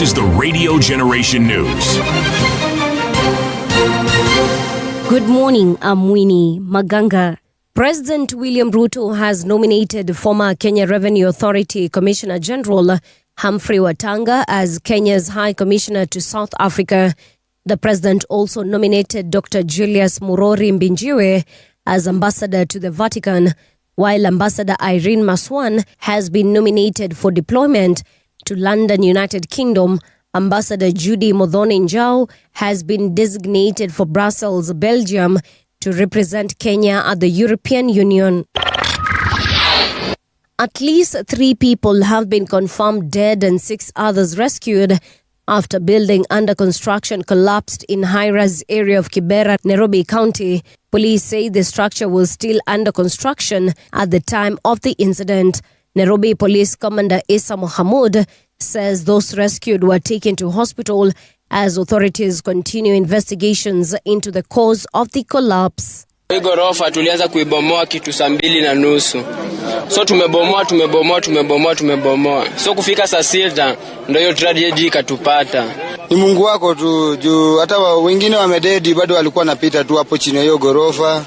This is the Radio Generation News. Good morning, I'm Winnie Maganga. President William Ruto has nominated former Kenya Revenue Authority Commissioner General Humphrey Watanga as Kenya's High Commissioner to South Africa. The president also nominated Dr. Julius Murori Mbinjiwe as ambassador to the Vatican, while Ambassador Irene Maswan has been nominated for deployment to London, United Kingdom. Ambassador Judy Muthoni Njau has been designated for Brussels, Belgium, to represent Kenya at the European Union. At least 3 people have been confirmed dead and 6 others rescued after building under construction collapsed in high-rise area of Kibera, Nairobi County. Police say the structure was still under construction at the time of the incident. Nairobi Police Commander Isa Mohamud says those rescued were taken to hospital as authorities continue investigations into the cause of the collapse. Hii ghorofa tulianza kuibomoa kitu saa 2:30. So tumebomoa. So kufika saa 6 ndio hiyo tragedy ikatupata. Ni Mungu wako tu juu hata wengine wamededi bado walikuwa napita tu hapo chini ya hiyo ghorofa.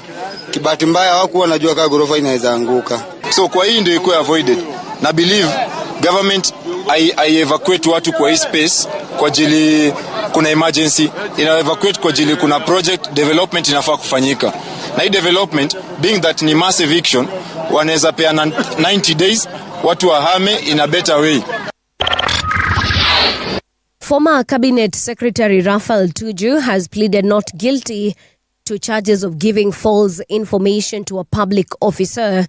Kibati mbaya hawakuwa wanajua kama ghorofa inaweza anguka. So kwa hii ndio iko avoided. Na believe government I evacuate watu kwa hii space kwa ajili kuna emergency, ina evacuate kwa ajili kuna project development inafaa kufanyika. Na hii development being that ni mass eviction wanaweza peana 90 days watu wahame in a better way. Former Cabinet Secretary Raphael Tuju has pleaded not guilty to charges of giving false information to a public officer.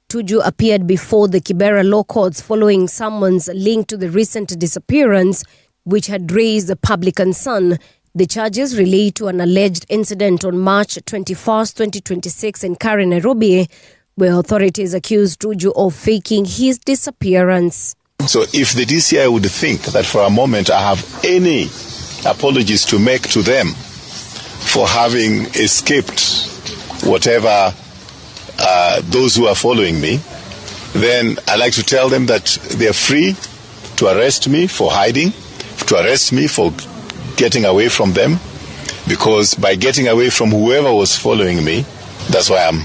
Tuju appeared before the Kibera Law Courts following summons linked to the recent disappearance, which had raised the public concern. The charges relate to an alleged incident on March 21st, 2026 in Karen, Nairobi, where authorities accused Tuju of faking his disappearance. So if the DCI would think that for a moment I have any apologies to make to them for having escaped whatever those who are following me, then I like to tell them that they are free to arrest me for hiding, to arrest me for getting away from them, because by getting away from whoever was following me, that's why I'm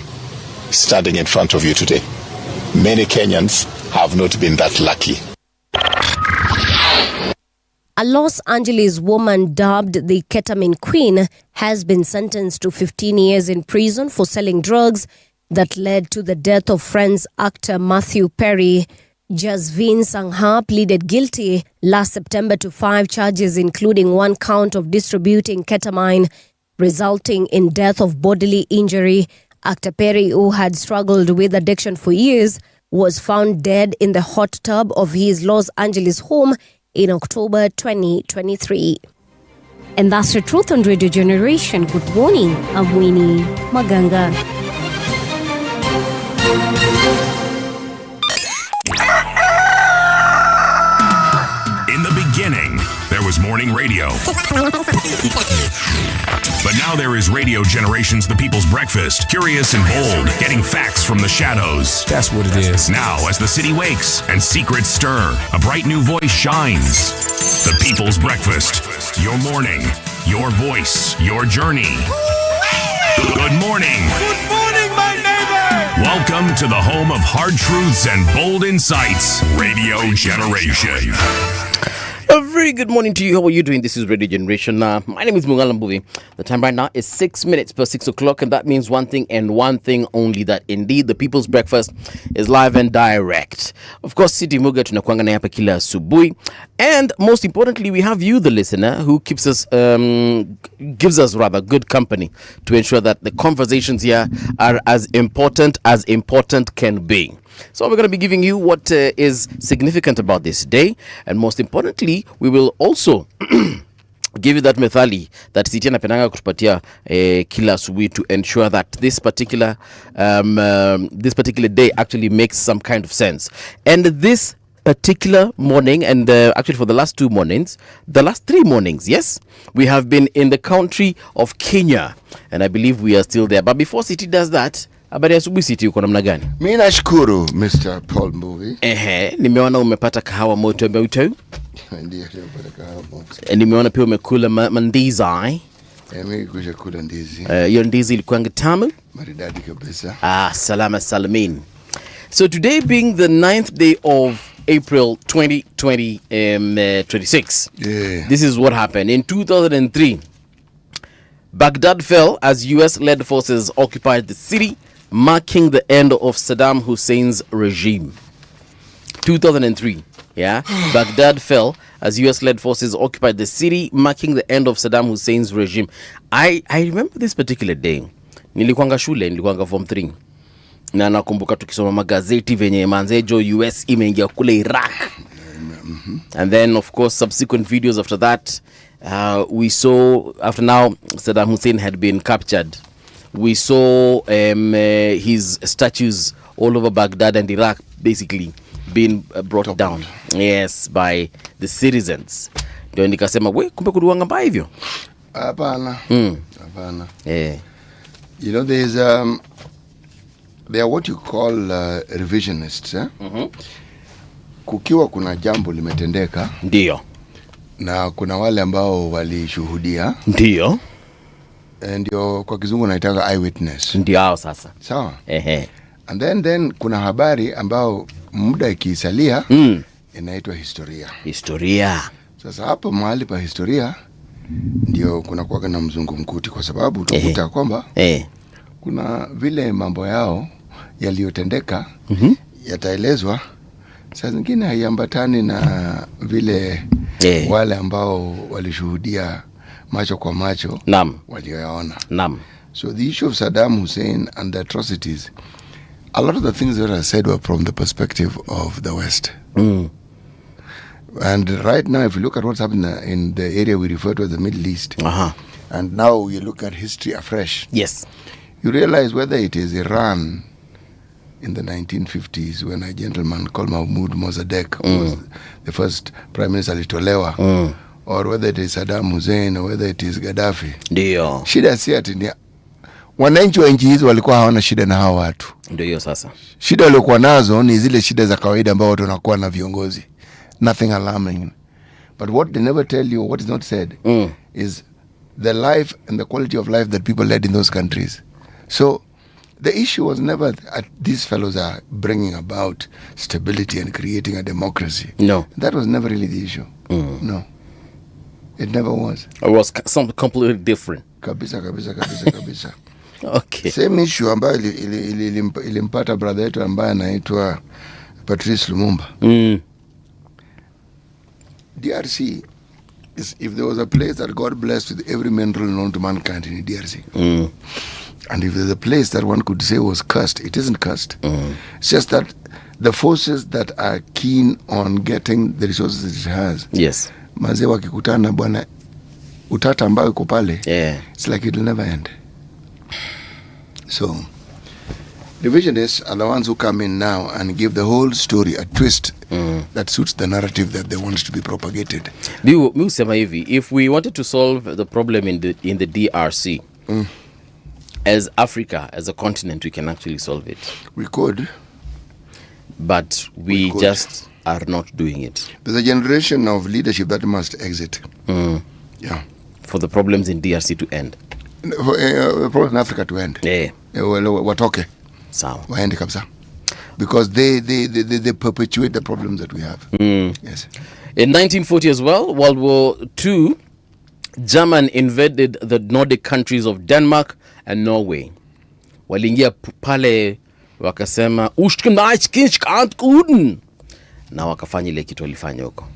standing in front of you today. Many Kenyans have not been that lucky. A Los Angeles woman dubbed the Ketamine Queen has been sentenced to 15 years in prison for selling drugs that led to the death of Friends actor Matthew Perry. Jasveen Sangha pleaded guilty last September to 5 charges, including 1 count of distributing ketamine, resulting in death of bodily injury. Actor Perry, who had struggled with addiction for years, was found dead in the hot tub of his Los Angeles home in October 2023. And that's the truth on Radio Generation. Good morning, I'm Winnie Maganga. In the beginning, there was morning radio. But now there is Radio Generation's The People's Breakfast. Curious and bold, getting facts from the shadows. That's what it is. Now, as the city wakes and secrets stir, a bright new voice shines. The People's Breakfast. Your morning, your voice, your journey. Good morning. Good morning, my neighbor. Welcome to the home of hard truths and bold insights. Radio Generation. A very good morning to you. How are you doing? This is Radio Generation. My name is Mungala Mbuvi. The time right now is 6 minutes past 6 o'clock, and that means one thing and one thing only, that indeed the People's Breakfast is live and direct. Of course, City Muga tunakuanga na hapa kila asubuhi, and most importantly, we have you, the listener, who gives us good company to ensure that the conversations here are as important can be. So we're going to be giving you what is significant about this day, and most importantly, we will also give you that methali that Siti anapendanga kutupatia kila asubuhi to ensure that this particular day actually makes some kind of sense. And this particular morning, and actually for the last 3 mornings, yes, we have been in the country of Kenya, and I believe we are still there. But before Siti does that, habari asubuhi Siti, uko namna gani? Mimi nashukuru Mr. Paul Mbuvi. Nimeona umepata kahawa moto mbeuto. Ndiyo nimepeleka hapo. Nimeona pia umekula mandizi. Mimi kusha kula ndizi. Hiyo ndizi ilikuwa tamu? Maridadi kabisa. Salama salamin. So today being the 9th day of April 2026. Yeah. This is what happened. In 2003, Baghdad fell as US-led forces occupied the city, marking the end of Saddam Hussein's regime. 2003, yeah? Baghdad fell as US-led forces occupied the city, marking the end of Saddam Hussein's regime. I remember this particular day. Nilikuanga form 3. Na nakumbuka tukisoma magazeti venye manzejo US imeingia kule Iraq. And then of course subsequent videos after that, we saw after now Saddam Hussein had been captured. We saw his statues all over Baghdad and Iraq basically being brought down. Yes, by the citizens. Ndio nikasema we kumbe kuduanga mbaya hivyo. Hapana. Hapana. Yeah. You know there are what you call revisionists, eh? Kukiwa kuna jambo limetendeka, ndio, na kuna wale ambao walishuhudia, ndio, ndio kwa kizungu naitanga eyewitness. Ndio hao sasa. Sawa? And then kuna habari ambao muda ikisalia inaitwa historia. Historia. Sasa hapo mahali pa historia ndio kuna kuwa na mzungu mkuti, kwa sababu utakuta kwamba kuna vile mambo yao yaliyotendeka yataelezwa, saa zingine haiambatani na vile wale ambao walishuhudia macho kwa macho walioyaona. So the issue of Saddam Hussein and the atrocities, a lot of the things that are said were from the perspective of the West. And right now, if you look at what's happening in the area we refer to as the Middle East, and now you look at history afresh, yes, you realize whether it is Iran in the 1950s when a gentleman called Mahmoud Mossadegh was the first prime minister alitolewa, or whether it is Saddam Hussein, or whether it is Gaddafi. Ndio. Shida si ati ni wananchi wa nchi hizo walikuwa hawana shida na hao watu. Ndio hiyo sasa. Shida walikuwa nazo ni zile shida za kawaida ambao watu wanakuwa na viongozi. Nothing alarming. But what they never tell you, what is not said, is the life and the quality of life that people led in those countries. So the issue was never that these fellows are bringing about stability and creating a democracy. No. That was never really the issue. No. It never was. It was something completely different. Kabisa. Okay. Same issue ambayo ilimpata brother yetu ambaye anaitwa Patrice Lumumba. DRC is, if there was a place that God blessed with every mineral known to mankind in DRC, and if there's a place that one could say was cursed, it isn't cursed. It's just that the forces that are keen on getting the resources that it has, yes, mazee wakikutana bwana, utata ambayo iko pale, it's like it will never end. So divisionists are the ones who come in now and give the whole story a twist that suits the narrative that they want to be propagated. If we wanted to solve the problem in the DRC, as Africa, as a continent, we can actually solve it. We could. But we just are not doing it. There's a generation of leadership that must exit. Yeah. For the problems in DRC to end. For problems in Africa to end. Watoke. Sawa. Waende kabisa. Because they perpetuate the problems that we have. Yes. In 1940 as well, World War II, German invaded the Nordic countries of Denmark and Norway. Waliingia pale wakasema na wakafanya ile kitu walifanya huko.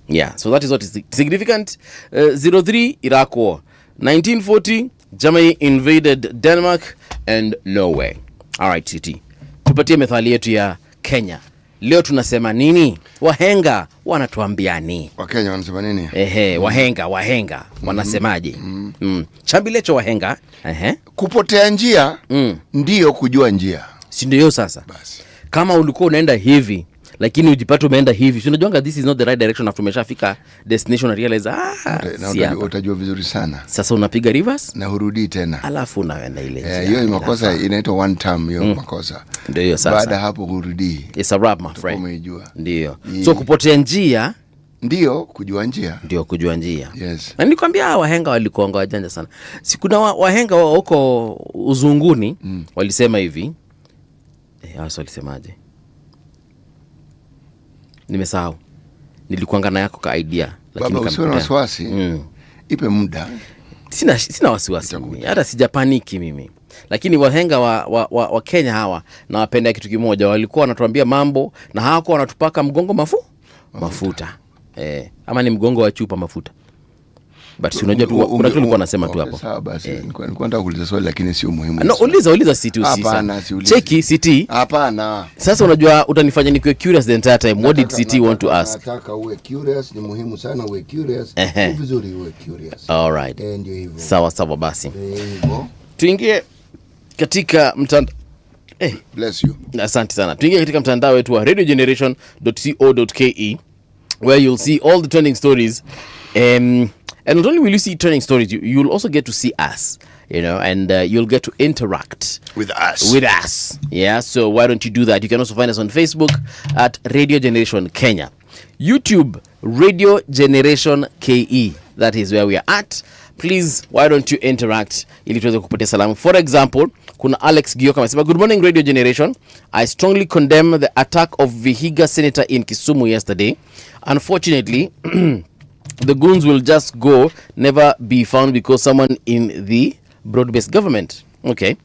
Yeah, so that is what is significant. 03 Iraq War. 1940 Germany invaded Denmark and Norway. All right, Titi. Tupatie methali yetu ya Kenya. Leo tunasema nini? Wahenga wanatuambia nini? Wakenya wanasema nini? Wahenga wanasemaje? Chambilecho wahenga. Kupotea njia ndio kujua njia. Si ndio sasa? Basi. Kama ulikuwa unaenda hivi lakini ujipata umeenda hivi. Si unajuanga this is not the right direction after umeshafika destination and realize utajua vizuri sana. Sasa unapiga reverse na hurudi tena. Alafu unaenda ile njia. Hiyo makosa inaitwa one time hiyo makosa. Ndio hiyo sasa. Baada hapo hurudi. It's a wrap my friend. Umejua. Ndio. So kupotea njia ndio kujua njia. Ndio kujua njia. Yes. Na nilikwambia wahenga walikuwa wajanja sana. Si kuna wahenga huko uzunguni walisema hivi. Hao walisemaje? Nimesahau. Nilikuanga na yako ka idea lakini kama usiwe na wasiwasi. Ipe muda. Sina wasiwasi mimi. Hata sijapaniki mimi. Lakini wahenga wa Kenya hawa na wapenda kitu kimoja, walikuwa wanatuambia mambo na hawako wanatupaka mgongo mafuta. Ama ni mgongo wa chupa mafuta. But si unajua tu kuna kitu nilikuwa nasema tu hapo. Sawa basi. Nilikuwa nataka kuuliza swali lakini sio muhimu. No, uliza City usisa. Hapana, siuliza. Cheki City. Hapana. Sasa unajua utanifanya nikuwe curious the entire time. What did City want to ask? Nataka uwe curious, ni muhimu sana uwe curious. Vizuri uwe curious. All right. Ndio hivyo. Sawa basi. Tuingie katika mtandao. Bless you. Asante sana. Tuingie katika mtandao wetu wa radiogeneration.co.ke where you'll see all the trending stories. And not only will you see trending stories, you'll also get to see us, and you'll get to interact with us. Yeah, so why don't you do that? You can also find us on Facebook at Radio Generation Kenya. YouTube, Radio Generation KE. That is where we are at. Please, why don't you interact ili tuweze kupatia salamu. For example, kuna Alex Gioka amesema, good morning Radio Generation. I strongly condemn the attack of Vihiga Senator in Kisumu yesterday. Unfortunately, the goons will just go, never be found because someone in the broad-based government. Okay.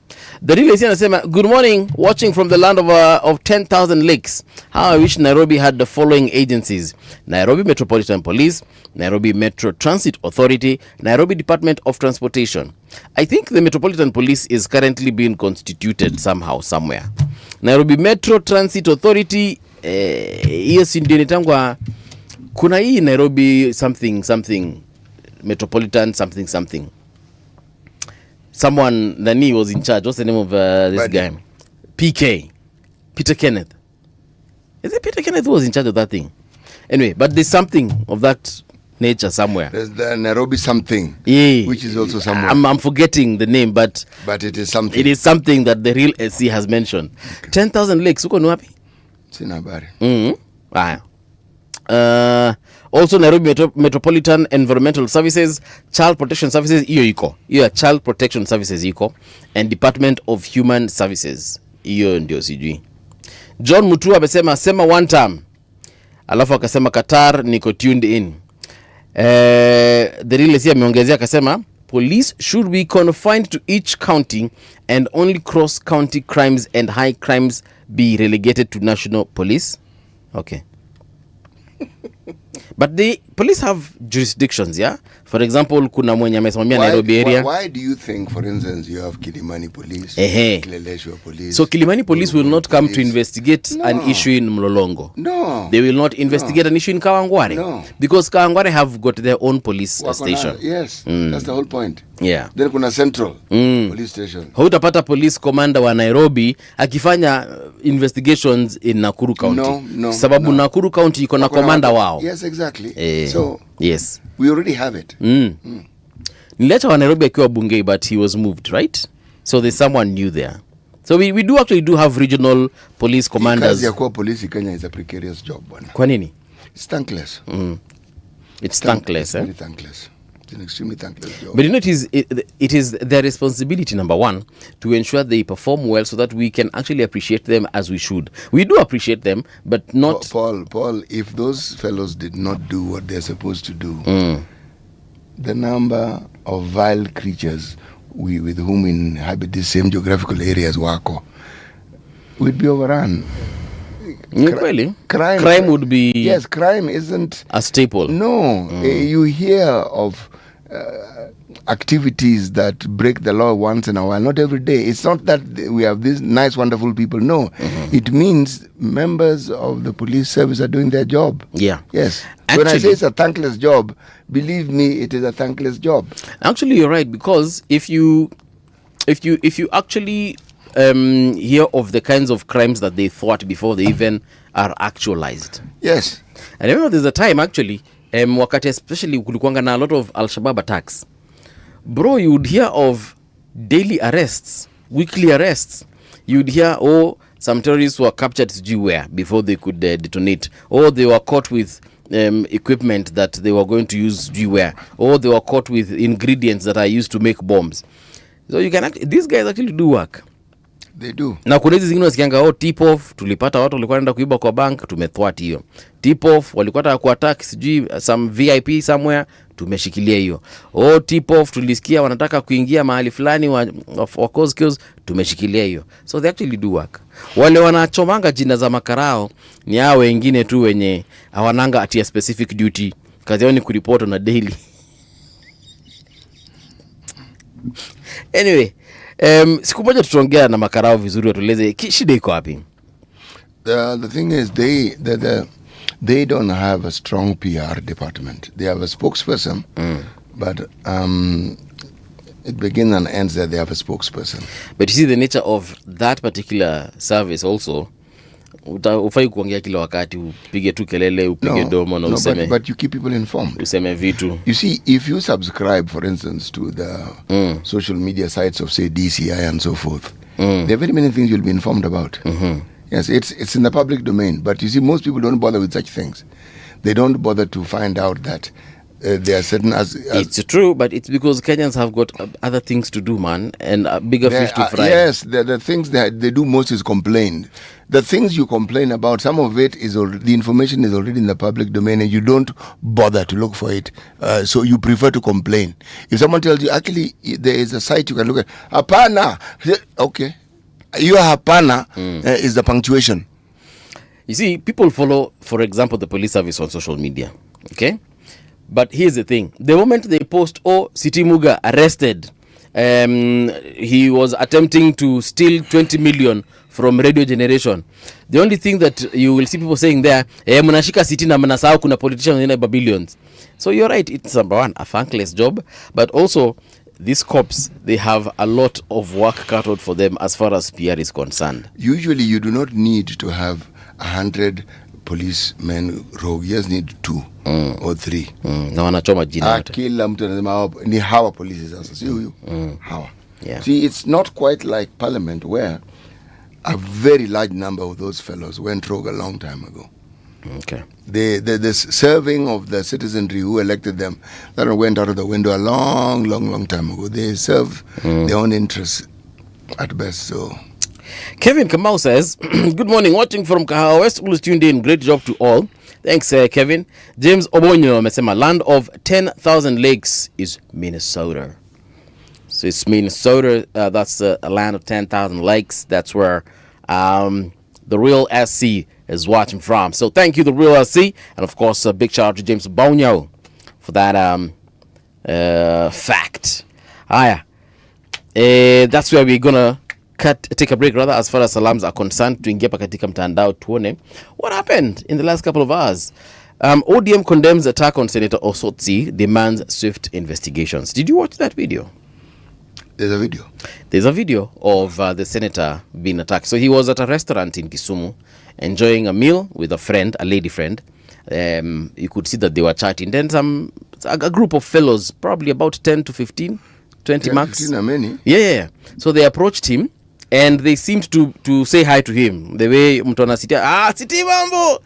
The real estate anasema, good morning, watching from the land of 10,000 lakes. How I wish Nairobi had the following agencies: Nairobi Metropolitan Police, Nairobi Metro Transit Authority, Nairobi Department of Transportation. I think the Metropolitan Police is currently being constituted somehow, somewhere. Nairobi Metro Transit Authority, yes, ndio nitangwa. Kuna hii Nairobi something Metropolitan something. Someone Nani was in charge. What's the name of this guy? Peter Kenneth. Is it Peter Kenneth who was in charge of that thing? Anyway, but there's something of that nature somewhere. There's the Nairobi something, which is also somewhere. I'm forgetting the name, but it is something. It is something that the real SC has mentioned. 10,000 lakes. Uko ni wapi? Sina habari. Also Nairobi Metropolitan Environmental Services, Child Protection Services, hiyo iko. Hiyo Child Protection Services iko, and Department of Human Services. Hiyo ndio sijui. John Mutua amesema sema one time. Alafu akasema Qatar niko tuned in. The real ameongezea akasema police should be confined to each county and only cross county crimes and high crimes be relegated to national police. Okay. But the police have jurisdictions, yeah? For example, kuna mwenye amesimamia Nairobi area. Why do you think, for instance, you have Kilimani police, Kileleshwa police? So Kilimani police will not come to investigate an issue in Mlolongo. No. They will not investigate an issue in Kawangware. No. Because Kawangware have got their own police station. Yes, that's the whole point. Yeah. Then kuna central police station. Hautapata police commander wa Nairobi akifanya investigations in Nakuru County. No. Sababu Nakuru County iko na commander wao. Yes, exactly. So, yes. We already have it. Nileta wa Nairobi akiwa Bungei, but he was moved, right? So there's someone new there. So we do actually have regional police commanders. Kazi ya kuwa polisi Kenya is a precarious job, bwana. Kwa nini? It's thankless. It's thankless, very thankless. It's an extremely thankless job. But you know, it is their responsibility, number one, to ensure they perform well so that we can actually appreciate them as we should. We do appreciate them, but not... Paul, if those fellows did not do what they're supposed to do, the number of vile creatures with whom inhabit the same geographical areas wako would be overrun. Crime would be... Yes, crime isn't... a staple. No. You hear of activities that break the law once in a while, not every day. It's not that we have these nice, wonderful people. No. It means members of the police service are doing their job. Yeah. Yes. Actually, when I say it's a thankless job, believe me, it is a thankless job. Actually, you're right, because if you actually hear of the kinds of crimes that they thought before they even are actualized. Yes. And I remember there's a time actually, wakati especially kulikuanga na a lot of Al-Shabaab attacks. Bro, you would hear of daily arrests, weekly arrests. You would hear, some terrorists were captured where before they could detonate. Or they were caught with equipment that they were going to use where. Or they were caught with ingredients that are used to make bombs. So you can these guys actually do work. They do. Na kuna hizi zingine wasikianga tip off, tulipata watu walikuwa wanaenda kuiba kwa bank, tumethwat hiyo. Tip off walikuwa wanataka kuattack sijui some VIP somewhere, tumeshikilia hiyo. Tip off tulisikia wanataka kuingia mahali fulani wa cause kills, tumeshikilia hiyo. So they actually do work. Wale wanachomanga jina za makarao ni hao wengine tu wenye hawananga ati a specific duty. Kazi yao ni kuriport on a daily. Anyway, siku moja tutaongea na makarao vizuri watueleze shida iko wapi. The thing is they don't have a strong PR department. They have a spokesperson, but it begins and ends that they have a spokesperson. But you see the nature of that particular service also. Ufai kuongea kila wakati upige tu kelele upige domo na useme. But you keep people informed. Useme vitu. You see, if you subscribe, for instance, to the social media sites of say DCI and so forth, there are very many things you'll be informed about. Yes, it's in the public domain. But you see, most people don't bother with such things. They don't bother to find out that there are certain it's true, but it's because Kenyans have got other things to do, man, and bigger fish to fry. Yes, the things that they do most is complain. The things you complain about, some of it is the information is already in the public domain, and you don't bother to look for it. So you prefer to complain. If someone tells you, actually, there is a site you can look at, hapana, okay, your hapana is the punctuation. You see, people follow, for example, the police service on social media, okay? But here's the thing. The moment they post, City Muga arrested, he was attempting to steal 20 million from radio generation. The only thing that you will see people saying there, munashika City na mnasahau kuna politicians in billions. So you're right, it's number one, a thankless job. But also, these cops, they have a lot of work cut out for them as far as PR is concerned. Usually you do not need to have 100 policemen rogue. You just need 2 or 3. Na wanachoma jina. Kila mtu anasema ni hawa polisi sasa, si huyu. Hawa. Yeah. See, it's not quite like Parliament where a very large number of those fellows went rogue a long time ago. Okay. The serving of the citizenry who elected them, that went out of the window a long time ago. They serve their own interests at best. So Kevin Kamau says, good morning, watching from Kahawa West, all tuned in, great job to all. Thanks, Kevin. James Obonyo amesema land of 10,000 lakes is Minnesota. So it's Minnesota, that's a land of 10,000 lakes. That's where the real SC is watching from. So thank you, the real SC. And of course, a big shout out to James Obonyo for that fact. That's where we're gonna take a break rather as far as salams are concerned. Tuingia pa katika mtandao tuone what happened in the last couple of hours. ODM condemns attack on Senator Osotsi, demands swift investigations. Did you watch that video? There's a video. There's a video of the senator being attacked. So he was at a restaurant in Kisumu enjoying a meal with a friend, a lady friend. You could see that they were chatting. Then a group of fellows, probably about 10 to 15, 20 max. 15 are many. Yeah. So they approached him and they seemed to say hi to him. The way mtona sitia, siti mambo.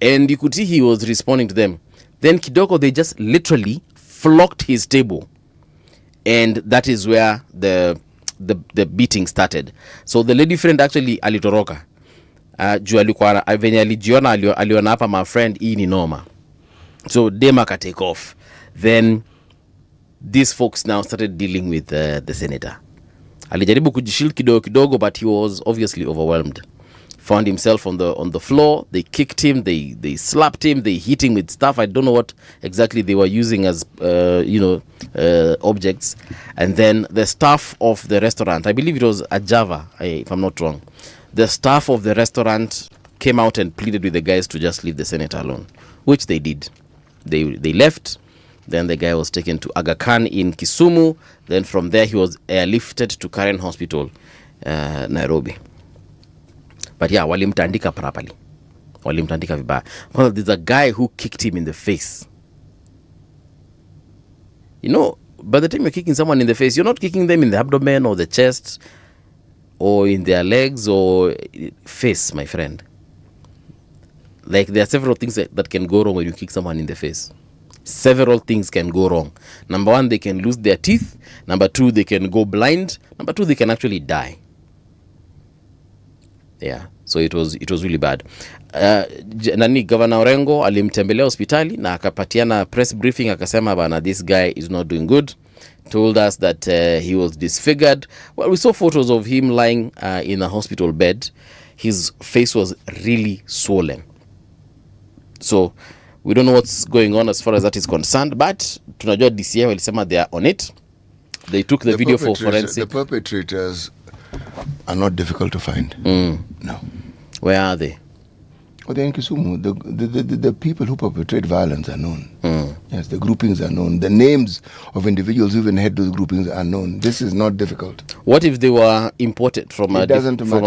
And you could see he was responding to them. Then kidogo, they just literally flocked his table. And that is where the beating started. So the lady friend actually alitoroka. Juu alikuwa venye alijiona aliona hapa my friend hii ni noma. So Dema ka take off. Then these folks now started dealing with the senator. Alijaribu kujishield kidogo, but he was obviously overwhelmed. Found himself on the floor. They kicked him. They slapped him. They hit him with stuff. I don't know what exactly they were using as objects. And then the staff of the restaurant, I believe it was a Java, if I'm not wrong. The staff of the restaurant came out and pleaded with the guys to just leave the senator alone, which they did. They left. Then the guy was taken to Aga Khan in Kisumu. Then from there he was airlifted to Karen Hospital Nairobi. But yeah, walimtandika properly. Walimtandika vibaya. Well, there's a guy who kicked him in the face. You know, by the time you're kicking someone in the face, you're not kicking them in the abdomen or the chest or in their legs or face, my friend. Like, there are several things that can go wrong when you kick someone in the face. Several things can go wrong. Number one, they can lose their teeth. Number two, they can go blind. Number two, they can actually die. Yeah, so it was really bad. Governor Orengo alimtembelea hospitali na akapatiana press briefing, akasema bana, this guy is not doing good. Told us that he was disfigured. Well, we saw photos of him lying in a hospital bed. His face was really swollen. So we don't know what's going on as far as that is concerned, but tunajua DCI walisema they are on it. They took the video for forensic. The perpetrators are not difficult to find. No. Where are they? Well, they're in Kisumu. The people who perpetrate violence are known. Yes, the groupings are known. The names of individuals who even head those groupings are known. This is not difficult. What if they were imported from a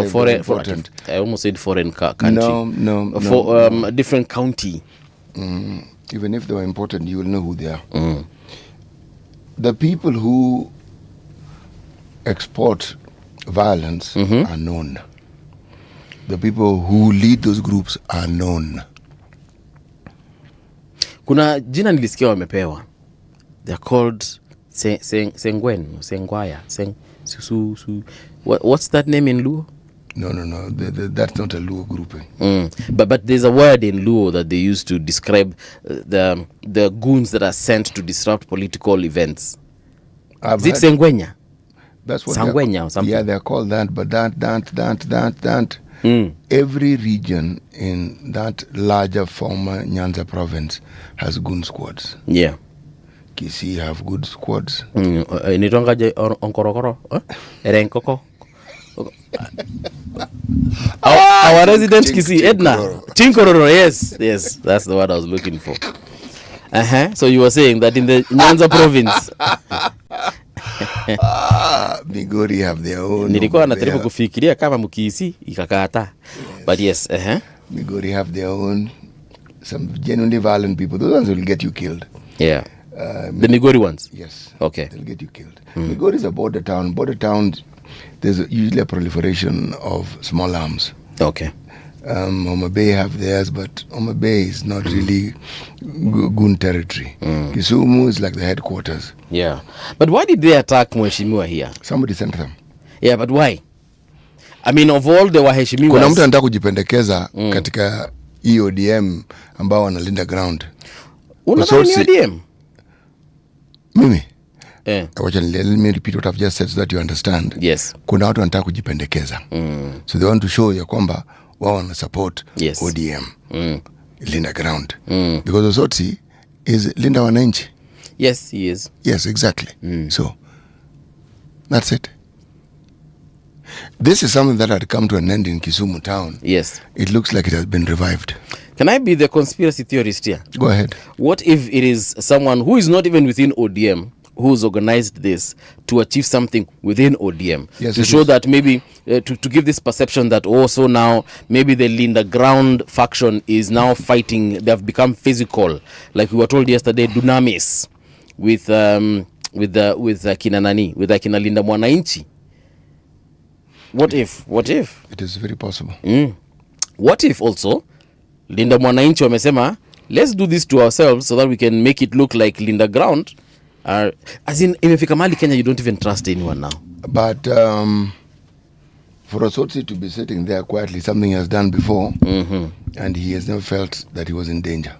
foreign? I almost said foreign country. No. A different county. Even if they were imported, you will know who they are. The people who export violence are known. The people who lead those groups are known. Kuna jina nilisikia wamepewa. They're called Sengwaya. What's that name in Luo? No. That's not a Luo grouping. But there's a word in Luo that they use to describe the goons that are sent to disrupt political events. Is it Sengwenya? That's what Sangwenya or something. Yeah, they're called that. But that. Every region in that larger former Nyanza province has goon squads. Yeah. Kisii have good squads. Nitongaje onkorokoro? Erenkoko? Our resident Kisii, Edna. Chinkororo, yes. That's the word I was looking for. So you were saying that in the Nyanza province. Migori have their own. Nilikuwa nataka kufikiria kama mkisi ikakata. But yes, Migori have their own. Some genuinely violent people. Those ones will get you killed. Yeah. The Migori ones? Yes. Okay. They'll get you killed. Migori is a border town. Border towns, there's usually a proliferation of small arms. Okay. Homa Bay have theirs, but Homa Bay is not really goon territory. Kisumu is like the headquarters. Yeah. But why did they attack Mheshimiwa here? Somebody sent them. Yeah, but why? I mean, of all the waheshimiwas... Kuna mtu anataka kujipendekeza katika EODM ambao wanalinda ground. Unadhani EODM? Mimi? Let me repeat what I've just said so that you understand. Yes. Kuna watu wanataka kujipendekeza. So they want to show ya kwamba wao wana support ODM. Linda ground. Because Osotsi is Linda wananchi. Yes, he is. Yes, exactly. So, that's it. This is something that had come to an end in Kisumu town. Yes. It looks like it has been revived. Can I be the conspiracy theorist here? Go ahead. What if it is someone who is not even within ODM who's organized this to achieve something within ODM? Yes, to show that maybe, to give this perception that also now maybe the Linda Ground faction is now fighting, they have become physical. Like we were told yesterday, dunamis with Kina Linda Mwananchi. What if? It is very possible. What if also Linda Mwananchi wamesema, let's do this to ourselves so that we can make it look like Linda Ground. As in, imefika mali Kenya, you don't even trust anyone now. But for Osotsi to be sitting there quietly, something he has done before, and he has never felt that he was in danger.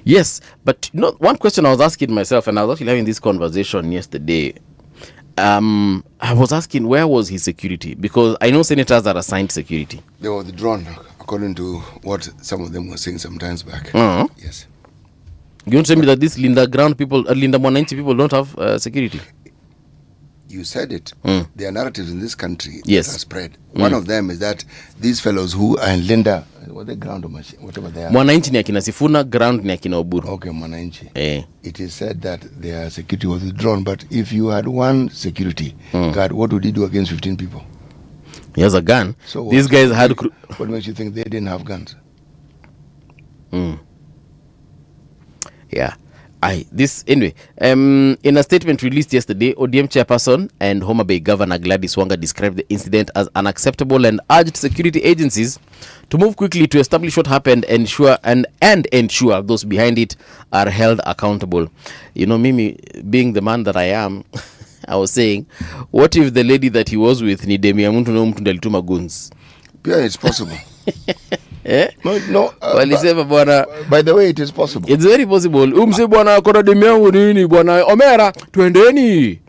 Yes, but you know, one question I was asking myself, and I was actually having this conversation yesterday. I was asking, where was his security? Because I know senators are assigned security. They were withdrawn, according to what some of them were saying some times back. Yes. You don't tell me that these Linda Ground people, Linda Mwananchi people don't have security? You said it. There are narratives in this country that are spread. One of them is that these fellows who are in Linda, what they ground or machine, whatever they are. Mwananchi ni akina Sifuna, Ground ni akina Oburu. Okay, Mwananchi. It is said that their security was withdrawn, but if you had one security guard, what would he do against 15 people? He has a gun. So these guys had... What makes you think they didn't have guns? Yeah. Anyway, in a statement released yesterday, ODM chairperson and Homa Bay Governor Gladys Wanga described the incident as unacceptable and urged security agencies to move quickly to establish what happened and ensure those behind it are held accountable. You know, Mimi, being the man that I am, I was saying, what if the lady that he was with ni demi ya mtu na mtu ndiye alituma guns? Yeah, it's possible. No. Walisema bwana, by the way, it is possible. It's very possible. Umse bwana kona demi yangu nini bwana Omera twendeni.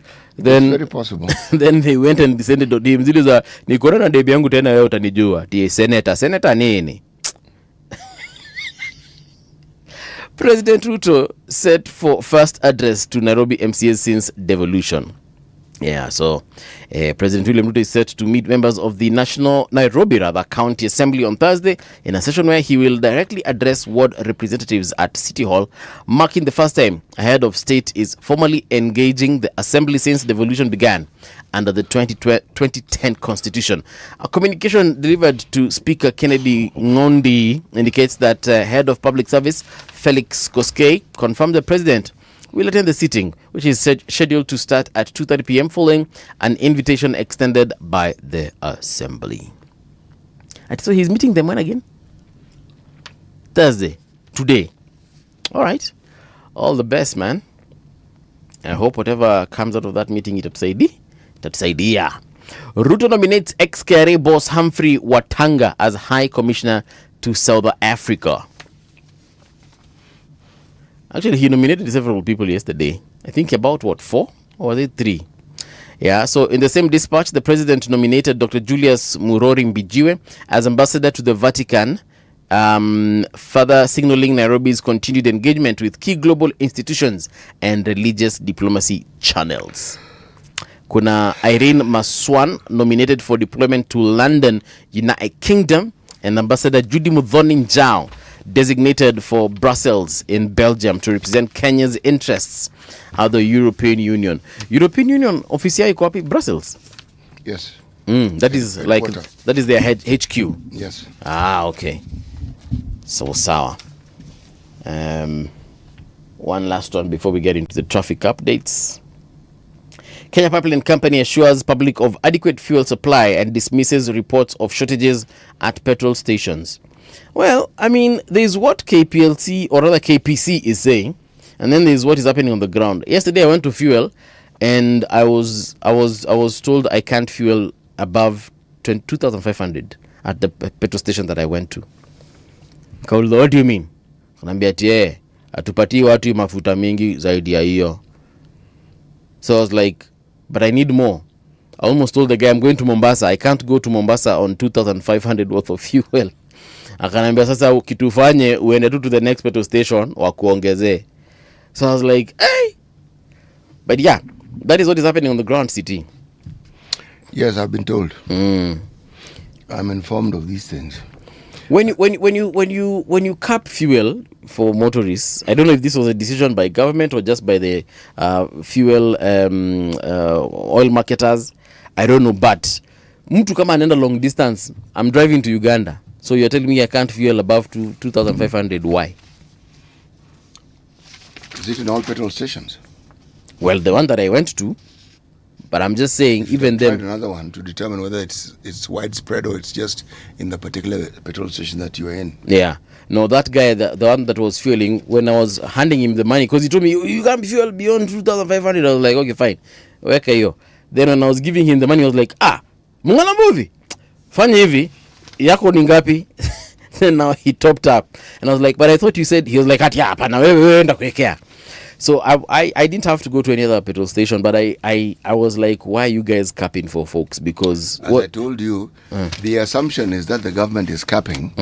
Then very possible. Then they went and descended on him. Zile za nikona na demi yangu tena wewe utanijua. Tie senator nini? President Ruto set for first address to Nairobi MCAs since devolution. Yeah, so President William Ruto is set to meet members of the Nairobi County Assembly on Thursday in a session where he will directly address ward representatives at City Hall, marking the first time a head of state is formally engaging the assembly since devolution began under the 2010 Constitution. A communication delivered to Speaker Kennedy Ngondi indicates that head of public service Felix Koskei confirmed the president will attend the sitting, which is scheduled to start at 2:30 p.m. following an invitation extended by the assembly. And so he's meeting them when again? Thursday. Today. All right. All the best, man. I hope whatever comes out of that meeting, itatusaidia. Ruto nominates ex-KRA boss Humphrey Watanga as High Commissioner to South Africa. Actually, he nominated several people yesterday. I think about, 4? Or was it 3? Yeah, so in the same dispatch, the president nominated Dr. Julius Murori Mbijiwe as ambassador to the Vatican, further signaling Nairobi's continued engagement with key global institutions and religious diplomacy channels. Kuna Irene Maswan nominated for deployment to London, United Kingdom, and Ambassador Judy Muthoni Njau designated for Brussels in Belgium to represent Kenya's interests at the European Union. European Union officially iko wapi? Brussels. Yes. That is like that is their HQ. Yes. Okay. So sawa. One last one before we get into the traffic updates. Kenya Pipeline Company assures public of adequate fuel supply and dismisses reports of shortages at petrol stations. Well, I mean, there's what KPLC or rather KPC is saying, and then there's what is happening on the ground. Yesterday I went to fuel, and I was told I can't fuel above 2,500 at the petrol station that I went to. Kauliza, what do you mean? Kanaambia tie atupatie watu mafuta mingi zaidi ya hiyo. So I was like, but I need more. I almost told the guy I'm going to Mombasa. I can't go to Mombasa on 2,500 worth of fuel. Akanambia sasa ukitufanye uende tu to the next petrol station wakuongezee. So I was like, hey. But yeah, that is what is happening on the ground, city. Yes, I've been told. I'm informed of these things. When you cap fuel for motorists, I don't know if this was a decision by government or just by the fuel oil marketers. I don't know, but mtu kama anaenda long distance, I'm driving to Uganda. So you're telling me I can't fuel above 2,500. Why? Is it in all petrol stations? Well, the one that I went to, but I'm just saying, even then. Another one to determine whether it's widespread or it's just in the particular petrol station that you're in. Yeah. No, that guy, the one that was fueling, when I was handing him the money, because he told me, you can't fuel beyond 2,500. I was like, okay, fine. Okay, yo. Then when I was giving him the money, I was like, mungana movie. Fanya hivi. Yako ni ngapi? Then now he topped up. And I was like, but I thought you said, he was like, hapana, wewe enda kuwekea. So I didn't have to go to any other petrol station, but I was like, why are you guys capping for folks? Because as I told you, the assumption is that the government is capping.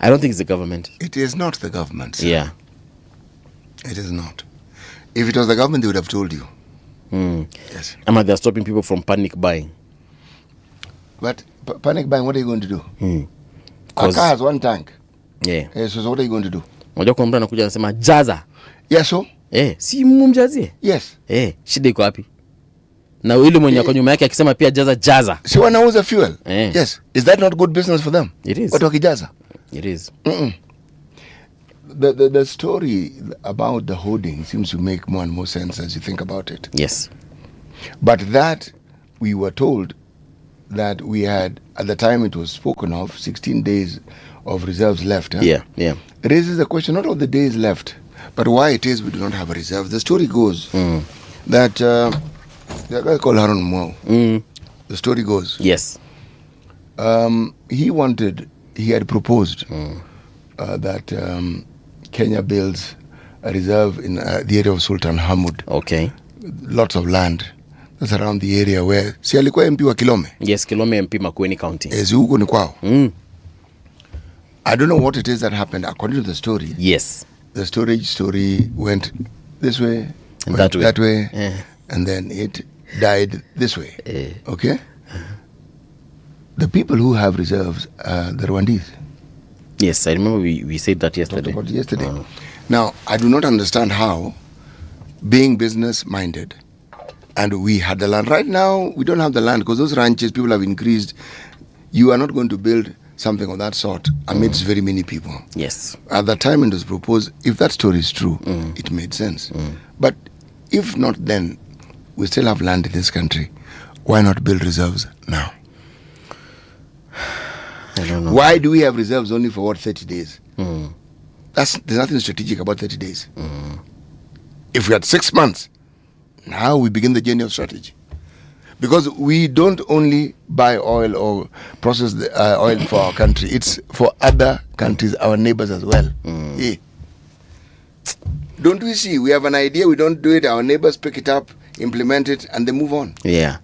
I don't think it's the government. It is not the government, sir. Yeah. It is not. If it was the government, they would have told you. Yes. They're stopping people from panic buying. But panic buying, what are you going to do? A car has one tank. Yeah. So what are you going to do? Unajua kwa mtu anakuja anasema jaza. Yes, so? Si mumjazie. Yes. Shida iko wapi? Na yule mwenye kwa nyuma yake akisema pia jaza. Si wanauza fuel. Yes. Is that not good business for them? It is. Watu wakijaza. It is. The story about the hoarding seems to make more and more sense as you think about it. Yes. But that we were told that we had, at the time it was spoken of, 16 days of reserves left. Yeah. It raises the question not of the days left, but why it is we do not have a reserve. The story goes that the guy called Haron Mwau, the story goes, yes, he had proposed that Kenya builds a reserve in the area of Sultan Hamud. Okay. Lots of land. That's around the area where si alikuwa MP wa Kilome. Yes, Kilome MP Makueni County. Huko ni kwao. I don't know what it is that happened according to the story. Yes. The storage story went this way, and that way, and then it died this way. Okay? The people who have reserves are the Rwandese. Yes, I remember we said that yesterday. Talked about yesterday. Now, I do not understand how, being business minded, and we had the land. Right now, we don't have the land because those ranches, people have increased. You are not going to build something of that sort amidst very many people. Yes. At the time it was proposed, if that story is true, it made sense. But if not, then we still have land in this country. Why not build reserves now? I don't know. Why do we have reserves only for 30 days? There's nothing strategic about 30 days. If we had 6 months, now we begin the journey of strategy. Because we don't only buy oil or process the oil for our country. It's for other countries, our neighbors as well. Don't we see? We have an idea, we don't do it, our neighbors pick it up, implement it, and they move on. Yeah.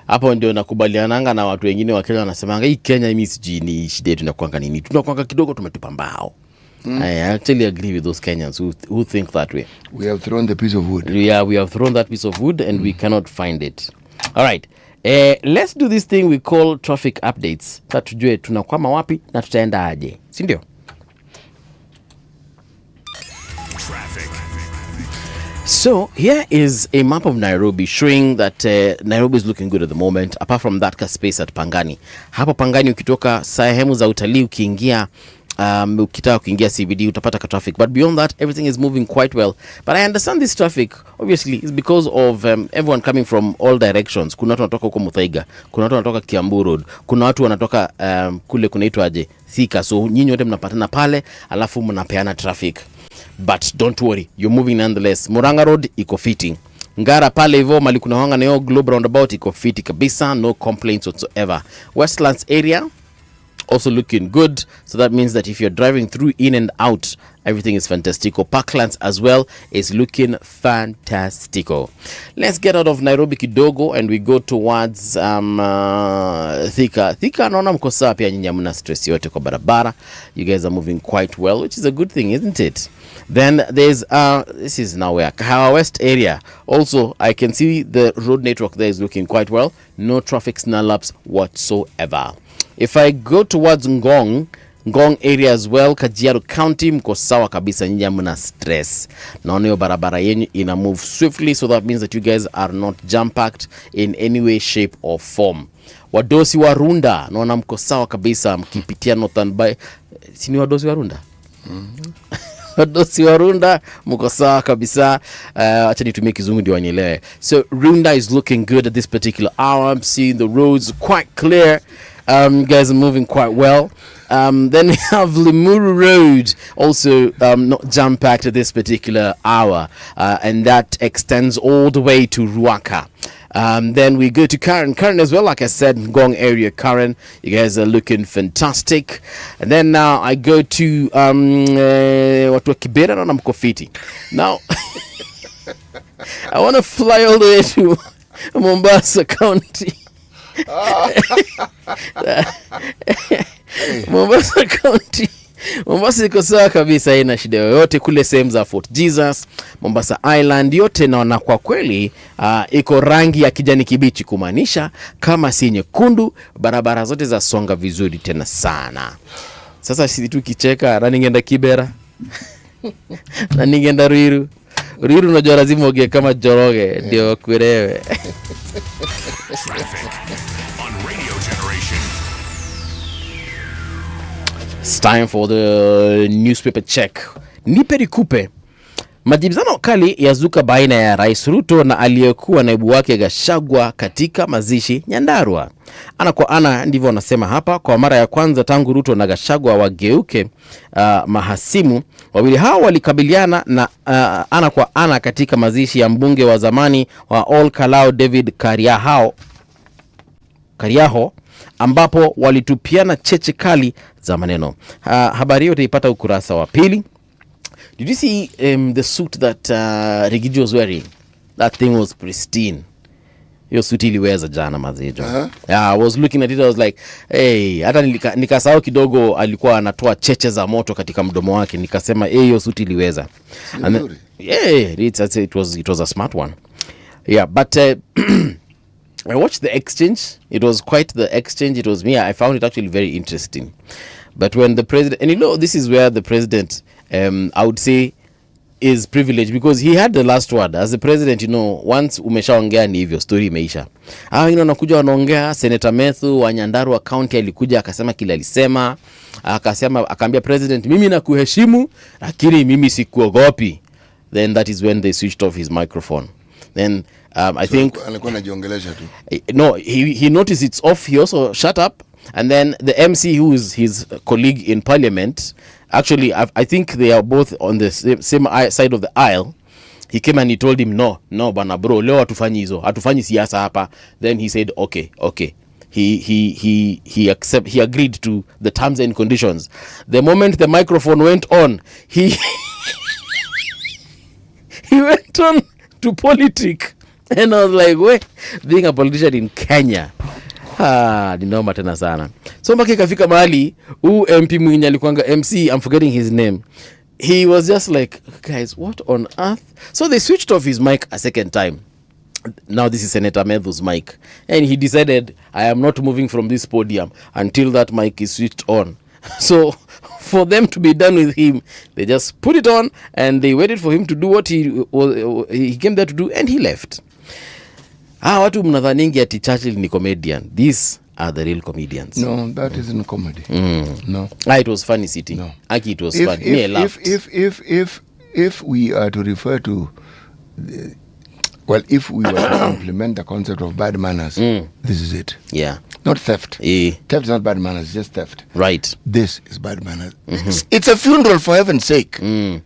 Hapo ndio nakubaliananga na watu wengine wa Kenya wanasemanga hii Kenya mimi siji ni shida yetu tunakuanga nini? Tunakuanga kidogo tumetupa mbao. I actually agree with those Kenyans who think that way. We have thrown the piece of wood. Yeah, we have thrown that piece of wood and we cannot find it. All right. Let's do this thing we call traffic updates. Sasa tujue tunakwama wapi na tutaenda aje. Si ndio? Traffic. So here is a map of Nairobi showing that Nairobi is looking good at the moment, apart from that space at Pangani. Hapo Pangani ukitoka sehemu za utalii ukiingia ukitaka kuingia CBD utapata ka traffic, but beyond that everything is moving quite well. But I understand this traffic obviously is because of everyone coming from all directions. Kuna watu wanatoka huko Muthaiga, kuna watu wanatoka Kiambu Road, kuna watu wanatoka kule kunaitwa aje Thika, so nyinyi wote mnapatana pale alafu mnapeana traffic. But don't worry, you're moving nonetheless. Muranga Road iko fitting. Ngara pale hivyo mali kuna hanga na hiyo Globe Roundabout iko fiti kabisa, no complaints whatsoever. Westlands area also looking good, so that means that if you're driving through in and out, everything is fantastico. Parklands as well is looking fantastico. Let's get out of Nairobi kidogo and we go towards Thika. Thika naona mko sawa pia, nyinyi hamna stress yote kwa barabara. You guys are moving quite well, which is a good thing, isn't it? Then there's this is now where Kahawa West area. Also, I can see the road network there is looking quite well. No traffic snarl-ups whatsoever. If I go towards Ngong area as well, Kajiado County, mko sawa kabisa, nyinyi hamna stress. Naona hiyo barabara yenu ina move swiftly, so that means that you guys are not jam-packed in any way, shape or form. Wadosi wa Runda, naona mko sawa kabisa, mkipitia Northern by sini wadosi wa Runda? Wadosi wa Runda mko sawa kabisa. Acha nitumie kizungu ndio wanielewe. So Runda is looking good at this particular hour. I'm seeing the roads quite clear. You guys are moving quite well. Then we have Limuru Road, also not jam-packed at this particular hour, and that extends all the way to Ruaka. Then we go to Karen as well, like I said, Ngong area, Karen. You guys are looking fantastic. And then now I go to watu wa Kibera na Mkofiti. Now I want to fly all the way to Mombasa County. Mombasa County. Mombasa iko sawa kabisa, haina shida yoyote kule sehemu za Fort Jesus, Mombasa Island yote naona kwa kweli iko rangi ya kijani kibichi, kumaanisha kama si nyekundu, barabara zote za songa vizuri tena sana. Sasa sisi tu kicheka na ningeenda Kibera na ningeenda Ruiru unajua lazima uge kama Joroge ndio kuelewe. Traffic on Radio Generation. It's time for the newspaper check. Nipe nikupe. Majibizano kali yazuka baina ya Rais Ruto na aliyekuwa naibu wake Gachagua katika mazishi Nyandarua. Ana kwa ana ndivyo wanasema hapa. Kwa mara ya kwanza tangu Ruto na Gachagua wageuke mahasimu, wawili hao walikabiliana na ana kwa ana katika mazishi ya mbunge wa zamani wa All Kalau David Kariaho, ambapo walitupiana cheche kali za maneno. Habari hiyo utaipata ukurasa wa pili. Did you see the suit that Rigiji was wearing? That thing was pristine. Hiyo suit iliweza jana mazejo. Yeah, I was looking at it, I was like, hey, hata nikasahau kidogo alikuwa anatoa cheche za moto katika mdomo wake. Nikasema, hey, hiyo suit iliweza. Yeah, it was a smart one. Yeah, but I watched the exchange. It was quite the exchange. It was me. I found it actually very interesting. But when the president, and you know, this is where the president, I would say, is privileged, because he had the last word. As the president, you know, once umeshaongea ni hivyo, story imeisha. Nakuja wanaongea, Senator Methu wa Nyandarua County alikuja akasema kile alisema, akaambia president, mimi nakuheshimu, lakini mimi sikuogopi. Then that is when they switched off his microphone. Then I think alikuwa anajiongelesha tu. No, he noticed it's off. He also shut up. And then the MC, who is his colleague in parliament, actually, I think they are both on the same side of the aisle. He came and he told him, no, bana bro, leo hatufanyi siasa hapa. Then he said, okay. He agreed to the terms and conditions. The moment the microphone went on, he went on to politics. And I was like, being a politician in Kenya, ni noma tena sana. So mpaka ikafika mahali MP mwingine alikuanga MC, I'm forgetting his name. He was just like, guys, what on earth? So they switched off his mic a second time. Now this is Senator Methu's mic. And he decided, I am not moving from this podium until that mic is switched on. So for them to be done with him, they just put it on and they waited for him to do what he came there to do, and he left. Watu mnadhaningi ati Churchill ni comedian. These are the real comedians. No, that isn't comedy. No. It was funny sitting. No. Aki, it was funny. Me, I laughed. If we are to refer to, if we were to implement the concept of bad manners, this is it. Yeah. Not theft. Theft is not bad manners, just theft. Right. This is bad manners. It's a funeral, for heaven's sake. It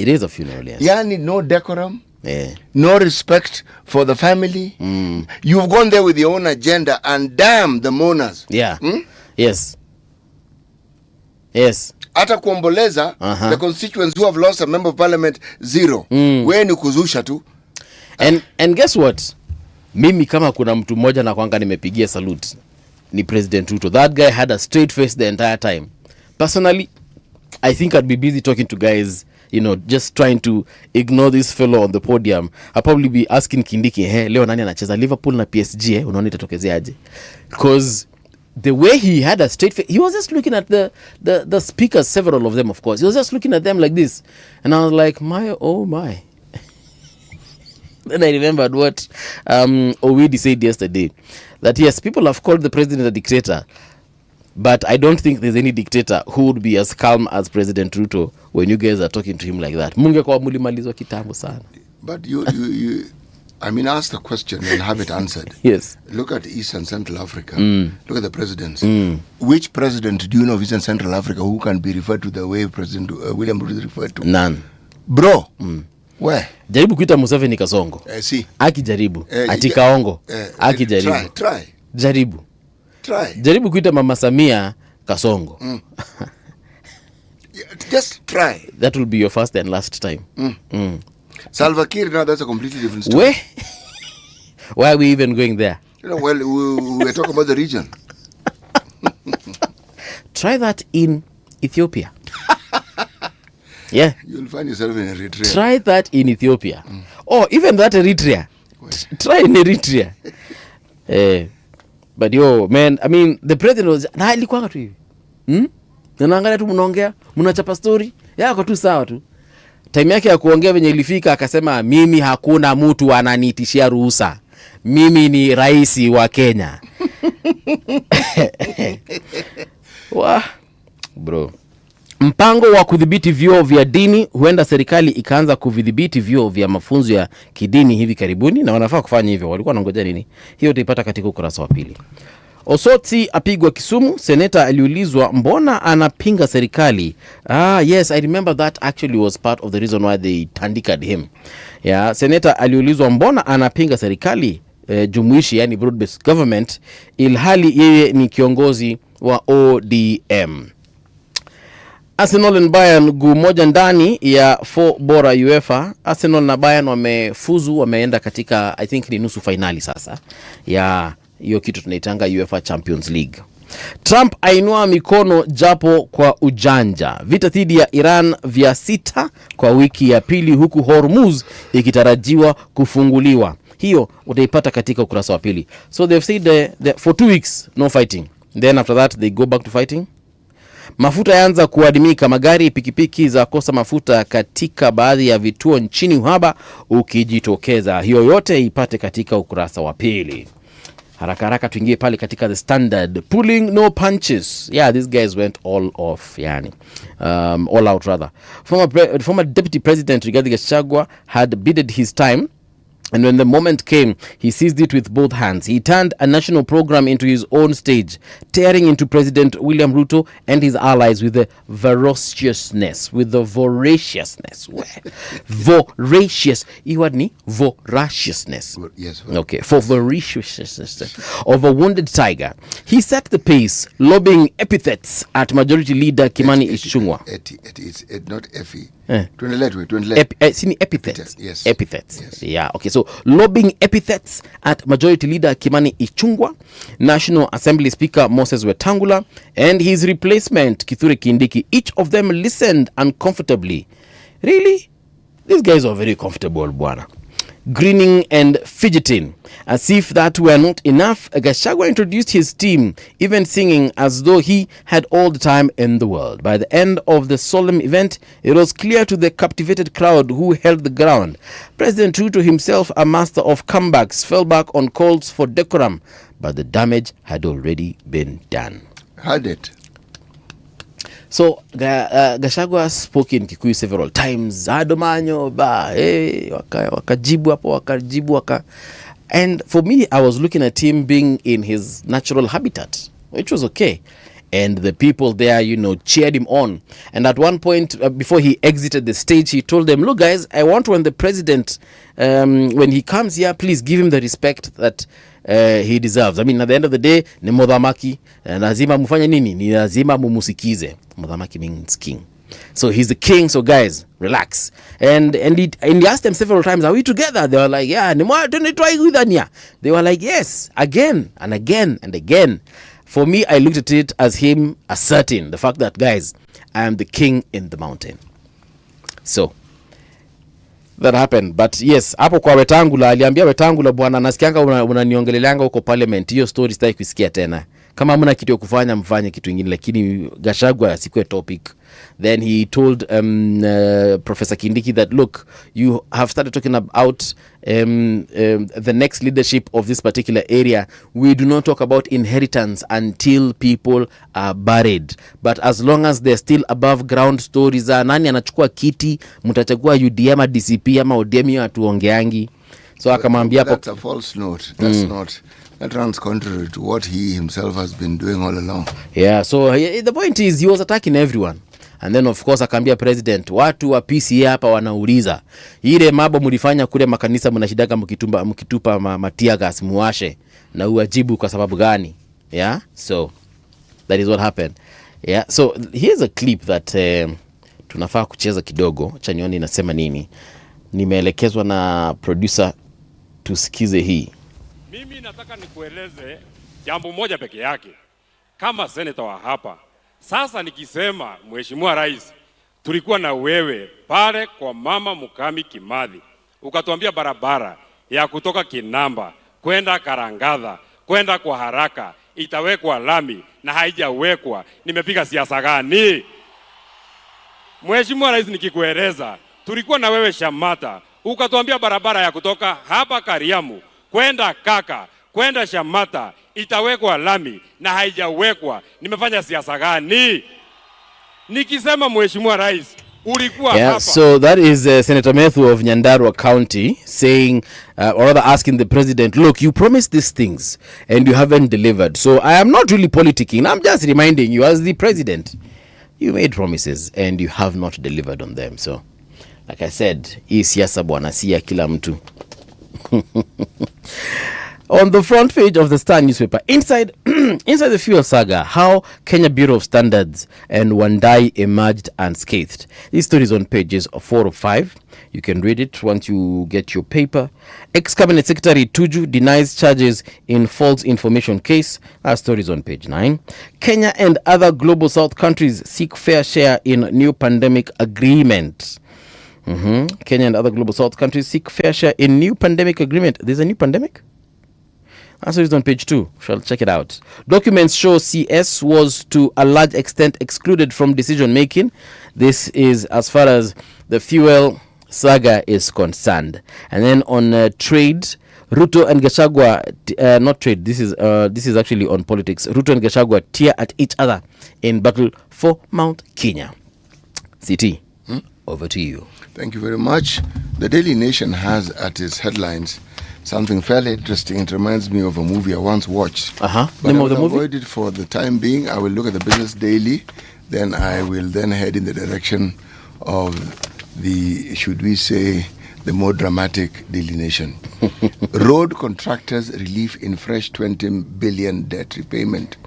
is a funeral, yes. Yani, no decorum. Yeah. No respect for the family. You've gone there with your own agenda, and damn the mourners. Yeah. Yes. Hata kuomboleza, the constituents who have lost a member of parliament, 0. Wewe ni kuzusha tu. And guess what? Mimi kama kuna mtu mmoja na kwanga nimepigia salute, ni President Ruto. That guy had a straight face the entire time. Personally, I think I'd be busy talking to guys, you know, just trying to ignore this fellow on the podium. I'll probably be asking Kindiki, leo nani anacheza Liverpool na PSG, unaona itatokezea aje? Because the way he had a straight face, he was just looking at the speakers, several of them, of course. He was just looking at them like this. And I was like, oh my. Then I remembered what Owidi said yesterday. That yes, people have called the president a dictator. But I don't think there's any dictator who would be as calm as President Ruto when you guys are talking to him like that. Mungekuwa mulimalizwa kitambo sana. But you ask the question and have it answered. Yes. Look at East and Central Africa. Look at the presidents. Which president do you know of East and Central Africa who can be referred to the way President William Ruto is referred to? None. Bro. Where? Jaribu kuita Museveni Kasongo. See. Aki jaribu. Ati Kaongo. Aki jaribu. Try. Jaribu. Try. Jaribu kuita Mama Samia Kasongo. Just try. That will be your first and last time. Salva Kiir, now that's a completely different story. Why are we even going there? Well, we're talking about the region. Try that in Ethiopia. Yeah. You'll find yourself in Eritrea. Try that in Ethiopia. Or even that Eritrea. Try in Eritrea. But yo, man, I mean, the president was... Na alikuwa tu hivi. Naangalia tu mnaongea, mnachapa story. Yako tu sawa tu. Time yake ya kuongea venye ilifika akasema mimi hakuna mtu ananitishia ruhusa. mimi ni rais wa Kenya. Bro. Mpango wa kudhibiti vyuo vya dini, huenda serikali ikaanza kudhibiti vyuo vya mafunzo ya kidini hivi karibuni, na wanafaa kufanya hivyo. Walikuwa wanangoja nini? Hiyo utaipata katika ukurasa wa pili. Osotsi apigwa Kisumu. Seneta aliulizwa mbona anapinga serikali. Yes, I remember that actually was part of the reason why they tandiked him. Yeah, seneta aliulizwa mbona anapinga serikali jumuishi, yani broad based government, ilhali yeye ni kiongozi wa ODM. Arsenal and Bayern guu moja ndani ya 4 bora UEFA. Arsenal na Bayern wamefuzu, wameenda katika I think ni nusu finali sasa ya hiyo kitu tunaitanga UEFA Champions League. Trump ainua mikono japo kwa ujanja. Vita dhidi ya Iran vya 6 kwa wiki ya pili, huku Hormuz ikitarajiwa kufunguliwa. Hiyo utaipata katika ukurasa wa pili. So they've said for 2 weeks no fighting. Then after that they go back to fighting. Mafuta yaanza kuadimika. Magari, pikipiki za kosa mafuta katika baadhi ya vituo nchini, uhaba ukijitokeza. Hiyo yote ipate katika ukurasa wa pili. Haraka tuingie pale katika The Standard. Pulling no punches. Yeah, these guys went all off, yani. All out rather. Former Deputy President Rigathi Gachagua had bided his time, and when the moment came, he seized it with both hands. He turned a national program into his own stage, tearing into President William Ruto and his allies with the voraciousness. Voracious. Voraciousness. Yes. Okay, for voraciousness of a wounded tiger. He set the pace, lobbing epithets at Majority Leader Kimani Ichung'wah. It's not Effie. Tuendelee. Epithets. Yes. Epithets. Yes. Yeah, okay. So lobbing epithets at Majority Leader Kimani Ichung'wah, National Assembly Speaker Moses Wetangula, and his replacement Kithure Kindiki. Each of them listened uncomfortably. Really? These guys are very comfortable, bwana. Grinning and fidgeting. As if that were not enough, Gachagua introduced his team, even singing as though he had all the time in the world. By the end of the solemn event, it was clear to the captivated crowd who held the ground. President Ruto himself, a master of comebacks, fell back on calls for decorum, but the damage had already been done. Had it. So Gachagua spoke in Kikuyu several times. Adomanyo ba, wakajibu hapo. And for me, I was looking at him being in his natural habitat, which was okay. And the people there, cheered him on. And at one point, before he exited the stage, he told them, look guys, I want when the president, when he comes here, please give him the respect that he deserves. I mean, at the end of the day, ni modhamaki, lazima mufanye nini? Ni lazima mumusikize. Modhamaki means king. So he's the king, so guys, relax. And he asked them several times, are we together? They were like, yeah. They were like, yes, again and again and again. For me, I looked at it as him asserting the fact that, guys, I am the king in the mountain. So that happened. But yes, hapo kwa Wetangula, aliambia Wetangula, bwana, nasikianga unaniongeleleanga huko parliament, hiyo story sitaki kusikia tena. Kama mna kitu ya kufanya mfanye kitu kingine, lakini Gachagua asikwe topic. Then he told Professor Kindiki that, look, you have started talking about the next leadership of this particular area. We do not talk about inheritance until people are buried. But as long as they're still above ground stories, nani anachukua kiti, mtachagua UDM ama DCP ama ODM atuongeangi. So akamwambia hapo, that's a false note. That's not. That runs contrary to what he himself has been doing all along. Yeah, so the point is he was attacking everyone. And then of course akaambia president, watu wa PCA hapa wanauliza, ile mambo mlifanya kule makanisa mnashidaga mkitupa matia gas muashe, na uajibu kwa sababu gani? Yeah, so that is what happened. Yeah, so here's a clip that tunafaa kucheza kidogo. Acha nione inasema nini. Nimeelekezwa na producer tusikize hii. Mimi nataka nikueleze jambo moja peke yake kama senator wa hapa. Sasa nikisema Mheshimiwa Rais, tulikuwa na wewe pale kwa Mama Mukami Kimathi, ukatuambia barabara ya kutoka Kinamba kwenda Karangadha kwenda kwa haraka itawekwa lami na haijawekwa. Nimepiga siasa gani? Mheshimiwa Rais, nikikueleza tulikuwa na wewe Shamata, ukatuambia barabara ya kutoka hapa Kariamu kwenda Kaka, kwenda Shamata, itawekwa lami na haijawekwa. Nimefanya siasa gani? Nikisema Mheshimiwa Rais, ulikuwa hapa. So that is Senator Methu of Nyandarua County saying, or rather asking the president, look, you promised these things and you haven't delivered. So I am not really politicking. I'm just reminding you as the president, you made promises and you have not delivered on them. So, like I said, hii siasa bwana si ya kila mtu. On the front page of the Star newspaper, inside the fuel saga, how Kenya Bureau of Standards and Wandai emerged unscathed. This story is on pages 4 or 5. You can read it once you get your paper. Ex-Cabinet Secretary Tuju denies charges in false information case. That story is on page 9. Kenya and other global south countries seek fair share in new pandemic agreement. Kenya and other global south countries seek fair share in new pandemic agreement. There's a new pandemic? Answer is on page 2. Shall check it out. Documents show CS was to a large extent excluded from decision making. This is as far as the fuel saga is concerned. And then on trade, Ruto and Gachagua, not trade. This is actually on politics. Ruto and Gachagua tear at each other in battle for Mount Kenya. CT, over to you. Thank you very much. The Daily Nation has at its headlines something fairly interesting. It reminds me of a movie I once watched. But Name I of the will movie? avoid it for the time being. I will look at the Business Daily. Then I will then head in the direction of the, should we say, the more dramatic Daily Nation. Road contractors relief in fresh 20 billion debt repayment.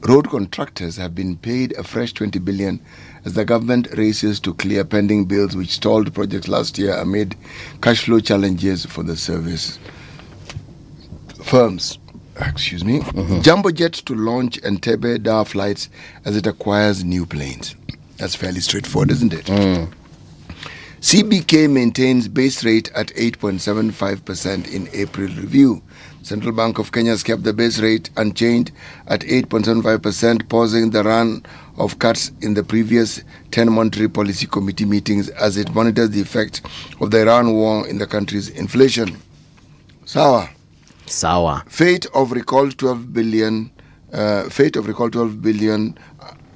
Road contractors have been paid a fresh 20 billion as the government races to clear pending bills which stalled projects last year amid cash flow challenges for the service firms. Jumbo Jet to launch Entebbe Dar flights as it acquires new planes. That's fairly straightforward, isn't it? CBK maintains base rate at 8.75% in April review. Central Bank of Kenya has kept the base rate unchanged at 8.75%, pausing the run of cuts in the previous 10 monetary policy committee meetings as it monitors the effect of the Iran war in the country's inflation. Sawa. Fate of recall 12 billion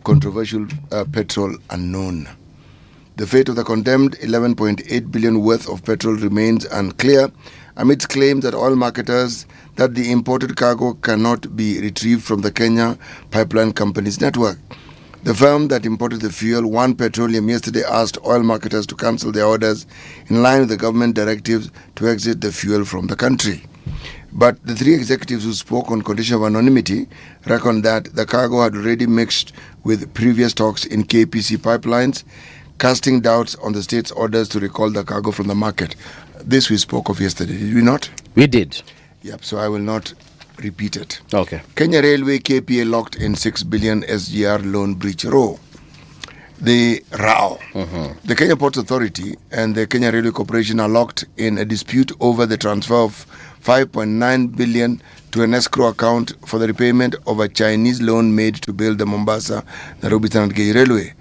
controversial petrol unknown. The fate of the condemned 11.8 billion worth of petrol remains unclear amidst claims that oil marketers that the imported cargo cannot be retrieved from the Kenya Pipeline Company's network. The firm that imported the fuel, One Petroleum, yesterday asked oil marketers to cancel their orders in line with the government directives to exit the fuel from the country. But the three executives who spoke on condition of anonymity reckoned that the cargo had already mixed with previous talks in KPC pipelines, casting doubts on the state's orders to recall the cargo from the market. This we spoke of yesterday, did we not? We did. Yep, so I will not repeat it. Okay. Kenya Railway KPA locked in 6 billion SGR loan breach row. The RAO. The Kenya Ports Authority and the Kenya Railway Corporation are locked in a dispute over the transfer of 5.9 billion to an escrow account for the repayment of a Chinese loan made to build the Mombasa Nairobi Standard Gauge Railway.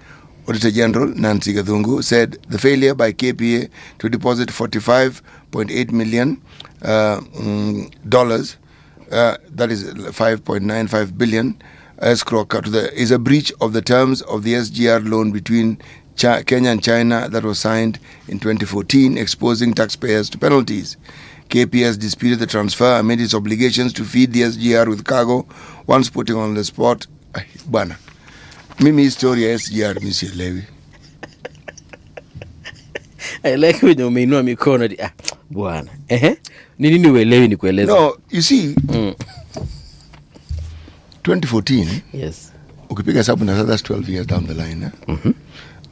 Auditor General Nancy Gathungu said the failure by KPA to deposit $45.8 million, that is 5.95 billion, escrow account is a breach of the terms of the SGR loan between Kenya and China that was signed in 2014, exposing taxpayers to penalties. KPA has disputed the transfer amid its obligations to feed the SGR with cargo once putting on the spot. Bana. Mimi story ya SGR misielewi. I like when you umeinua mikono bwana. Ni nini uelewi nikueleza? No, you see, 2014. Yes. Ukipiga hesabu na that's 12 years down the line.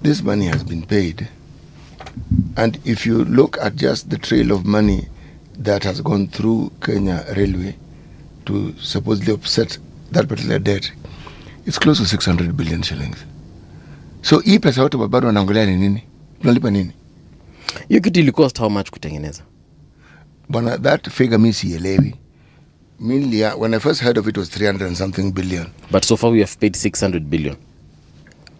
This money has been paid. And if you look at just the trail of money that has gone through Kenya Railway to supposedly offset that particular debt, it's close to 600 billion shillings. So hii pesa yote bado wanaangalia ni nini? Tunalipa nini? Hiyo kitu ili cost how much kutengeneza? Bwana, that figure mimi sielewi. Mainly, when I first heard of it was 300 and something billion. But so far we have paid 600 billion.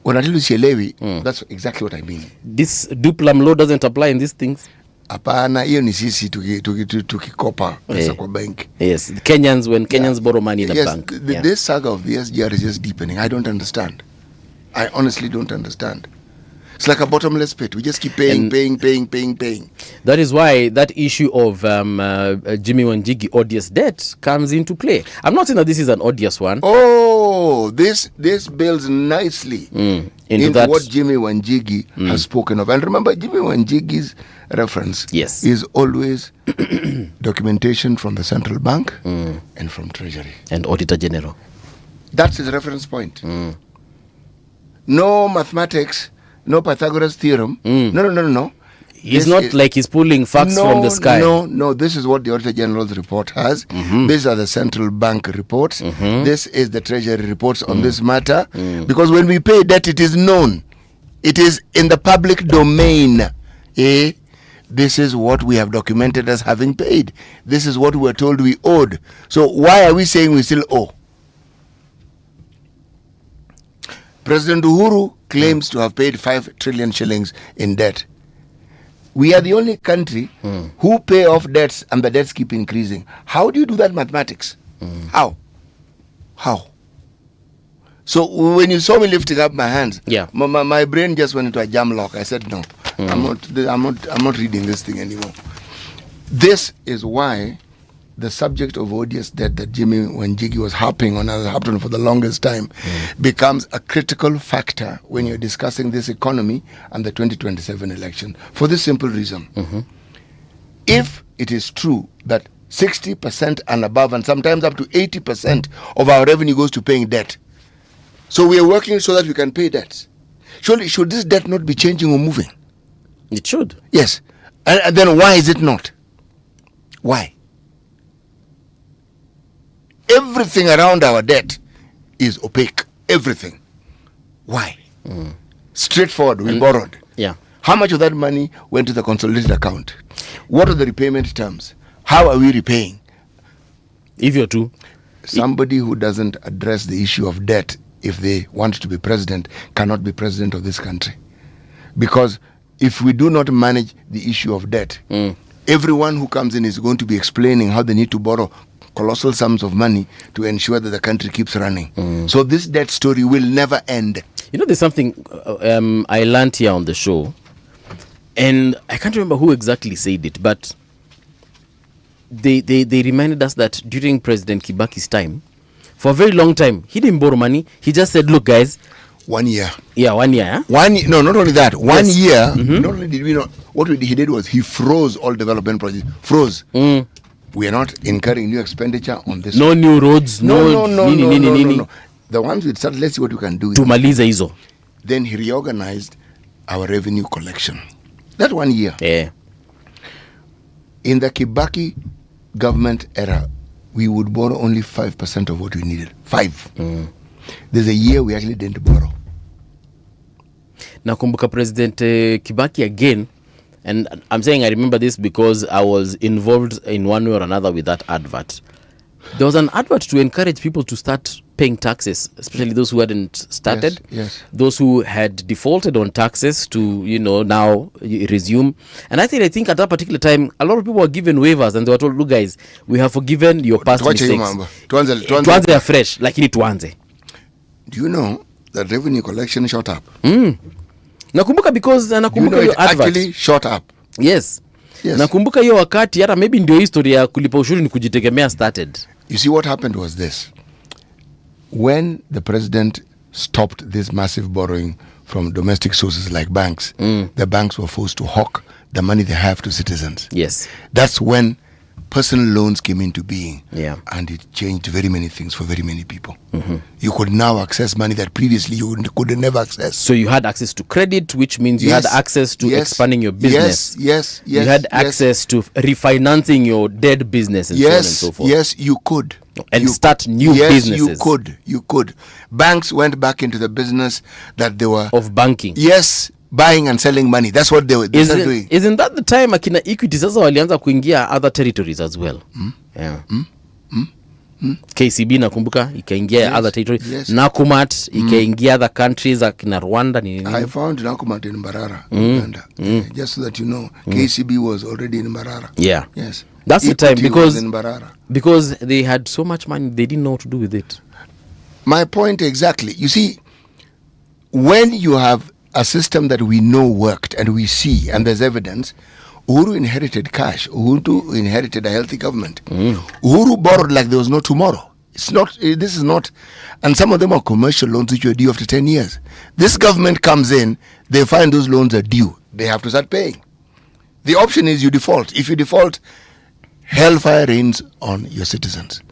When I tell you sielewi, that's exactly what I mean. This duplam law doesn't apply in these things. Hapana, hiyo ni sisi tukikopa pesa kwa bank. Yes, Kenyans, when Kenyans borrow money in a bank. This saga of the SGR is just deepening. I don't understand. I honestly don't understand. It's like a bottomless pit. We just keep paying. That is why that issue of Jimmy Wanjigi odious debt comes into play. I'm not saying that this is an odious one. Oh, this builds nicely into what Jimmy Wanjigi has spoken of. And remember, Jimmy Wanjigi's reference is always documentation from the central bank and from Treasury. And Auditor General. That's his reference point. No mathematics, no Pythagoras theorem. No. He's not like he's pulling facts from the sky. No. This is what the Auditor General's report has. These are the central bank reports. This is the Treasury reports on this matter. Because when we pay debt, it is known. It is in the public domain. This is what we have documented as having paid. This is what we were told we owed. So why are we saying we still owe? President Uhuru claims to have paid 5 trillion shillings in debt. We are the only country who pay off debts and the debts keep increasing. How do you do that mathematics? How? So when you saw me lifting up my hands, my brain just went into a jam lock. I said, no, I'm not reading this thing anymore. This is why the subject of odious debt that Jimmy Wanjigi was harping on for the longest time becomes a critical factor when you're discussing this economy and the 2027 election. For this simple reason. If it is true that 60% and above, and sometimes up to 80% of our revenue goes to paying debt, so we are working so that we can pay debts. Surely, should this debt not be changing or moving? It should. Yes. And then why is it not? Why? Everything around our debt is opaque. Everything. Why? Straightforward. We borrowed. Yeah. How much of that money went to the consolidated account? What are the repayment terms? How are we repaying? If you're to. Somebody who doesn't address the issue of debt, if they want to be president, cannot be president of this country. Because if we do not manage the issue of debt, everyone who comes in is going to be explaining how they need to borrow colossal sums of money to ensure that the country keeps running. So this debt story will never end. You know, there's something I learned here on the show, and I can't remember who exactly said it, but they reminded us that during President Kibaki's time, for a very long time, he didn't borrow money. He just said, look, guys. 1 year. Yeah, 1 year. No, not only that. 1 year, not only did we not, what he did was he froze all development projects. Froze. We are not incurring new expenditure on this. No new roads. No. The ones we started, let's see what we can do. Tumaliza hizo. Then he reorganized our revenue collection. That 1 year. Yeah. In the Kibaki government era, we would borrow only 5% of what we needed. 5. There's a year we actually didn't borrow. Nakumbuka President Kibaki again. And I'm saying I remember this because I was involved in one way or another with that advert. There was an advert to encourage people to start paying taxes, especially those who hadn't started. Yes. Those who had defaulted on taxes to, now resume. And I think at that particular time, a lot of people were given waivers and they were told, look guys, we have forgiven your past mistakes. Tuanze afresh, lakini tuanze. Do you know that revenue collection shot up? Nakumbuka because nakumbuka hiyo advert actually shot up. Yes. Nakumbuka hiyo wakati hata maybe ndio historia ya kulipa ushuru ni kujitegemea started. You see what happened was this. When the president stopped this massive borrowing from domestic sources like banks, the banks were forced to hawk the money they have to citizens. Yes. That's when personal loans came into being. Yeah. And it changed very many things for very many people. You could now access money that previously you could never access. So you had access to credit, which means you had access to expanding your business. Yes. You had access to refinancing your dead business and so on and so forth. Yes, you could. And start new businesses. Yes, you could. Banks went back into the business that they were... Of banking. Yes, buying and selling money. That's what they were doing. Isn't that the time akina Equity sasa walianza kuingia other territories as well? Yeah. KCB nakumbuka ikaingia other territories. Yes. Nakumat ikaingia other countries like na Rwanda I found Nakumat in Mbarara, Uganda. Just so that you know, KCB was already in Mbarara. Yeah. Yes. That's Equity the time because they had so much money they didn't know what to do with it. My point exactly. You see, when you have a system that we know worked and we see and there's evidence, Uhuru inherited cash. Uhuru inherited a healthy government. Uhuru borrowed like there was no tomorrow. This is not, and some of them are commercial loans which were due after 10 years. This government comes in, they find those loans are due. They have to start paying. The option is you default. If you default, hellfire rains on your citizens.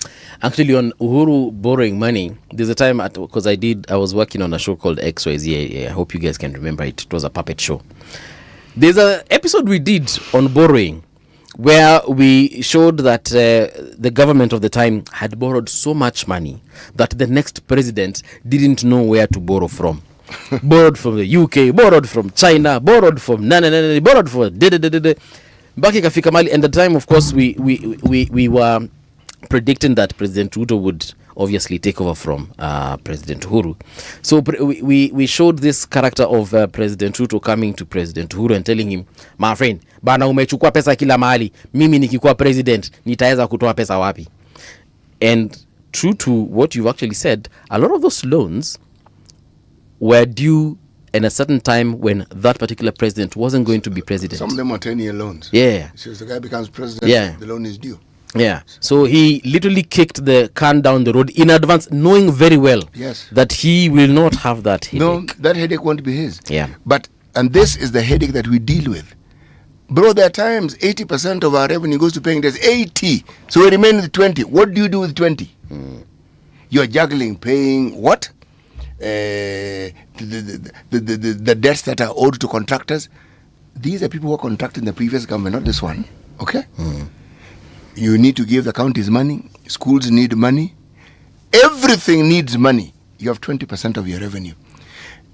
Actually, on Uhuru borrowing money, there's a time because I was working on a show called XYZ. I hope you guys can remember it. It was a puppet show. There's an episode we did on borrowing where we showed that the government of the time had borrowed so much money that the next president didn't know where to borrow from. Borrowed from the UK, borrowed from China, borrowed from borrowed from Baki kafika mali. And the time, of course, we were predicting that President Ruto would obviously take over from President Uhuru. So we showed this character of President Ruto coming to President Uhuru and telling him, my friend, bana umechukua pesa kila mahali, mimi nikikuwa president nitaweza kutoa pesa wapi? And true to what you've actually said, a lot of those loans were due in a certain time when that particular president wasn't going to be president. Some of them are 10-year loans. Yeah. So if the guy becomes president, the loan is due. Yeah. So he literally kicked the can down the road in advance, knowing very well that he will not have that headache. No, that headache won't be his. Yeah. And this is the headache that we deal with. Bro, there are times 80% of our revenue goes to paying debts. 80. So we remain with 20. What do you do with 20? You're juggling paying what? The debts that are owed to contractors. These are people who are contracting the previous government, not this one. Okay? You need to give the counties money. Schools need money. Everything needs money. You have 20% of your revenue.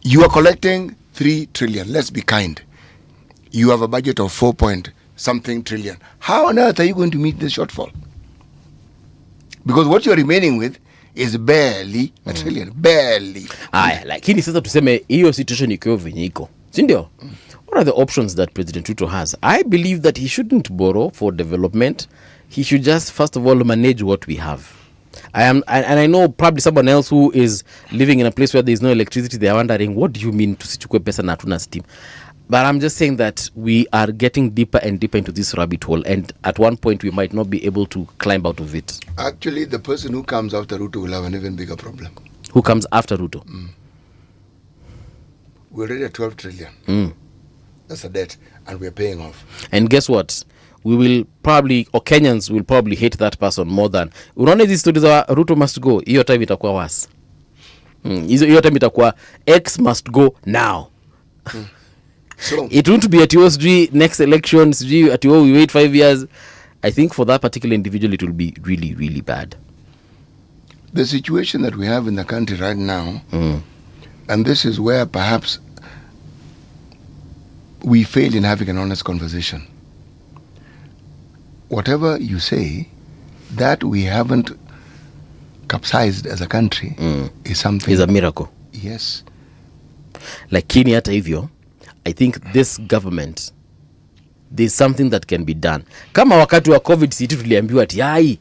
You are collecting 3 trillion. Let's be kind. You have a budget of 4-point-something trillion. How on earth are you going to meet this shortfall? Because what you're remaining with is barely a trillion. Barely. Lakini sasa tuseme hiyo situation iko venye iko. Si ndio? What are the options that President Ruto has? I believe that he shouldn't borrow for development. He should just, first of all, manage what we have. And I know probably someone else who is living in a place where there is no electricity, they are wondering, what do you mean tusichukue pesa na hatuna steam? But I'm just saying that we are getting deeper and deeper into this rabbit hole, and at one point we might not be able to climb out of it. Actually, the person who comes after Ruto will have an even bigger problem. Who comes after Ruto? We're already at 12 trillion. That's a debt, and we're paying off. And guess what? We will probably, or Kenyans will probably hate that person more than. Unaona hizi stories za Ruto must go, hiyo time itakuwa worse. Hiyo time itakuwa X must go now. So it won't be at USG next elections, at we wait 5 years. I think for that particular individual it will be really, really bad. The situation that we have in the country right now, and this is where perhaps we fail in having an honest conversation. Whatever you say, that we haven't capsized as a country is something. Is a miracle. Yes. Lakini hata hivyo, I think this government, there's something that can be done. Kama wakati wa COVID city tuliambiwa ati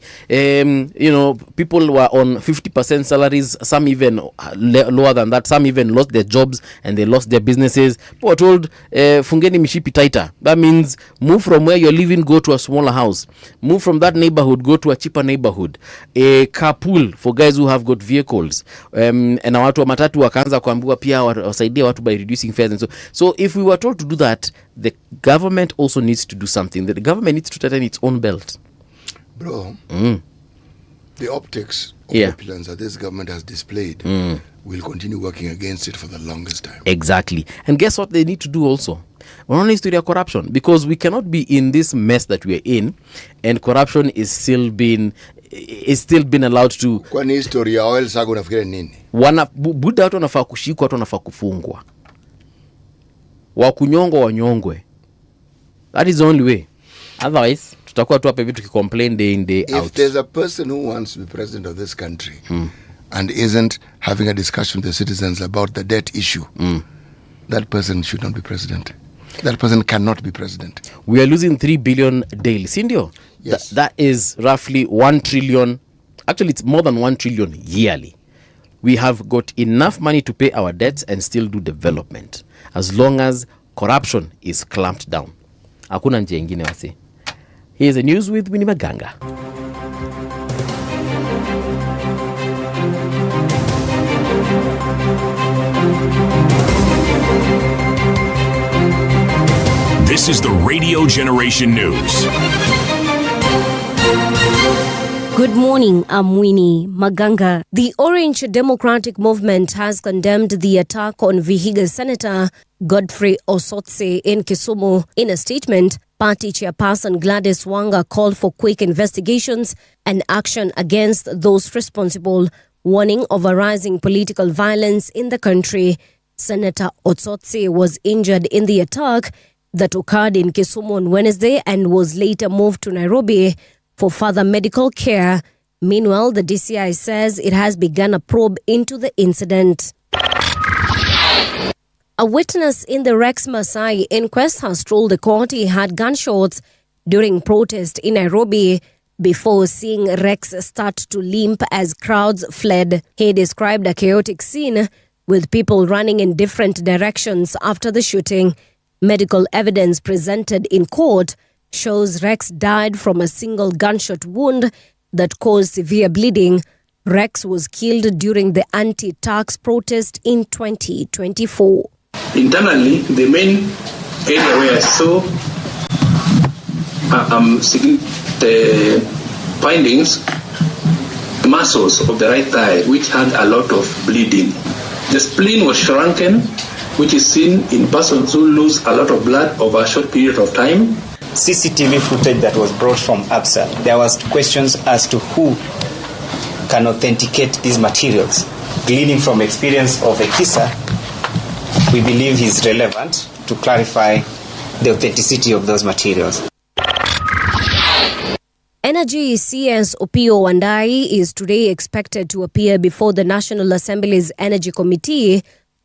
people were on 50% salaries, some even lower than that, some even lost their jobs and they lost their businesses. People were told fungeni mishipi tighter. That means move from where you're living, go to a smaller house. Move from that neighborhood, go to a cheaper neighborhood. A carpool for guys who have got vehicles. Na watu wa matatu wakaanza kuambiwa pia wasaidie watu by reducing fares and so if we were told to do that, the government also needs to do something. The government needs to tighten its own belt. Bro, the optics of opulence that this government has displayed will continue working against it for the longest time. Exactly. And guess what they need to do also? We're on history of corruption, because we cannot be in this mess that we're in and corruption is still being allowed to. Kwani history ya oil saga unafikiria nini? Buda watu wanafaa kushikwa, watu wanafaa kufungwa. Wakunyongwa wanyongwe. That is the only way. Otherwise, tutakuwa tu hapa hivi tukicomplain day in day out. If there's a person who wants to be president of this country and isn't having a discussion with the citizens about the debt issue, that person should not be president. That person cannot be president. We are losing 3 billion daily. Sindio? Yes. That is roughly 1 trillion. Actually, it's more than 1 trillion yearly. We have got enough money to pay our debts and still do development, as long as corruption is clamped down. Hakuna njia ingine wasi. Here's the news with Winnie Maganga. This is the Radio Generation News. Good morning, I'm Winnie Maganga. The Orange Democratic Movement has condemned the attack on Vihiga Senator Godfrey Osotse in Kisumu. In a statement, party chairperson Gladys Wanga called for quick investigations and action against those responsible, warning of a rising political violence in the country. Senator Osotse was injured in the attack that occurred in Kisumu on Wednesday and was later moved to Nairobi for further medical care. Meanwhile, the DCI says it has begun a probe into the incident. A witness in the Rex Masai inquest has told the court he had gunshots during protest in Nairobi before seeing Rex start to limp as crowds fled. He described a chaotic scene with people running in different directions after the shooting. Medical evidence presented in court shows Rex died from a single gunshot wound that caused severe bleeding. Rex was killed during the anti-tax protest in 2024. Internally, the main area where I saw the findings, muscles of the right thigh, which had a lot of bleeding. The spleen was shrunken, which is seen in persons who lose a lot of blood over a short period of time. CCTV footage that was brought from ABSA, there was questions as to who can authenticate these materials. Gleaning from experience of a kisser, we believe is relevant to clarify the authenticity of those materials. Energy CS Opiyo Wandayi is today expected to appear before the National Assembly's Energy Committee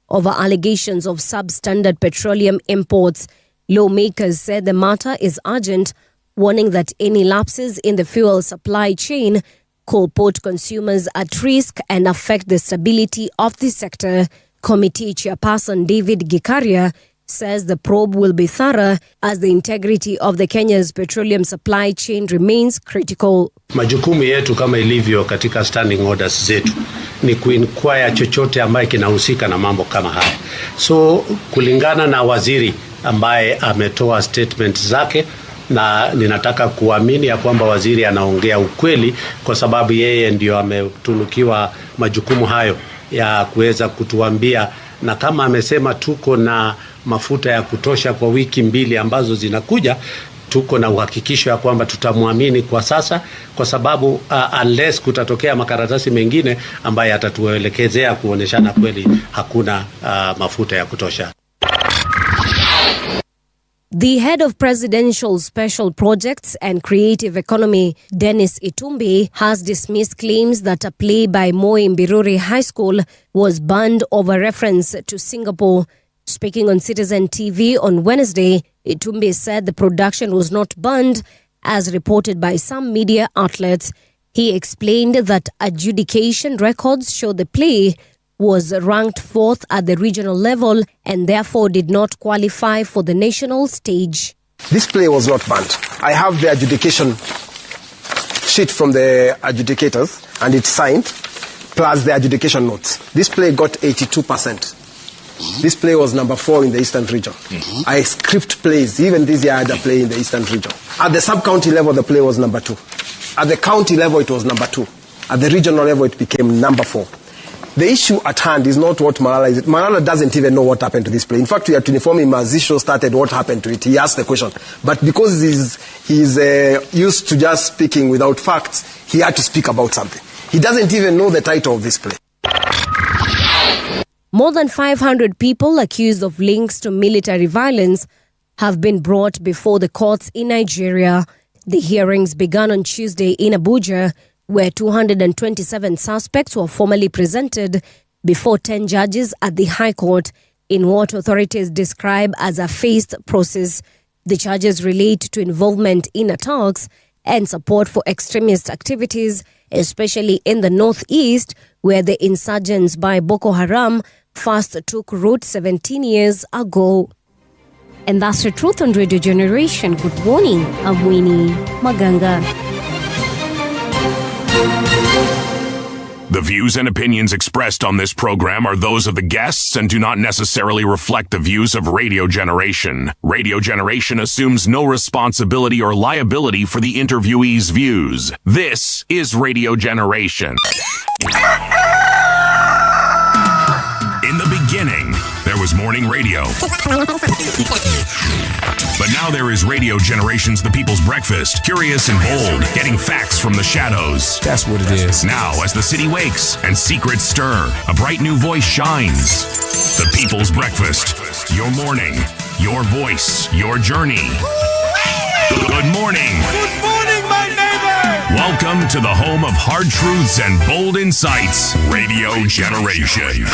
over allegations of substandard petroleum imports. Lawmakers said the matter is urgent, warning that any lapses in the fuel supply chain could put consumers at risk and affect the stability of the sector. Committee chairperson David Gikaria says the probe will be thorough as the integrity of the Kenya's petroleum supply chain remains critical. Majukumu yetu kama ilivyo katika standing orders zetu ni kuinquire chochote ambaye kinahusika na mambo kama haya. So kulingana na waziri ambaye ametoa statement zake, na ninataka kuamini ya kwamba waziri anaongea ukweli kwa sababu yeye ndio ametunukiwa majukumu hayo ya kuweza kutuambia, na kama amesema tuko na mafuta ya kutosha kwa wiki 2 ambazo zinakuja, tuko na uhakikisho ya kwamba tutamwamini kwa sasa, kwa sababu unless kutatokea makaratasi mengine ambaye atatuelekezea kuoneshana kweli hakuna mafuta ya kutosha. The head of Presidential Special Projects and Creative Economy, Dennis Itumbi, has dismissed claims that a play by Moi Mbiruri High School was banned over reference to Singapore. Speaking on Citizen TV on Wednesday, Itumbi said the production was not banned, as reported by some media outlets. He explained that adjudication records show the play was ranked 4th at the regional level and therefore did not qualify for the national stage. This play was not banned. I have the adjudication sheet from the adjudicators and it's signed, plus the adjudication notes. This play got 82%. This play was number 4 in the Eastern region. I script plays. Even this year I had a play in the Eastern region. At the sub-county level, the play was number 2. At the county level, it was number 2. At the regional level, it became number 4. The issue at hand is not what Malala is. Malala doesn't even know what happened to this play. In fact, we had to inform him as this show started what happened to it. He asked the question. But because he's used to just speaking without facts, he had to speak about something. He doesn't even know the title of this play. More than 500 people accused of links to military violence have been brought before the courts in Nigeria. The hearings began on Tuesday in Abuja, where 227 suspects were formally presented before 10 judges at the High Court in what authorities describe as a phased process. The charges relate to involvement in attacks and support for extremist activities, especially in the northeast, where the insurgents by Boko Haram first took root 17 years ago. And that's the truth on Radio Generation. Good morning, I'm Winnie Maganga. The views and opinions expressed on this program are those of the guests and do not necessarily reflect the views of Radio Generation. Radio Generation assumes no responsibility or liability for the interviewee's views. This is Radio Generation. In the beginning, there was morning radio. But now there is Radio Generation's The People's Breakfast. Curious and bold, getting facts from the shadows. That's what it is. Now, as the city wakes and secrets stir, a bright new voice shines. The People's Breakfast. Your morning, your voice, your journey. Good morning. Good morning, my neighbor. Welcome to the home of hard truths and bold insights. Radio Generation.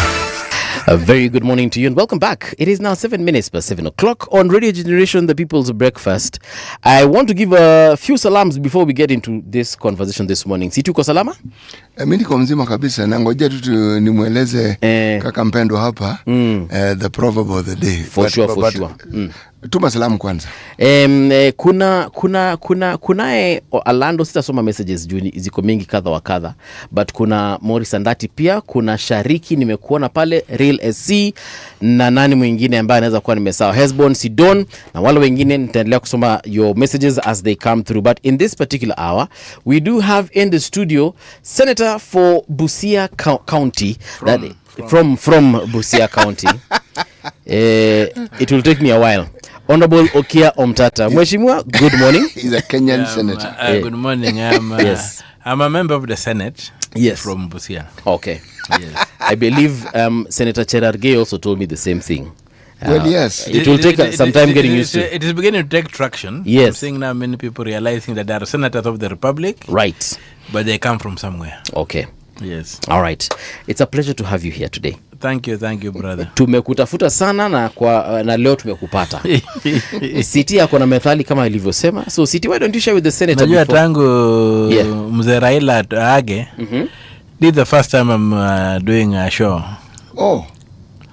A very good morning to you and welcome back. It is now 7 minutes past 7 o'clock on Radio Generation, The People's Breakfast. I want to give a few salams before we get into this conversation this morning. Situ uko salama? Mimi niko mzima kabisa na ngoja tu nimweleze kaka mpendo hapa the proverb of the day. For sure. Tuma salamu kwanza. Kunae Orlando, sitasoma messages juu ziko mingi kadha wa kadha, but kuna Morris Andati pia, kuna Shariki nimekuona pale, Real SC, na nani mwingine ambaye anaweza kuwa nimesawa, Hesbon, Sidon, na wale wengine nitaendelea kusoma your messages as they come through. But in this particular hour, we do have in the studio Senator for Busia County, from Busia County. It will take me a while. Honorable Okia Omtata. Mheshimiwa, good morning. He's a Kenyan senator. Good morning. Yes. I'm a member of the Senate. Yes. From Busia. Okay. Yes. I believe Senator Cherargei also told me the same thing. Well, yes. It will take some time getting used to. It is beginning to take traction. Yes. I'm seeing now many people realizing that they are senators of the Republic. Right. But they come from somewhere. Okay. Yes. All right. It's a pleasure to have you here today. Thank you, brother. Tumekutafuta sana na leo tumekupata. City yako na methali kama ilivyosema. So City, why don't you share with the senator before? Najua tangu mzee Raila age. This is the first time I'm doing a show. Oh.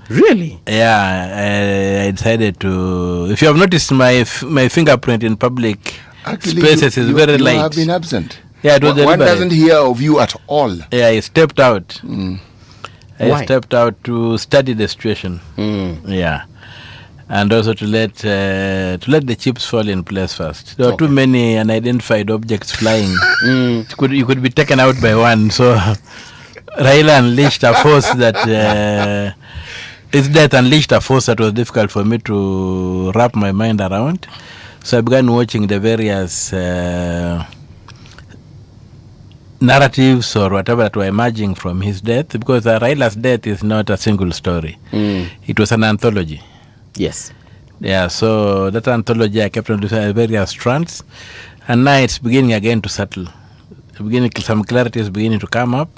Really? Yeah, I decided to. If you have noticed, my fingerprint in public spaces is very light. You have been absent. Yeah, it was one doesn't hear of you at all. Yeah, I stepped out. Why? I stepped out to study the situation. Yeah, and also to let the chips fall in place first. There are too many unidentified objects flying. You could be taken out by one. So Raila unleashed a force that his death unleashed a force that was difficult for me to wrap my mind around. So I began watching the various narratives or whatever that were emerging from his death, because Raila's death is not a single story. It was an anthology. Yes. Yeah, so that anthology I kept on doing various strands, and now it's beginning again to settle. Some clarity is beginning to come up.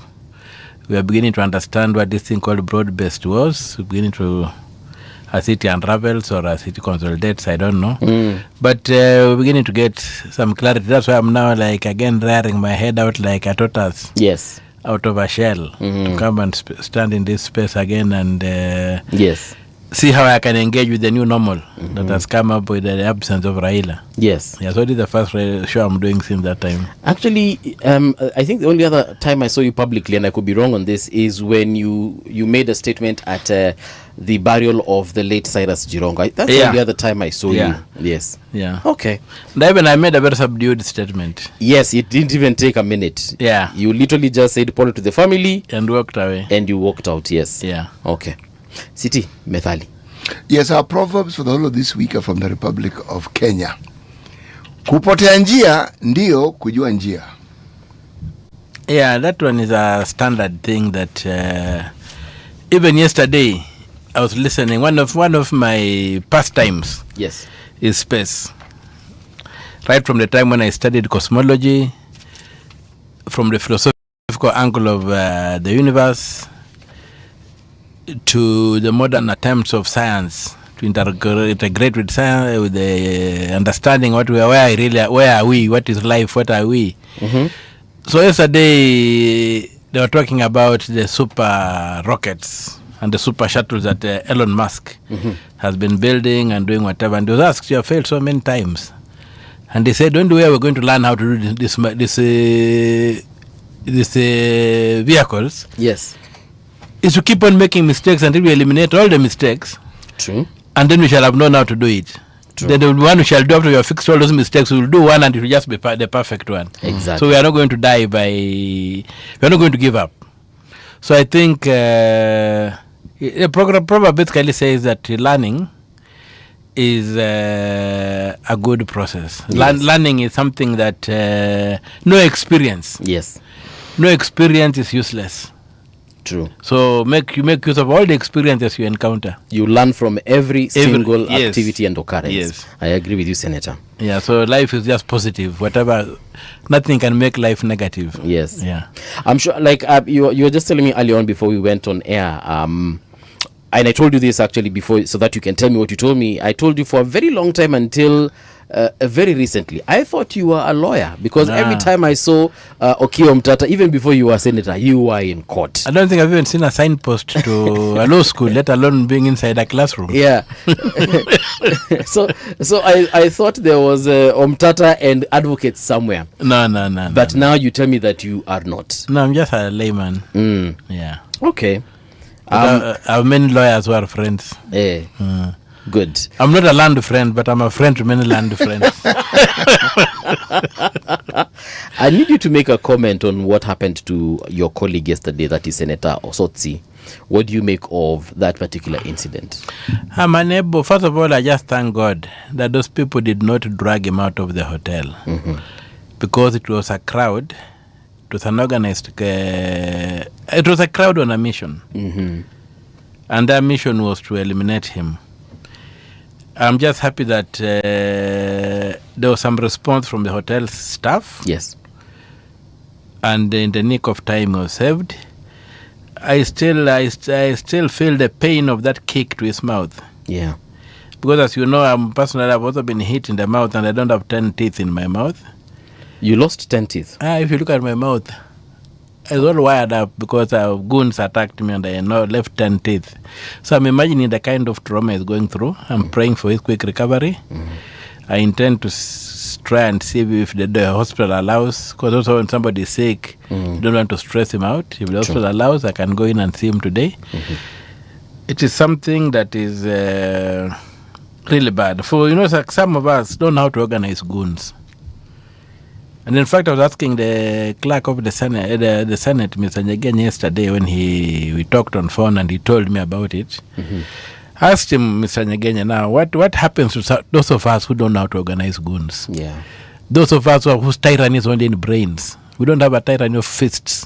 We are beginning to understand what this thing called broad-based was. We're beginning to, as it unravels or as it consolidates, I don't know. But we're beginning to get some clarity. That's why I'm now again rearing my head out like a tortoise. Yes. Out of a shell to come and stand in this space again and yes, see how I can engage with the new normal that has come up with the absence of Raila. Yes. Yeah, so this is the first show I'm doing since that time. Actually, I think the only other time I saw you publicly, and I could be wrong on this, is when you made a statement at the burial of the late Cyrus Jirongo. That's the only other time I saw you. Yes. Yeah. Okay. And even I made a very subdued statement. Yes, it didn't even take a minute. Yeah. You literally just said Polo to the family. And walked away. And you walked out, yes. Yeah. Okay. City, methali. Yes, our proverbs for the whole of this week are from the Republic of Kenya. Kupotea njia ndio kujua njia. Yeah, that one is a standard thing that even yesterday I was listening. One of my pastimes yes is space. right from the time when I studied cosmology, from the philosophical angle of the universe, to the modern attempts of science to integrate with science, with the understanding where are we, what is life, what are we. So yesterday they were talking about the super rockets and the super shuttles that Elon Musk has been building and doing whatever. And they was asked, you have failed so many times. And they said, don't we're going to learn how to do these vehicles. Yes. Is to keep on making mistakes until we eliminate all the mistakes. True. And then we shall have known how to do it. True. Then the one we shall do after we have fixed all those mistakes, we will do one and it will just be the perfect one. Exactly. So we are not going to die we are not going to give up. So I think the program basically says that learning is a good process. Yes. Learning is something that no experience. Yes. No experience is useless. True. So you make use of all the experiences you encounter. You learn from every single activity and occurrence. Yes. I agree with you, Senator. Yeah, so life is just positive. Whatever, nothing can make life negative. Yes. Yeah. I'm sure, like, you were just telling me earlier on before we went on air, and I told you this actually before so that you can tell me what you told me. I told you for a very long time until very recently. I thought you were a lawyer because every time I saw Okiya Omtata, even before you were senator, you were in court. I don't think I've even seen a signpost to a law school, let alone being inside a classroom. Yeah. so I thought there was Omtata and advocates somewhere. No. But now you tell me that you are not. No, I'm just a layman. Yeah. Okay. I have many lawyers who are friends. Good. I'm not a land friend, but I'm a friend to many land friends. I need you to make a comment on what happened to your colleague yesterday, that is Senator Osotsi. What do you make of that particular incident? I'm unable. First of all, I just thank God that those people did not drag him out of the hotel because it was a crowd. It was an organized. It was a crowd on a mission, and their mission was to eliminate him. I'm just happy that there was some response from the hotel staff. Yes. And in the nick of time was saved. I still feel the pain of that kick to his mouth. Yeah. Because as you know, I've also been hit in the mouth and I don't have 10 teeth in my mouth. You lost 10 teeth? If you look at my mouth, it's all wired up because goons attacked me and I left 10 teeth. So I'm imagining the kind of trauma he's going through. I'm praying for his quick recovery. I intend to try and see if the hospital allows, because also when somebody is sick, you don't want to stress him out. If the hospital allows, I can go in and see him today. It is something that is really bad. For, some of us don't know how to organize goons. And in fact, I was asking the clerk of the Senate, Mr. Nyegenya, yesterday when we talked on phone and he told me about it. I asked him, Mr. Nyegenya, now, what happens to those of us who don't know how to organize goons? Yeah. Those of us whose tyranny is only in brains. We don't have a tyranny of fists.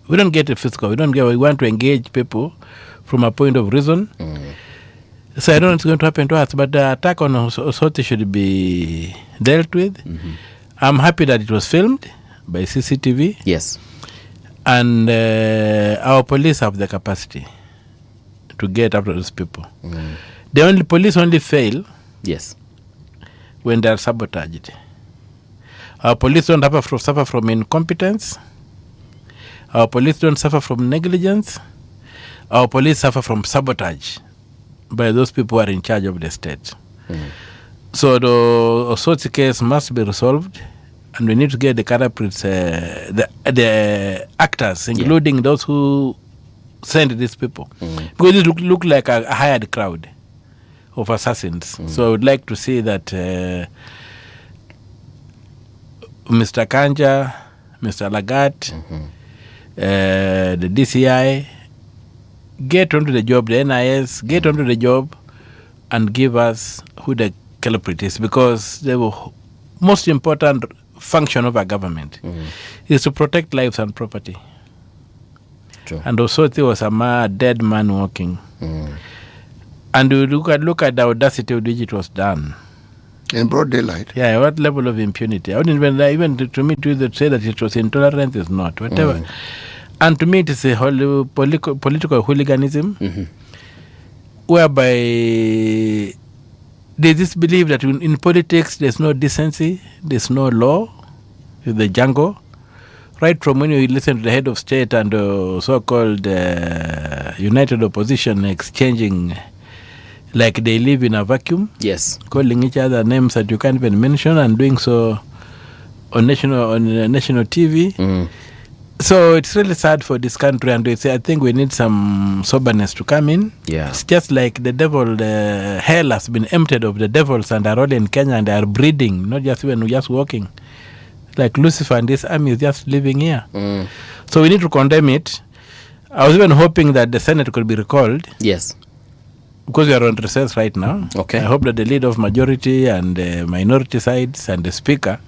We don't get a physical. We want to engage people from a point of reason. So I don't know what's going to happen to us, but the attack on Osoti should be dealt with. I'm happy that it was filmed by CCTV. Yes. And our police have the capacity to get after those people. The police only fail when they are sabotaged. Our police don't suffer from incompetence. Our police don't suffer from negligence. Our police suffer from sabotage by those people who are in charge of the state. So the Osotsi case must be resolved, and we need to get the culprits, the actors, including those who sent these people. Because it look like a hired crowd of assassins. So I would like to see that Mr. Kanja, Mr. Lagat, the DCI, get onto the job, the NIS, get onto the job and give us who the culprit is, because the most important function of our government is to protect lives and property. True. And also there was a dead man walking. And we look at the audacity with which it was done. In broad daylight. Yeah, what level of impunity? I wouldn't even to me to say that it was intolerance is not whatever. And to me, it is a political hooliganism, whereby they just believe that in politics there's no decency, there's no law, it's the jungle. Right from when you listen to the head of state and so-called united opposition exchanging, like they live in a vacuum. Yes. Calling each other names that you can't even mention and doing so on national TV. So it's really sad for this country, and they say I think we need some soberness to come in. Yeah. It's just like the devil, the hell has been emptied of the devils and are all in Kenya and they are breeding, not just even just walking. Like Lucifer and this army is just living here. So we need to condemn it. I was even hoping that the Senate could be recalled. Yes. Because we are on recess right now. Okay. I hope that the leader of majority and the minority sides and the speaker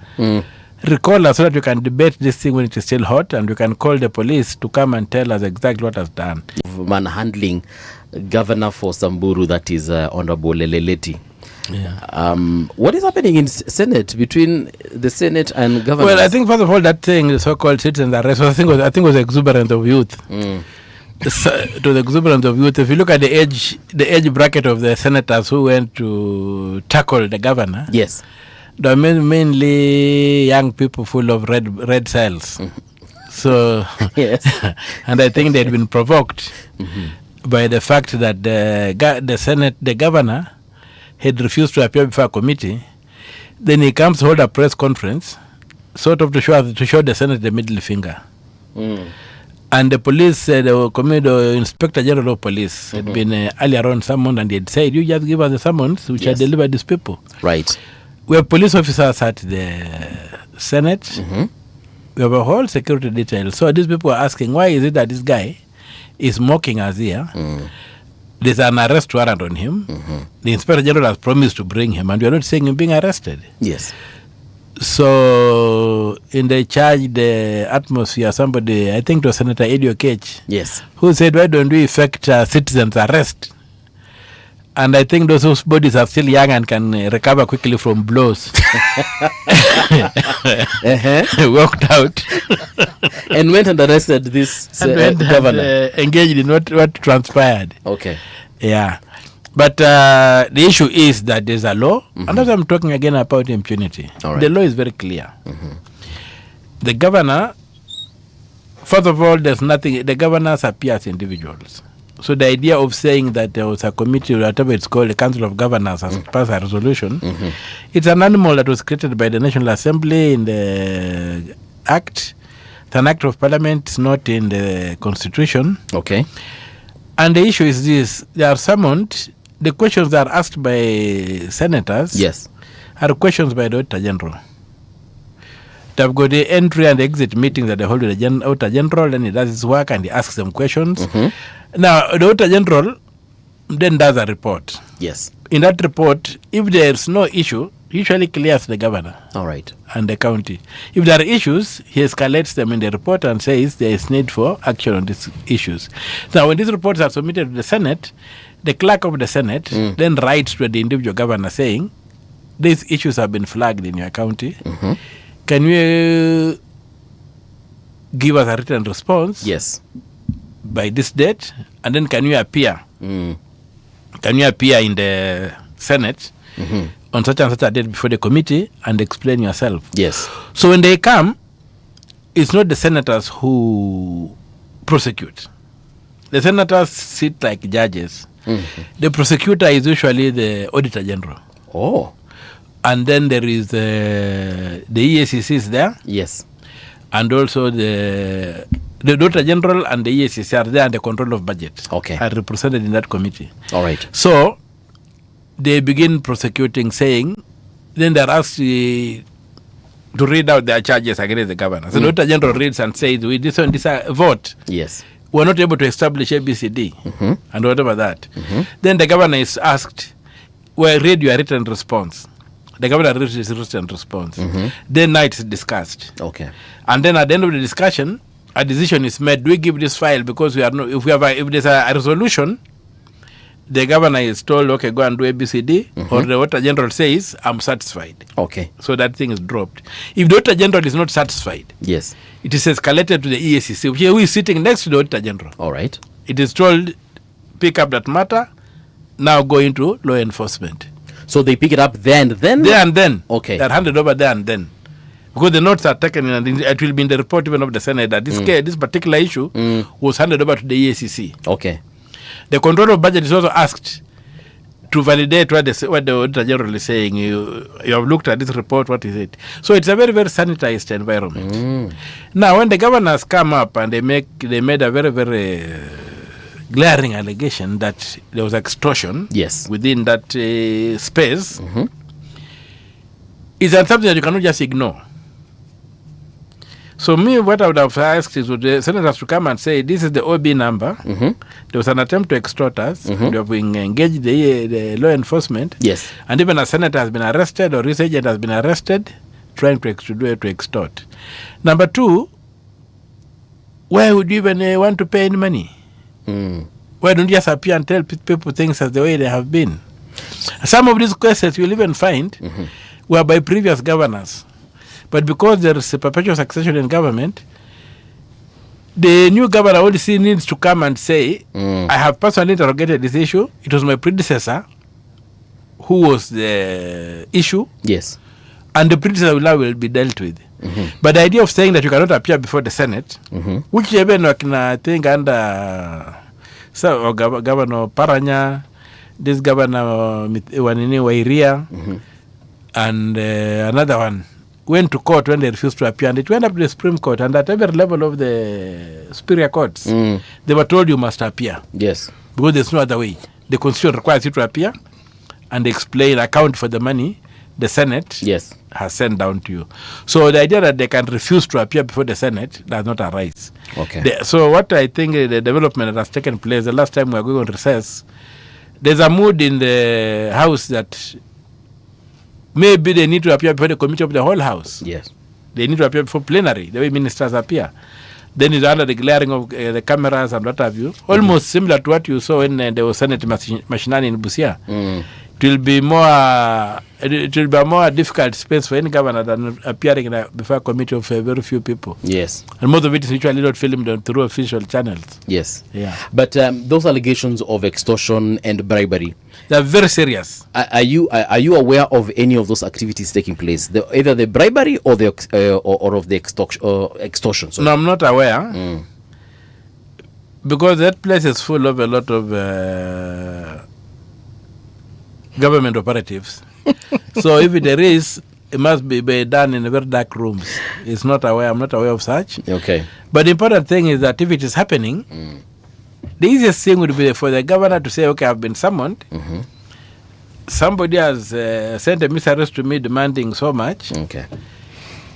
recall us so that we can debate this thing when it is still hot, and we can call the police to come and tell us exactly what has done. Manhandling Governor for Samburu, that is Honorable Leleleti. Yeah. What is happening in Senate, between the Senate and governors? Well, I think first of all that thing, the so-called citizens arrest, I think was exuberance of youth. To the exuberance of youth. If you look at the age bracket of the senators who went to tackle the governor, yes, they were mainly young people full of red cells. So yes, and I think they had been provoked by the fact that the governor had refused to appear before a committee. Then he comes to hold a press conference, sort of to show the Senate the middle finger. And the police, the Inspector General of Police had been earlier on summoned, and he had said, you just give us the summons which I delivered these people. Right. We have police officers at the Senate. We have a whole security detail. So these people are asking, why is it that this guy is mocking us here? There's an arrest warrant on him. The Inspector General has promised to bring him, and we are not seeing him being arrested. Yes. So, in the atmosphere, somebody, I think it was Senator Eddie Okech, yes, who said, why don't we effect citizens' arrest? And I think those whose bodies are still young and can recover quickly from blows. Walked out. And went and arrested this governor. Engaged in what transpired. Okay. Yeah. But the issue is that there's a law, and that's why I'm talking again about impunity. Right. The law is very clear. The governor, first of all, there's nothing, the governors appear as individuals. So the idea of saying that there was a committee, or whatever it's called, a council of governors has passed a resolution, it's an animal that was created by the National Assembly in the Act. It's an act of parliament, it's not in the constitution. Okay. And the issue is this, they are summoned. The questions that are asked by senators, yes, are questions by the Auditor General. They've got the entry and exit meetings that they hold with the Auditor General, and he does his work and he asks them questions. Now, the Auditor General then does a report. Yes. In that report, if there's no issue, he usually clears the governor. All right. And the county. If there are issues, he escalates them in the report and says there is need for action on these issues. Now, when these reports are submitted to the Senate, the clerk of the Senate then writes to the individual governor saying, these issues have been flagged in your county. Can you give us a written response? Yes. By this date, and then can you appear? Can you appear in the Senate on such and such a date before the committee and explain yourself? Yes. So when they come, it's not the senators who prosecute. The senators sit like judges. The prosecutor is usually the Auditor General. Oh. And then there is the EACC is there. Yes. And also the Auditor General and the EACC are there, and the control of budget are represented in that committee. All right. So they begin prosecuting, saying, then they're asked to read out their charges against the governor. So the Auditor General reads and says, with this one, this vote. Yes. We're not able to establish ABCD and whatever that. Then the governor is asked, well, read your written response. The governor reads his written response. Then now it's discussed. Okay. And then at the end of the discussion, a decision is made. Do we give this file because we are not, if there's a resolution, the governor is told, okay, go and do ABCD, or the Auditor General says, I'm satisfied. Okay. So that thing is dropped. If the Auditor General is not satisfied, yes, it is escalated to the EACC, who is sitting next to the Auditor General. All right. It is told, pick up that matter, now go into law enforcement. So they pick it up there and then? There and then. Okay. They're handed over there and then. Because the notes are taken in, and it will be in the report even of the Senate that this case, this particular issue was handed over to the EACC. Okay. The controller of budget is also asked to validate what the Auditor General is saying. You have looked at this report, what is it? So it's a very, very sanitized environment. Now, when the governors come up and they made a very, very glaring allegation that there was extortion within that space, it's something that you cannot just ignore. So me, what I would have asked is would the senators to come and say, this is the OB number. There was an attempt to extort us. We have engaged the law enforcement. Yes. And even a senator has been arrested or his agent has been arrested trying to extort. Number two, why would you even want to pay any money? Why don't you just appear and tell people things as the way they have been? Some of these cases you'll even find were by previous governors. But because there is a perpetual succession in government, the new governor only needs to come and say, I have personally interrogated this issue. It was my predecessor who was the issue. Yes. And the predecessor now will be dealt with. But the idea of saying that you cannot appear before the Senate, which even I think under Governor Paranya, this Governor Wanini Wairia, and another one, went to court when they refused to appear, and it went up to the Supreme Court, and at every level of the superior courts, they were told you must appear. Yes. Because there's no other way. The Constitution requires you to appear and explain, account for the money the Senate has sent down to you. So the idea that they can refuse to appear before the Senate does not arise. Okay. So what I think the development that has taken place, the last time we were going on recess, there's a mood in the House that maybe they need to appear before the committee of the whole House. Yes. They need to appear before plenary, the way ministers appear. Then it's under the glaring of the cameras and what have you. Almost similar to what you saw when there was Senate machinery in Busia. It will be a more difficult space for any governor than appearing before a committee of very few people. Yes. And most of it is usually not filmed through official channels. Yes. Yeah. But those allegations of extortion and bribery, they're very serious. Are you aware of any of those activities taking place? Either the bribery or the or of the extortion? Sorry. No, I'm not aware. Because that place is full of a lot of government operatives. So if there is, it must be done in very dark rooms. I'm not aware of such. Okay. But the important thing is that if it is happening, the easiest thing would be for the governor to say, okay, I've been summoned. Somebody has sent a misarrest to me demanding so much. Okay.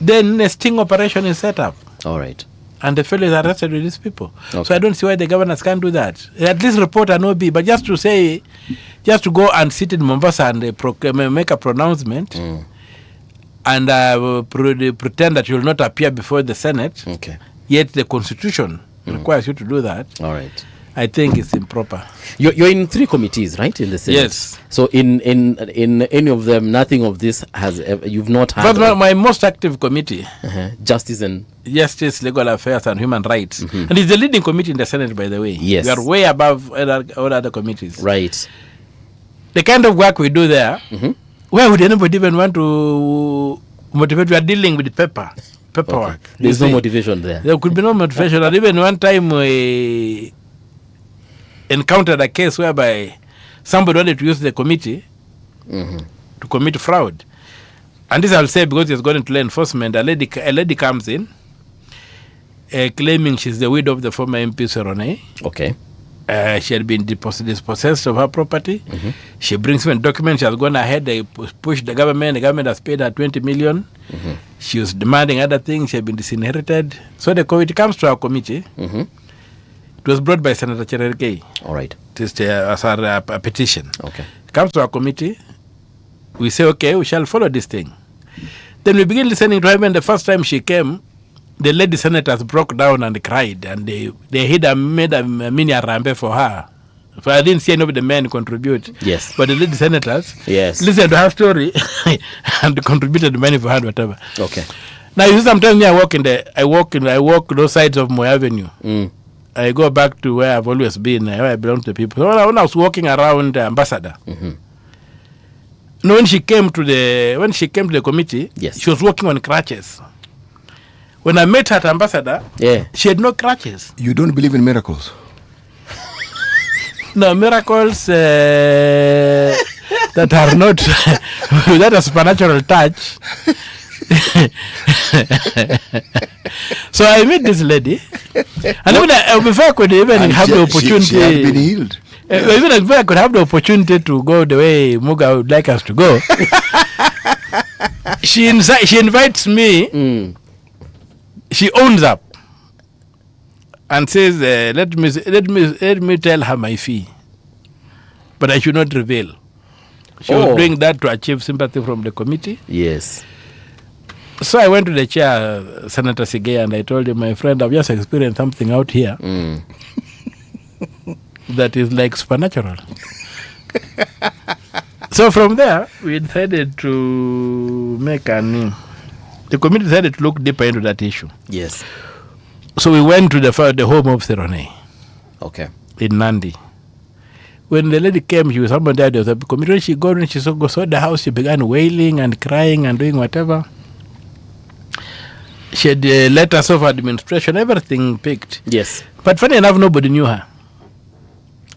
Then a sting operation is set up. All right. And the fellow is arrested with these people. Okay. So I don't see why the governors can't do that. At least report an OB, but just to go and sit in Mombasa and make a pronouncement and pretend that you will not appear before the Senate. Okay. Yet the Constitution requires you to do that. All right. I think it's improper. You're in 3 committees, right, in the Senate? Yes. So in any of them, nothing of this has you've not had. But my most active committee, Justice, Legal Affairs and Human Rights, and it's the leading committee in the Senate, by the way. Yes. We are way above all other committees. Right. The kind of work we do there, where would anybody even want to motivate? We are dealing with paperwork. Okay. There's no motivation there. There could be no motivation. And even one time we encountered a case whereby somebody wanted to use the committee to commit fraud. And this I'll say because it's going into law enforcement. A lady comes in claiming she's the widow of the former MP Serone. Okay. She had been dispossessed of her property. She brings me documents. She has gone ahead. They pushed the government. The government has paid her 20 million. She was demanding other things. She had been disinherited. So it comes to our committee. It was brought by Senator Cherargei. All right. As a petition. Okay. It comes to our committee. We say, okay, we shall follow this thing. Then we begin listening to her. When the first time she came, the lady senators broke down and cried, and they made a mini arambe for her So I didn't see any of the men contribute. Yes. But the lady senators, yes, listened to her story and contributed money for her, whatever. Okay. Now you see, sometimes I walk those sides of Moy Avenue. I go back to where I've always been, where I belong to people. So when I was walking around Ambassador, when she came to the committee, yes, she was walking on crutches. When I met her at Ambassador, she had no crutches. You don't believe in miracles? No, miracles that are not without a supernatural touch. So I met this lady, and even before I could even have the opportunity, she had been healed. Even before I could have the opportunity to go the way Muga would like us to go, she invites me. She owns up and says, "Let me tell her my fee, but I should not reveal." She was doing that to achieve sympathy from the committee. Yes. So I went to the chair, Senator Sigay, and I told him, my friend, I've just experienced something out here that is like supernatural. So from there, we decided to make the committee decided to look deeper into that issue. Yes. So we went to the home of Serone. Okay. In Nandi. When the lady came, she was someone there was a committee. She got and she saw the house, she began wailing and crying and doing whatever. She had letters of administration, everything picked. Yes. But funny enough, nobody knew her.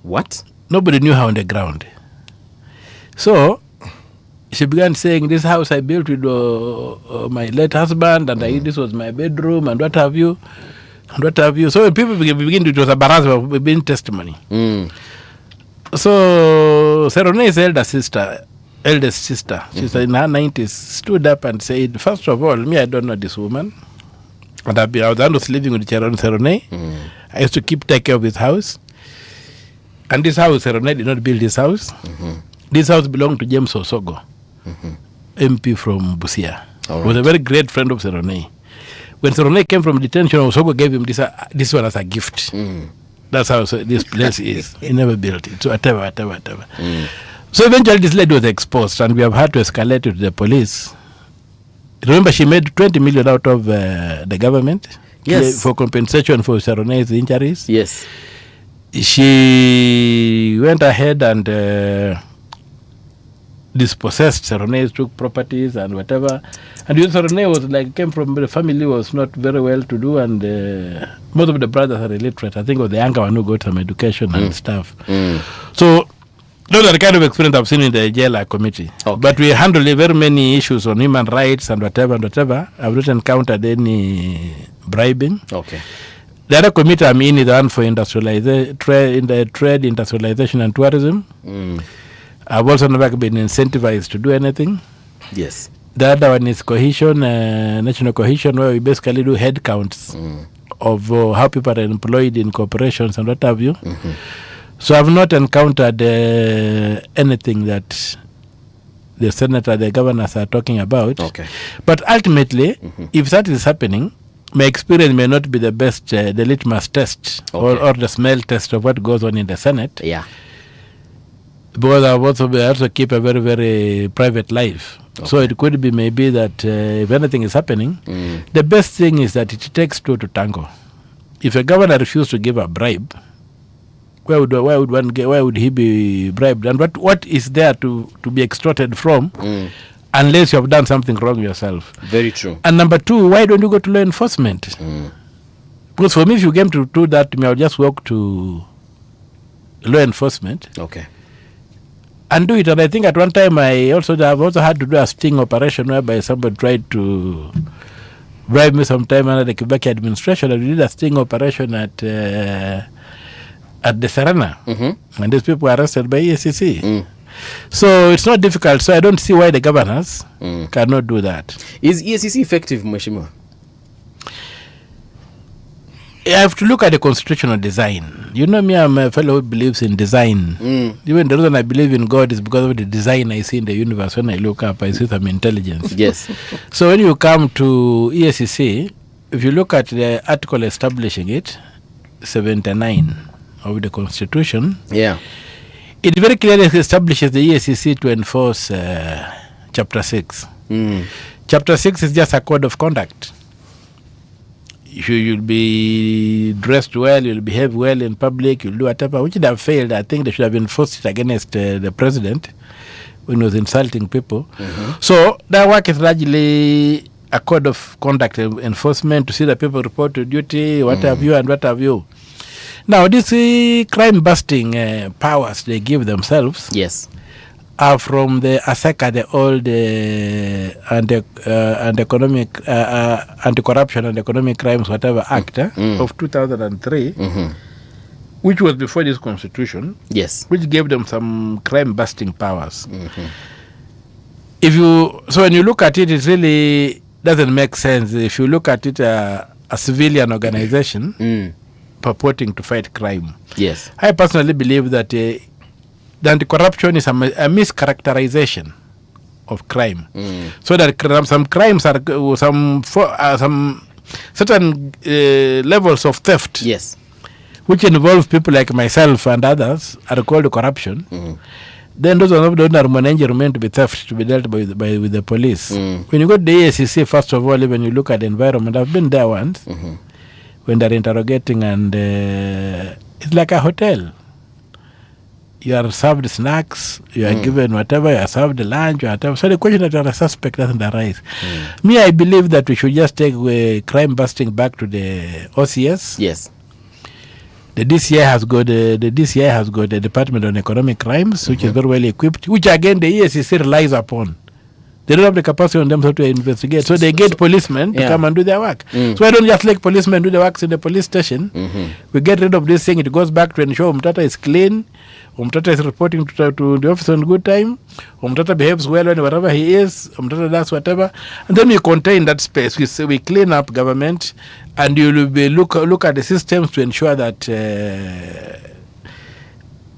What? Nobody knew her on the ground. So she began saying, this house I built with my late husband, and this was my bedroom, and what have you, and what have you. So when people begin, it was a barrage of being testimony. So Serone's eldest sister, she's in her 90s, stood up and said, first of all, I don't know this woman. And I was living with Serone. I used to take care of his house. And this house, Serone did not build this house. This house belonged to James Osogo, MP from Busia. He was a very great friend of Serone. When Serone came from detention, Osogo gave him this one as a gift. That's how this place is. He never built it. So whatever. So eventually this lady was exposed, and we have had to escalate it to the police. Remember, she made 20 million out of the government. Yes. For compensation for Serone's injuries. Yes. She went ahead and dispossessed Serone, took properties and whatever. And Serone was came from the family was not very well to do, and most of the brothers are illiterate. I think it was the younger one who got some education and stuff. So those are the kind of experience I've seen in the jailer committee. Okay. But we handle very many issues on human rights and whatever. I've not encountered any bribing. Okay. The other committee I'm in is the one for trade, industrialization and tourism. I've also never been incentivized to do anything. Yes. The other one is cohesion, national cohesion, where we basically do head counts of how people are employed in corporations and what have you. So I've not encountered anything that the senator, the governors are talking about. Okay. But ultimately, if that is happening, my experience may not be the best, the litmus test or the smell test of what goes on in the Senate. Yeah. Because I also keep a very, very private life. Okay. So it could be maybe that if anything is happening, the best thing is that it takes two to tango. If a governor refuses to give a bribe, where would he be bribed? And what is there to be extorted from unless you have done something wrong yourself? Very true. And number two, why don't you go to law enforcement? Because for me, if you came to do that to me, I'll just walk to law enforcement. Okay. And do it. And I think at one time I've also had to do a sting operation whereby somebody tried to bribe me sometime under the Quebec administration, and we did a sting operation at the Serena, and these people were arrested by EACC. So it's not difficult. So I don't see why the governors cannot do that. Is EACC effective, Mheshimiwa? I have to look at the constitutional design. You know me, I'm a fellow who believes in design. Even the reason I believe in God is because of the design I see in the universe. When I look up, I see some intelligence. Yes. So when you come to EACC, if you look at the article establishing it, 79 of the Constitution, it very clearly establishes the EACC to enforce Chapter 6. Chapter 6 is just a code of conduct. You'll be dressed well, you'll behave well in public, you'll do whatever, which would have failed. I think they should have enforced it against the president when he was insulting people. So that work is largely a code of conduct enforcement to see that people report to duty, what have you and what have you. Now, these crime-busting powers they give themselves are from the ASECA, the old Anti-Corruption and Economic Crimes, whatever, Act of 2003, which was before this constitution, which gave them some crime-busting powers. So when you look at it, it really doesn't make sense. If you look at it, a civilian organization purporting to fight crime. I personally believe that the anti-corruption is a mischaracterization of crime. So that some crimes are some certain levels of theft, which involve people like myself and others, are called corruption. Then those are not meant to be theft, to be dealt with the police. When you go to the EACC, first of all, when you look at the environment, I've been there once when they're interrogating, and it's like a hotel. You are served snacks, you are given whatever, you are served lunch, whatever. So the question that you are a suspect doesn't arise. Me, I believe that we should just take crime busting back to the OCS. The DCI has got the Department on Economic Crimes, which is very well equipped, which again the EACC relies upon. They don't have the capacity on themselves to investigate, so they get policemen to come and do their work. So I don't just let policemen do the works in the police station. We get rid of this thing. It goes back to ensure Umtata is clean. Umtata is reporting to the office on good time. Umtata behaves well when wherever he is. Umtata does whatever, and then we contain that space. We clean up government, and you will be look at the systems to ensure that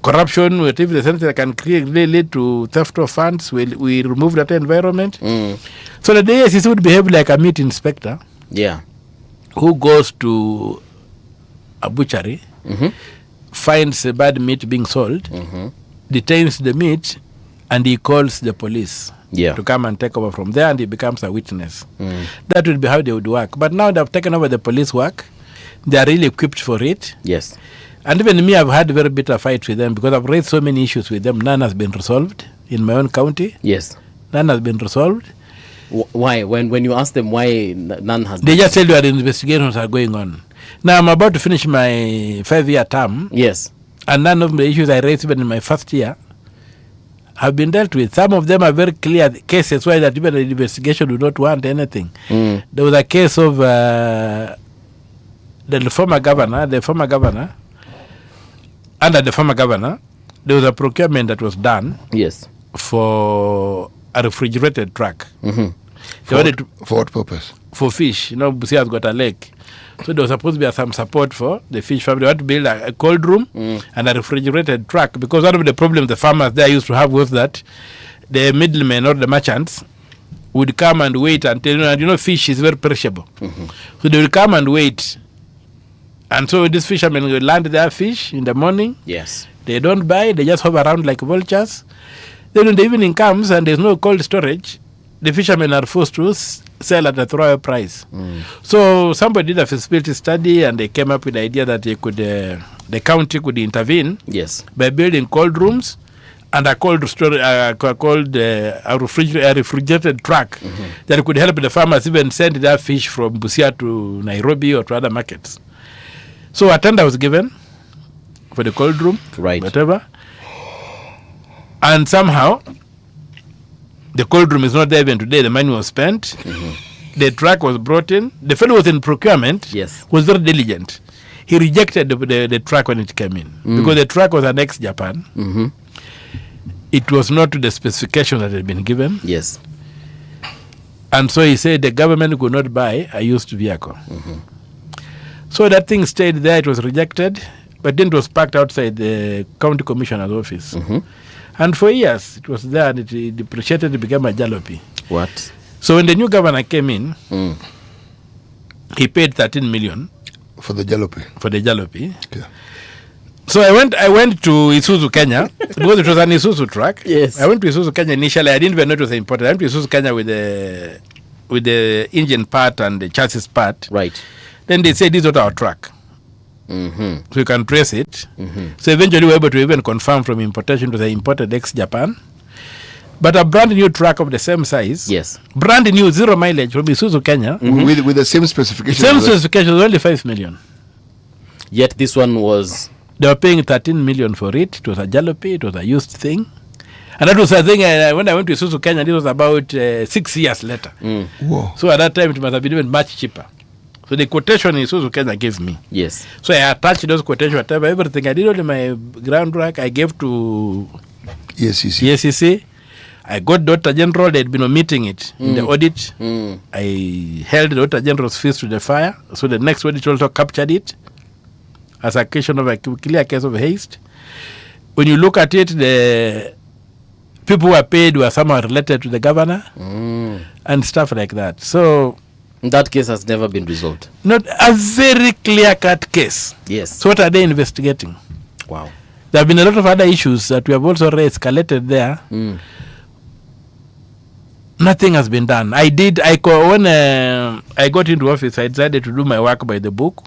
corruption, whatever the center can lead to theft of funds, we remove that environment. So the DSC would behave like a meat inspector, who goes to a butchery, finds a bad meat being sold, detains the meat, and he calls the police to come and take over from there, and he becomes a witness. That would be how they would work. But now they've taken over the police work. They are really equipped for it. And even me, I've had very bitter fights with them because I've raised so many issues with them. None has been resolved in my own county. None has been resolved. Why? When you ask them why none has they just tell you that investigations are going on. Now I'm about to finish my 5-year term. And none of the issues I raised even in my first year have been dealt with. Some of them are very clear cases where that even the investigation do not want anything. There was a case of the former governor, under the former governor, there was a procurement that was done for a refrigerated truck. For what purpose? For fish. You know, Busia has got a lake. So there was supposed to be some support for the fish family. They had to build a cold room and a refrigerated truck, because one of the problems the farmers there used to have was that the middlemen or the merchants would come and wait until, fish is very perishable. So they will come and wait. And so these fishermen will land their fish in the morning. They don't buy, they just hover around like vultures. Then when the evening comes and there's no cold storage, the fishermen are forced to sell at a throwaway price. So somebody did a feasibility study, and they came up with the idea that the county could intervene by building cold rooms and a refrigerated truck that could help the farmers even send their fish from Busia to Nairobi or to other markets. So a tender was given for the cold room, whatever. And somehow, the cold room is not there even today. The money was spent. The truck was brought in. The fellow was in procurement, was very diligent. He rejected the truck when it came in, because the truck was an ex-Japan. It was not to the specifications that had been given. And so he said the government could not buy a used vehicle. So that thing stayed there. It was rejected, but then it was parked outside the county commissioner's office. And for years, it was there, and it depreciated, it became a jalopy. So when the new governor came in, he paid 13 million. For the jalopy? For the jalopy. So I went to Isuzu Kenya because it was an Isuzu truck. Yes. I went to Isuzu Kenya initially. I didn't even know it was important. I went to Isuzu Kenya with the engine part and the chassis part. Right. Then they said, this is not our truck. So you can trace it. So eventually we were able to even confirm from importation to the imported ex-Japan. But a brand new truck of the same size. Yes. Brand new, 0 mileage from Isuzu Kenya. With the same specifications. Same specifications, only 5 million. Yet this one was... They were paying 13 million for it. It was a jalopy. It was a used thing. And that was a thing, when I went to Isuzu Kenya, this was about 6 years later. Whoa. So at that time, it must have been even much cheaper. So the quotation Isuzu Kenya gave me. Yes. So I attached those quotations, whatever, everything. I did all in my groundwork. I gave to ESCC. I got Dr. General. They had been omitting it in the audit. I held Dr. General's fees to the fire. So the next audit also captured it as a case of a clear case of haste. When you look at it, the people who were paid were somehow related to the governor and stuff like that. So that case has never been resolved. Not a very clear-cut case. Yes. So what are they investigating? Wow. There have been a lot of other issues that we have also re-escalated there. Nothing has been done. When I got into office, I decided to do my work by the book,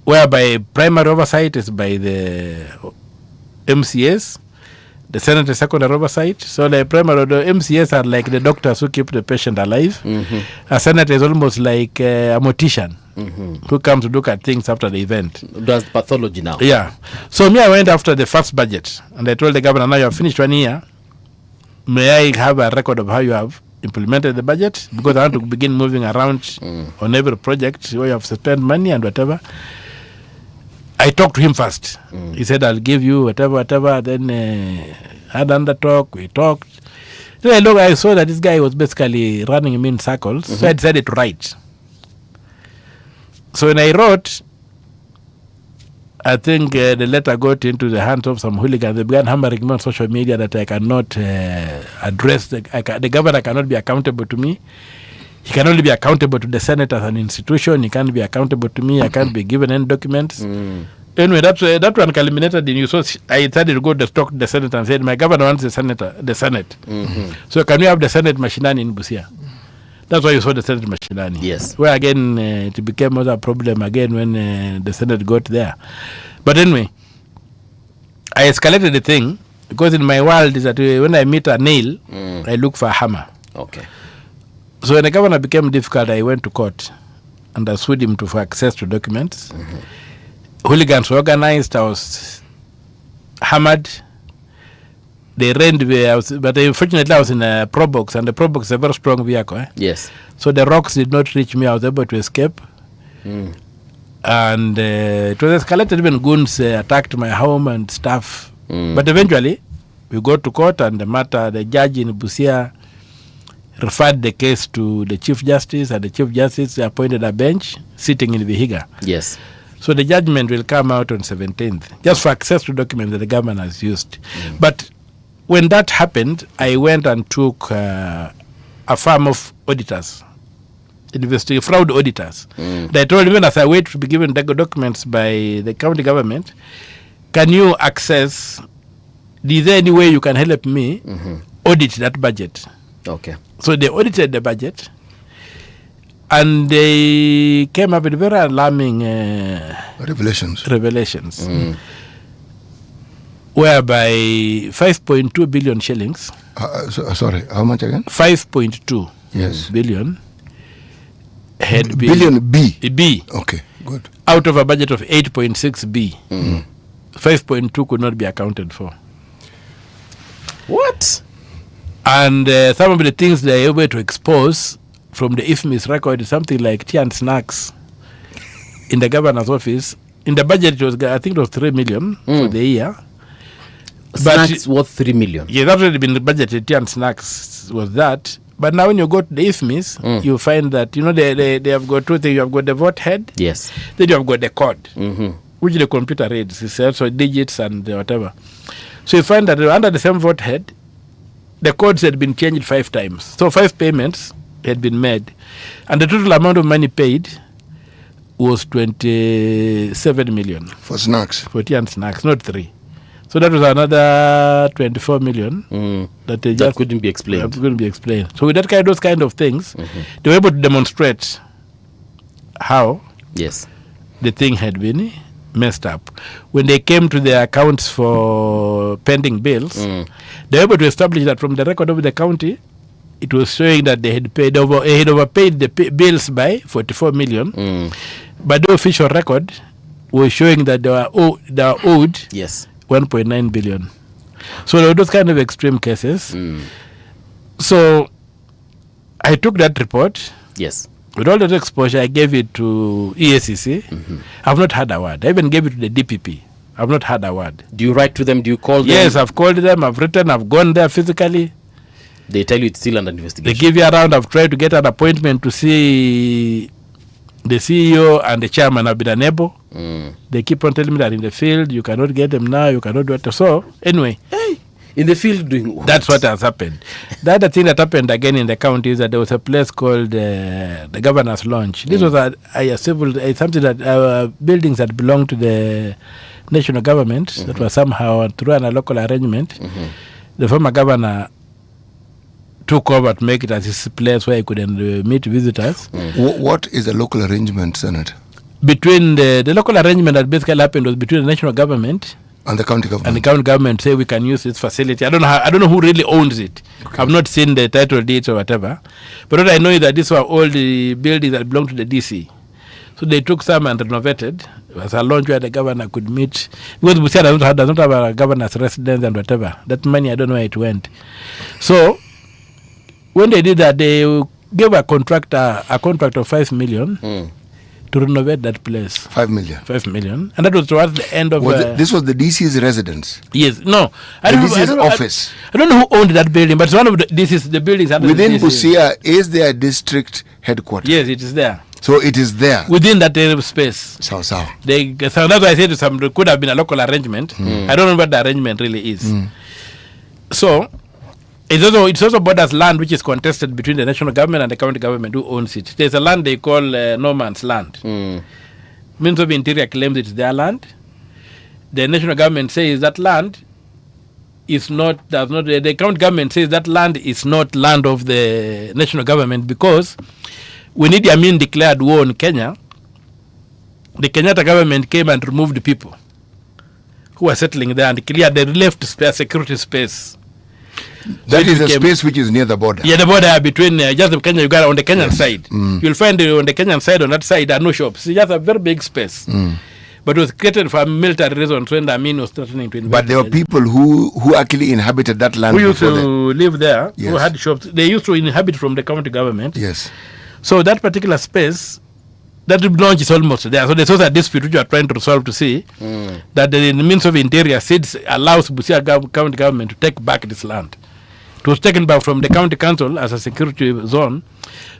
whereby primary oversight is by the MCS, the Senate secondary oversight. So the primary, the MCS are like the doctors who keep the patient alive. A Senate is almost like a mortician who comes to look at things after the event. Does pathology now. Yeah. So me, I went after the first budget and I told the governor, now you have finished 1 year. May I have a record of how you have implemented the budget? Because I want to begin moving around on every project where you have spent money and whatever. I talked to him first. He said, I'll give you whatever. Then had another talk. We talked. Then I saw that this guy was basically running me in circles. So I decided to write. So when I wrote, I think the letter got into the hands of some hooligans. They began hammering me on social media that I cannot address, the governor cannot be accountable to me. He can only be accountable to the Senate as an institution. He can't be accountable to me. I can't be given any documents. Anyway, that one culminated in you. So I decided to go to talk to the Senate and said, my governor wants the Senate. So can we have the Senate machinani in Busia? That's why you saw the Senate machinani. Yes. Where again, it became another problem again when the Senate got there. But anyway, I escalated the thing because in my world is that when I meet a nail, I look for a hammer. Okay. So when the governor became difficult, I went to court and I sued him for access to documents. Hooligans were organized. I was hammered. They ran but unfortunately I was in a Pro Box, and the Pro Box is a very strong vehicle. Yes. So the rocks did not reach me. I was able to escape. And it was escalated. Even goons attacked my home and stuff. But eventually, we got to court, and the judge in Busia referred the case to the Chief Justice, and the Chief Justice appointed a bench sitting in Vihiga. Yes. So the judgment will come out on 17th, just for access to documents that the government has used. But when that happened, I went and took a firm of auditors, fraud auditors. They told me, as I wait to be given the documents by the county government, can you access, is there any way you can help me audit that budget? Okay. So they audited the budget, and they came up with very alarming revelations. Whereby 5.2 billion shillings. Sorry, how much again? 5.2 billion had been. Billion B. B. Okay, good. Out of a budget of 8.6 B. 5.2 could not be accounted for. What? And some of the things they are able to expose from the IFMIS record is something like tea and snacks in the governor's office. In the budget, I think it was 3 million for the year. Snacks worth 3 million. Yeah, that's already been budgeted. Tea and snacks was that. But now when you go to the IFMIS, you find that, they have got two things. You have got the vote head. Yes. Then you have got the code, which the computer reads. It's also digits and whatever. So you find that under the same vote head, the codes had been changed 5 times. So 5 payments had been made. And the total amount of money paid was 27 million. For snacks? For tea and snacks, not 3. So that was another 24 million that they just couldn't be explained. Couldn't be explained. So with those kind of things, they were able to demonstrate how the thing had been messed up. When they came to the accounts for pending bills, they were able to establish that from the record of the county, it was showing that they had overpaid the bills by 44 million. But the official record was showing that they were owed 1.9 billion. So there were those kind of extreme cases. So I took that report. With all that exposure, I gave it to EACC. I've not had a word. I even gave it to the DPP. I've not had a word. Do you write to them? Do you call them? Yes, I've called them. I've written. I've gone there physically. They tell you it's still under investigation. They give you around. I've tried to get an appointment to see the CEO and the chairman. Have been unable. They keep on telling me that in the field you cannot get them now. You cannot do it. So anyway, in the field doing what? That's what has happened. The other thing that happened again in the county is that there was a place called the Governor's Launch. This was a something that buildings that belonged to the national government that were somehow through a local arrangement. The former governor took over to make it as his place where he could meet visitors. What is a local arrangement, Senator? Between the local arrangement that basically happened was between the national government and the county government. And the county government say we can use this facility. I don't know who really owns it. Okay. I've not seen the title deeds or whatever. But what I know is that these were all the buildings that belong to the DC. So they took some and renovated. It was a launch where the governor could meet. Because Busia does not have a governor's residence and whatever. That money, I don't know where it went. So when they did that, they gave a contract of 5 million to renovate that place. 5 million. 5 million. And that was towards the end of... this was the DC's residence? Yes. No. The DC's office? I don't know who owned that building, but it's one of the buildings... Within Busia, is there a district headquarters? Yes, it is there. So it is there? Within that space. So that's why I said there could have been a local arrangement. I don't know what the arrangement really is. So... It's also borders land which is contested between the national government and the county government who owns it. There's a land they call no man's land. Ministry of Interior claims it's their land. The national government says that land is not, the county government says that land is not land of the national government because when Idi Amin declared war on Kenya, the Kenyatta government came and removed the people who were settling there and cleared the left security space. That is a space which is near the border. Yeah, the border between just Kenya, Uganda on the Kenyan side. You'll find on the Kenyan side, on that side, there are no shops. It's just a very big space. But it was created for military reasons when the Amin was threatening to invade. But there were people who actually inhabited that land. Who used to live there, who had shops. They used to inhabit from the county government. Yes. So that particular space, that launch is almost there. So there's also a dispute which you are trying to resolve to see that the Ministry of Interior allows Busia county government to take back this land. It was taken back from the county council as a security zone,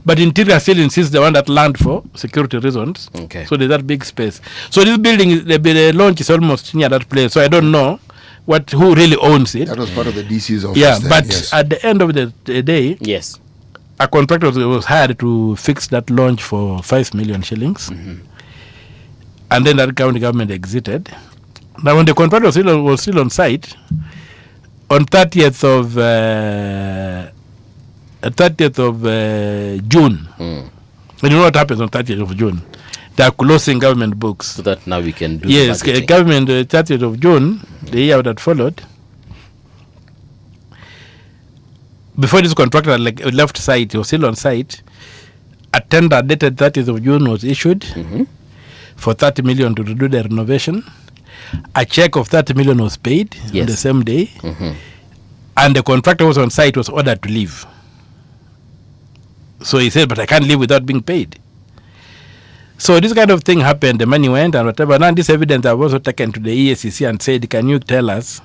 but Interior still insists they want that land for security reasons. Okay. So there's that big space. So this building, the launch is almost near that place. So I don't know who really owns it. That was part of the DC's office. Yeah, but at the end of the day, a contractor was hired to fix that launch for 5 million shillings. And then that county government exited. Now when the contractor was still on site, on 30th of June, and you know what happens on 30th of June? They are closing government books. So that now we can do the government, 30th of June, the year that followed, before this contractor left site, he was still on site, a tender dated 30th of June was issued for 30 million to do the renovation. A check of 30 million was paid on the same day, and the contractor was on site, was ordered to leave. So he said, but I can't leave without being paid. So this kind of thing happened, the money went and whatever. Now this evidence I've also taken to the EACC and said, can you tell us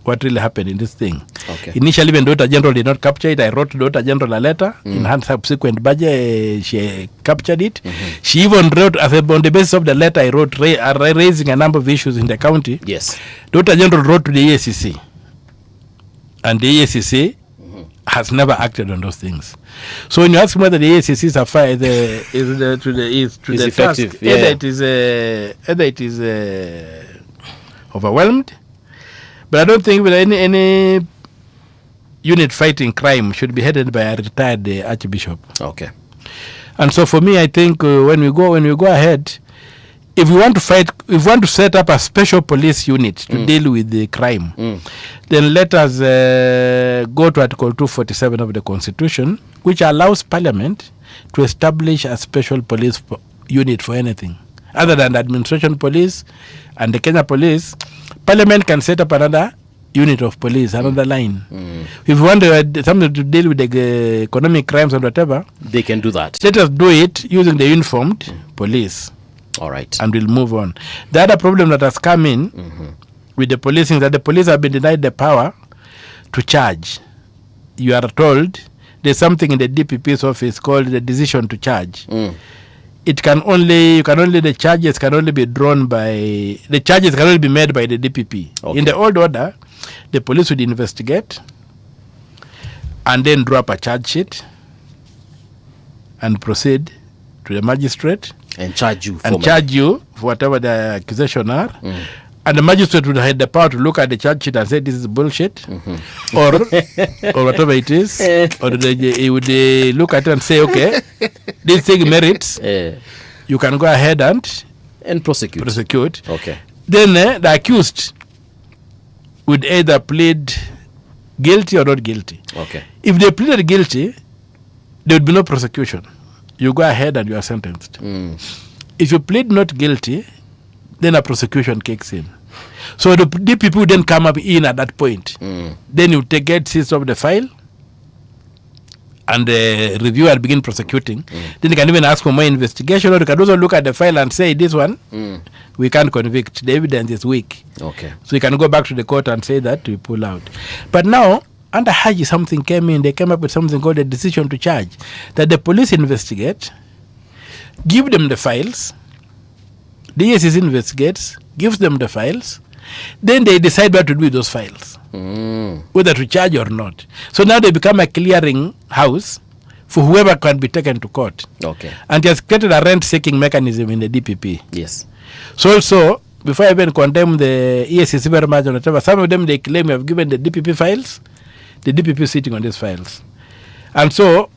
what really happened in this thing? Okay. Initially, when Director General did not capture it, I wrote to Director General a letter. In her subsequent budget, she captured it. She even wrote, on the basis of the letter I wrote, raising a number of issues in the county. Yes. Director General wrote to the EACC. And the EACC has never acted on those things. So when you ask me whether the ACC is effective, task, either it is overwhelmed, but I don't think that any unit fighting crime should be headed by a retired archbishop. Okay. And so for me, I think when we go ahead, if we want to set up a special police unit to deal with the crime, then let us go to Article 247 of the Constitution, which allows Parliament to establish a special police unit for anything. Other than the administration police and the Kenya police, Parliament can set up another unit of police, another line. If we want something to deal with the economic crimes and whatever, they can do that. Let us do it using the uniformed police. All right. And we'll move on. The other problem that has come in with the policing is that the police have been denied the power to charge. You are told there's something in the DPP's office called the decision to charge. The charges can only be drawn by, the charges can only be made by the DPP. Okay. In the old order, the police would investigate and then draw up a charge sheet and proceed to the magistrate and charge you for whatever the accusation are. And the magistrate would have the power to look at the charge sheet and say this is bullshit or whatever it is, or he would look at it and say, okay, this thing merits, you can go ahead and prosecute. Okay. Then the accused would either plead guilty or not guilty. Okay. If they pleaded guilty, there would be no prosecution. You go ahead and you are sentenced. If you plead not guilty, then a prosecution kicks in. So the DPP would then come up in at that point. Then you get seized of the file and the review and begin prosecuting. Then you can even ask for more investigation, or you can also look at the file and say, this one, we can't convict. The evidence is weak. Okay. So you can go back to the court and say that we pull out. But now, under Haji, something came in. They came up with something called a decision to charge, that the police investigate, give them the files, the ESCC investigates, gives them the files, then they decide what to do with those files, whether to charge or not. So now they become a clearing house for whoever can be taken to court. Okay. And it has created a rent-seeking mechanism in the DPP. Yes. So also, before I even condemn the ESCC very much or whatever, some of them they claim we have given the DPP files, the DPP is sitting on these files. And so,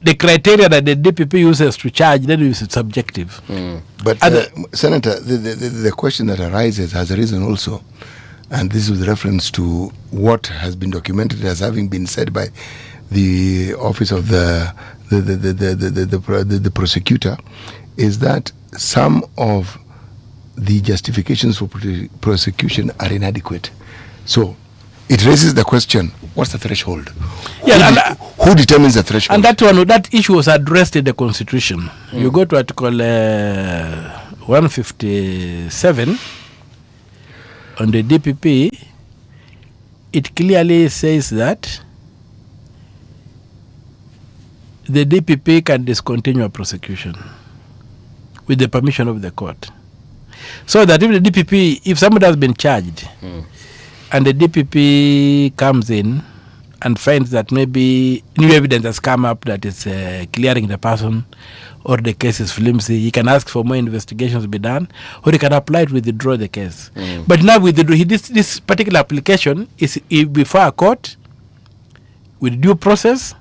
the criteria that the DPP uses to charge, then is subjective. But Senator, the question that arises has a reason also, and this is with reference to what has been documented as having been said by the office of the prosecutor, is that some of the justifications for prosecution are inadequate. So it raises the question: what's the threshold? Yeah, who determines the threshold? And that issue was addressed in the Constitution. You go to Article 157 on the DPP. It clearly says that the DPP can discontinue a prosecution with the permission of the court. So that if the DPP, if somebody has been charged, and the DPP comes in and finds that maybe new evidence has come up that is clearing the person, or the case is flimsy, he can ask for more investigations to be done, or he can apply to withdraw the case. But now with this particular application is before a court with due process.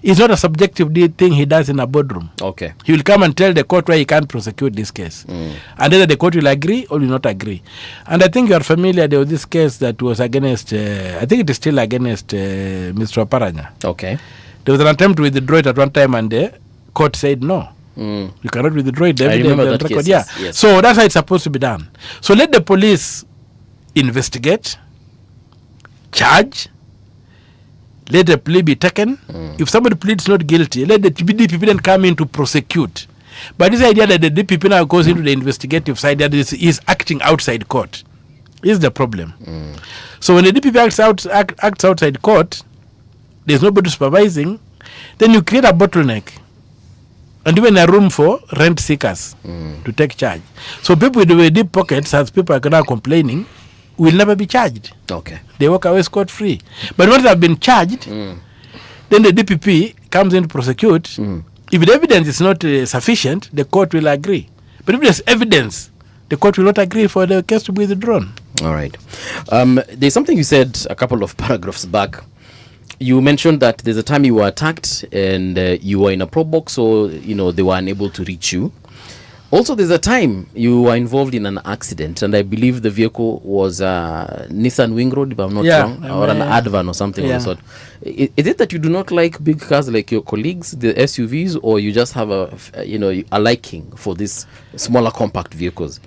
It's not a subjective thing he does in a boardroom. Okay. He will come and tell the court why he can't prosecute this case. And either the court will agree or will not agree. And I think you are familiar, there was this case that was against, I think it is still against Mr. Oparanya. Okay. There was an attempt to withdraw it at one time and the court said no. You cannot withdraw it. I remember that case, yeah. yes. So that's how it's supposed to be done. So let the police investigate, charge, let the plea be taken. If somebody pleads not guilty, let the DPP then come in to prosecute. But this idea that the DPP now goes into the investigative side, that is acting outside court, is the problem. So when the DPP acts outside court, there's nobody supervising, then you create a bottleneck and even a room for rent seekers to take charge. So people with deep pockets, as people are now complaining, will never be charged. Okay. They walk away scot-free. But once they've been charged, then the DPP comes in to prosecute. If the evidence is not sufficient, the court will agree. But if there's evidence, the court will not agree for the case to be withdrawn. All right. There's something you said a couple of paragraphs back. You mentioned that there's a time you were attacked and you were in a pro box, so they were unable to reach you. Also, there's a time you were involved in an accident, and I believe the vehicle was a Nissan Wing Road, if I'm not wrong, or an Advan or something of the sort. Is it that you do not like big cars like your colleagues, the SUVs, or you just have a liking for these smaller compact vehicles?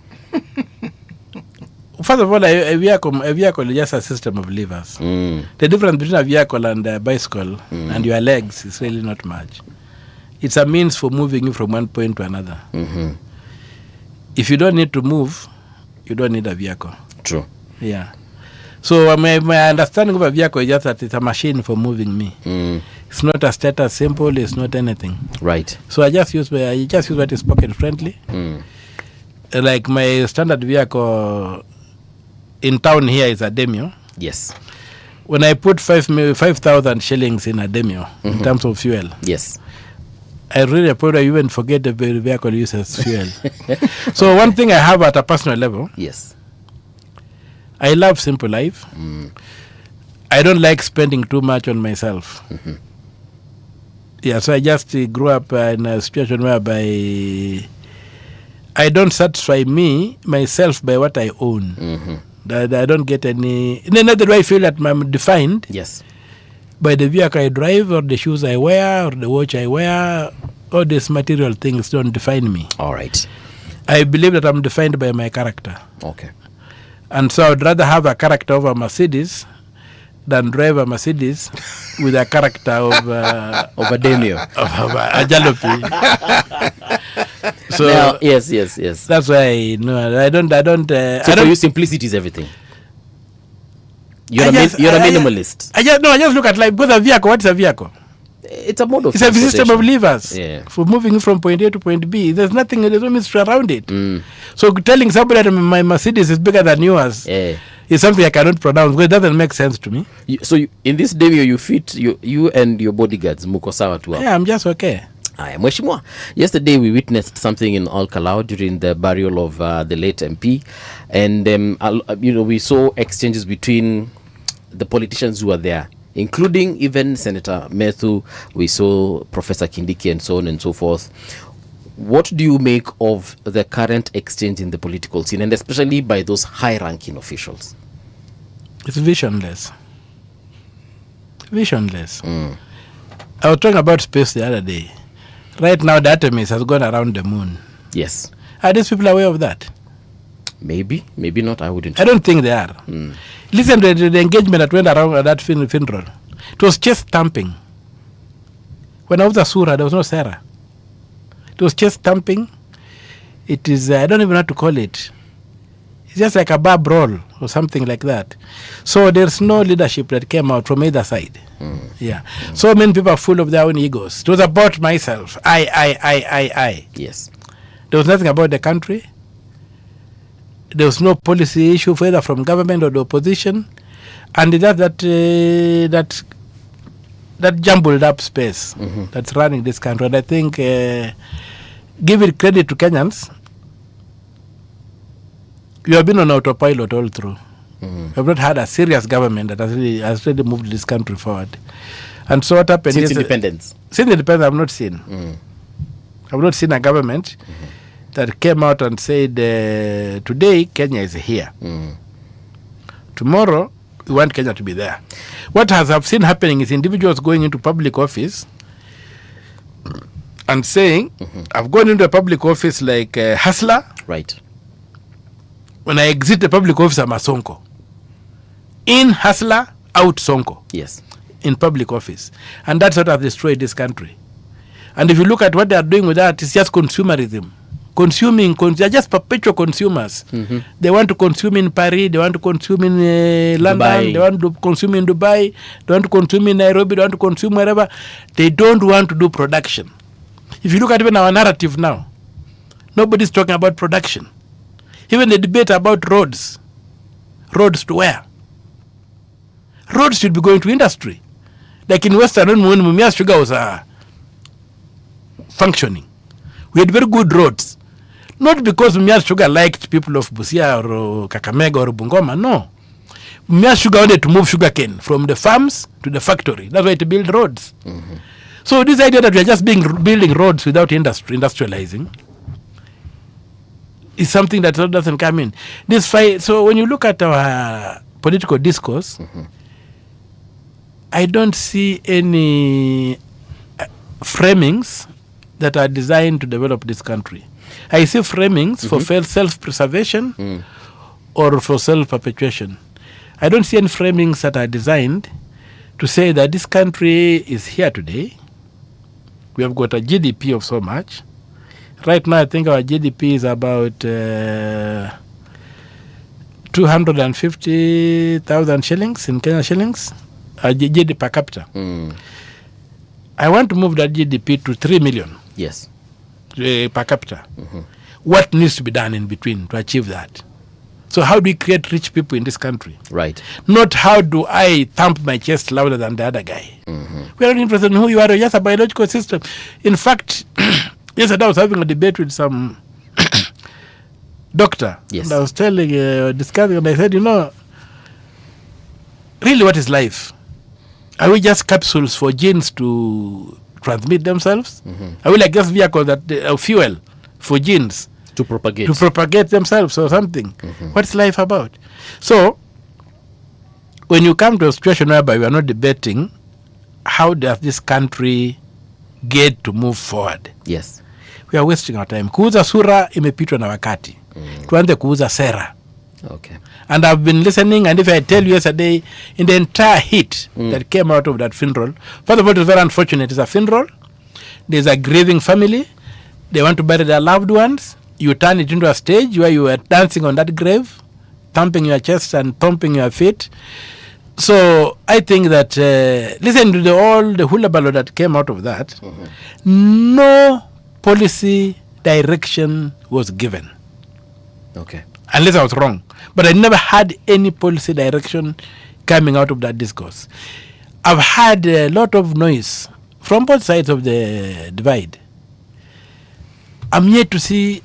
First of all, a vehicle is just a system of levers. The difference between a vehicle and a bicycle and your legs is really not much. It's a means for moving you from one point to another. If you don't need to move, you don't need a vehicle. True. Yeah. So my understanding of a vehicle is just that it's a machine for moving me. It's not a status symbol. It's not anything. Right. So I just use what is pocket friendly. Like my standard vehicle in town here is a Demio. Yes. When I put 5,000 shillings in a Demio in terms of fuel. Yes. I really probably even forget the vehicle uses fuel. So one thing I have at a personal level. Yes. I love simple life. I don't like spending too much on myself. Yeah, so I just grew up in a situation whereby I don't satisfy myself by what I own. I don't get any. Neither do I feel that I'm defined. Yes. By the vehicle I drive, or the shoes I wear, or the watch I wear. All these material things don't define me. All right. I believe that I'm defined by my character. Okay. And so I'd rather have a character of a Mercedes than drive a Mercedes with a character of a Demio, of a Jalopy. So now, yes. That's why I don't. So for you, simplicity is everything. You're a minimalist. I just look at life. Because a vehicle, what is a vehicle? It's a mode of. It's a system of levers for moving from point A to point B. There's no mystery around it. So telling somebody that my Mercedes is bigger than yours is something I cannot pronounce because it doesn't make sense to me. In this Demio, you fit you and your bodyguards mukosawa tu. Yeah, I'm just okay. Mheshimiwa, yesterday we witnessed something in Al Kalau during the burial of the late MP, and we saw exchanges between the politicians who were there, including even Senator Methu. We saw Professor Kindiki and so on and so forth. What do you make of the current exchange in the political scene, and especially by those high-ranking officials? It's visionless. Visionless. I was talking about space the other day. Right now, the Artemis has gone around the moon. Yes. Are these people aware of that? Maybe not. I wouldn't. I don't think they are. Listen to the engagement that went around at that funeral. It was chest thumping. When I was a Surah, there was no Sarah. It was chest thumping. It is, I don't even know how to call it. It's just like a bar brawl or something like that. So there's no leadership that came out from either side. Yeah. So many people are full of their own egos. It was about myself. I. Yes. There was nothing about the country. There was no policy issue either from government or the opposition. And that jumbled up space that's running this country. And I think, give it credit to Kenyans, you have been on autopilot all through. You have not had a serious government that has really moved this country forward. And so what happened since independence? Since independence, I've not seen. I've not seen a government that came out and said, today Kenya is here. Tomorrow, we want Kenya to be there. What I've seen happening is individuals going into public office and saying, I've gone into a public office like Hustler. Right. When I exit the public office, I'm a Sonko. In Hustler, out Sonko. Yes. In public office. And that's what has destroyed this country. And if you look at what they are doing with that, it's just consumerism. They're just perpetual consumers. They want to consume in Paris, they want to consume in London, Dubai. They want to consume in Dubai, they want to consume in Nairobi, they want to consume wherever. They don't want to do production. If you look at even our narrative now, nobody's talking about production. Even the debate about roads Roads to where? Roads should be going to industry. Like in Western, when Mumias Sugar was functioning, we had very good roads. Not because Mumias Sugar liked people of Busia or Kakamega or Bungoma, no. Mumias Sugar wanted to move sugarcane from the farms to the factory. That's why to build roads. Mm-hmm. So this idea that we are just building roads without industrializing is something that doesn't come in. This fight. So when you look at our political discourse, I don't see any framings that are designed to develop this country. I see framings for self-preservation or for self-perpetuation. I don't see any framings that are designed to say that this country is here today. We have got a GDP of so much. Right now, I think our GDP is about 250,000 shillings in Kenya shillings. GDP per capita. I want to move that GDP to 3 million. Yes. Per capita. What needs to be done in between to achieve that? So how do we create rich people in this country? Right. Not how do I thump my chest louder than the other guy. We are not interested in who you are, or just a biological system. In fact, yesterday I was having a debate with some doctor. Yes. And I was discussing, and I said, really what is life? Are we just capsules for genes to transmit themselves? Are we like just vehicles that fuel for genes to propagate themselves or something? What's life about? So when you come to a situation whereby we are not debating how does this country get to move forward, yes, we are wasting our time. Kuuza sura imepitwa na wakati. Tuanze kuuza sera. Okay. And I've been listening, and if I tell you yesterday, in the entire heat that came out of that funeral, first of all, it was very unfortunate. It's a funeral. There's a grieving family. They want to bury their loved ones. You turn it into a stage where you are dancing on that grave, thumping your chest and thumping your feet. So I think that, listen to all the hullabaloo that came out of that, no policy direction was given. Okay. Unless I was wrong. But I never had any policy direction coming out of that discourse. I've had a lot of noise from both sides of the divide. I'm yet to see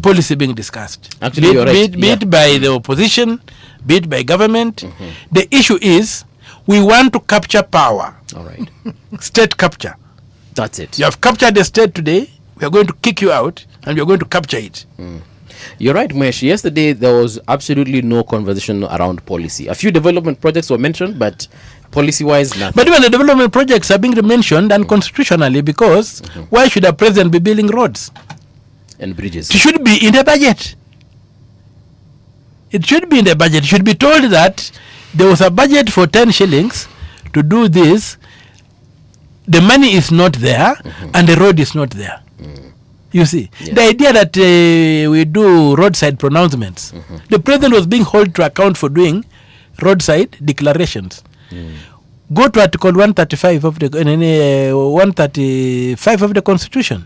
policy being discussed. Actually, you're right. Be it by the opposition, be it by government. The issue is we want to capture power. All right. State capture. That's it. You have captured the state today. We are going to kick you out, and we are going to capture it. You're right, Mesh. Yesterday, there was absolutely no conversation around policy. A few development projects were mentioned, but policy-wise, nothing. But even the development projects are being mentioned unconstitutionally because why should a president be building roads? And bridges. It should be in the budget. It should be in the budget. It should be told that there was a budget for 10 shillings to do this. The money is not there, and the road is not there. You see, the idea that we do roadside pronouncements, the president was being held to account for doing roadside declarations. Go to Article 135 of the 135 of the Constitution.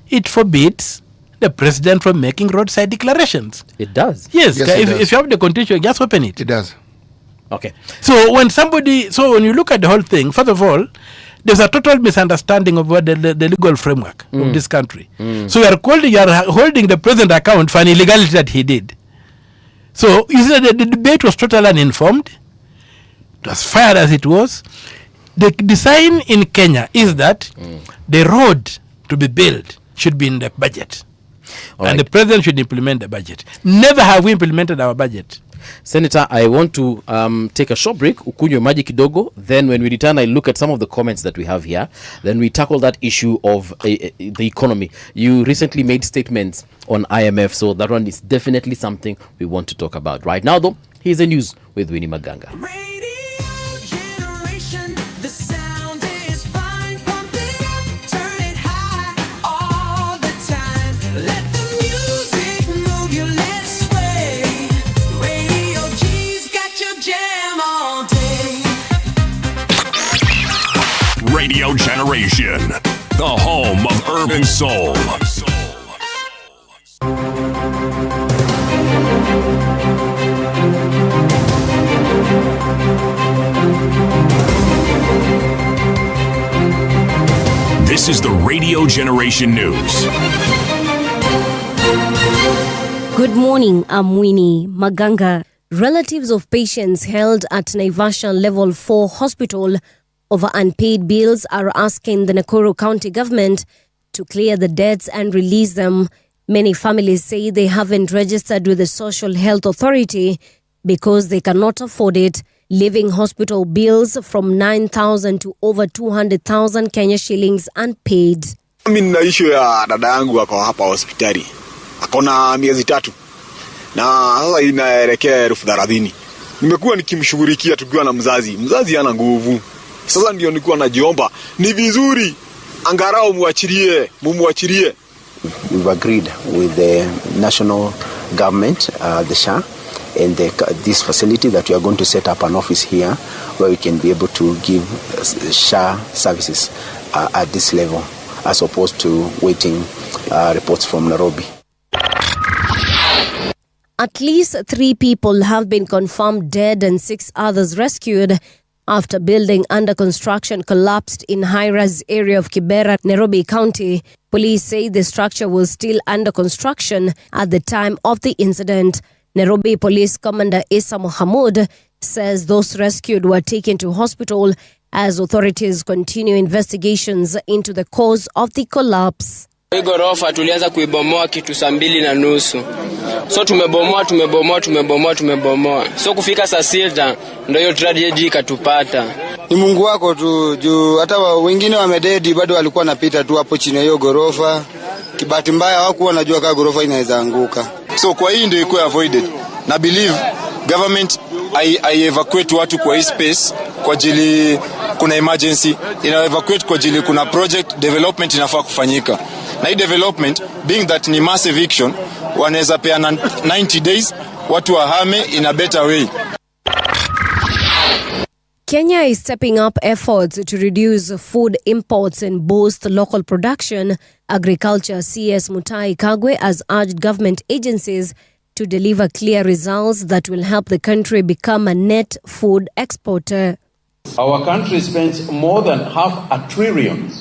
It forbids the president from making roadside declarations. It does. Yes, if you have the Constitution, just open it. It does. Okay. So when you look at the whole thing, first of all, there's a total misunderstanding of what the legal framework of this country. So you are holding the president account for an illegality that he did. So you see that the debate was totally uninformed. It was fired as it was. The design in Kenya is that the road to be built should be in the budget. And the president should implement the budget. Never have we implemented our budget. Senator, I want to take a short break. Ukunywe maji kidogo. Then when we return, I look at some of the comments that we have here. Then we tackle that issue of the economy. You recently made statements on IMF, so that one is definitely something we want to talk about. Right now, though, here's the news with Winnie Maganga. Radio Generation, the home of urban soul. This is the Radio Generation News. Good morning, I'm Winnie Maganga. Relatives of patients held at Naivasha Level 4 Hospital over unpaid bills are asking the Nakuru County Government to clear the debts and release them. Many families say they haven't registered with the Social Health Authority because they cannot afford it, leaving hospital bills from 9,000 to over 200,000 Kenya shillings unpaid. Mimi nina issue ya dada yangu ako hapa hospitali. Akona miezi 3. Na sasa inaelekea 30,000. Nimekuwa nikimshughulikia tukiwa na mzazi. Mzazi hana nguvu. Sasa ndio nilikuwa najiomba ni vizuri angarao mumuachilie. We've agreed with the national government, the SHA, and this facility that we are going to set up an office here where we can be able to give SHA services at this level as opposed to waiting reports from Nairobi. At least 3 people have been confirmed dead and 6 others rescued after building under construction collapsed in high-rise area of Kibera, Nairobi County. Police say the structure was still under construction at the time of the incident. Nairobi Police Commander Isa Mohamud says those rescued were taken to hospital as authorities continue investigations into the cause of the collapse. Hii ghorofa tulianza kuibomoa kitu 2:30. So tumebomoa. So kufika saa 6 ndio hiyo tragedy ikatupata. Ni Mungu wako tu juu hata wengine wamededi bado walikuwa wanapita tu hapo chini ya hiyo ghorofa. Kibati mbaya hawakuwa wanajua kama ghorofa inaweza anguka. So kwa hii ndio iko avoided. Na believe government I evacuate watu kwa hii space kwa ajili kuna emergency, ina evacuate kwa ajili kuna project development inafaa kufanyika. Na hii development being that ni mass eviction wanaweza peana 90 days watu wahame in a better way. Kenya is stepping up efforts to reduce food imports and boost local production. Agriculture CS Mutai Kagwe has urged government agencies to deliver clear results that will help the country become a net food exporter. Our country spends more than $500 billion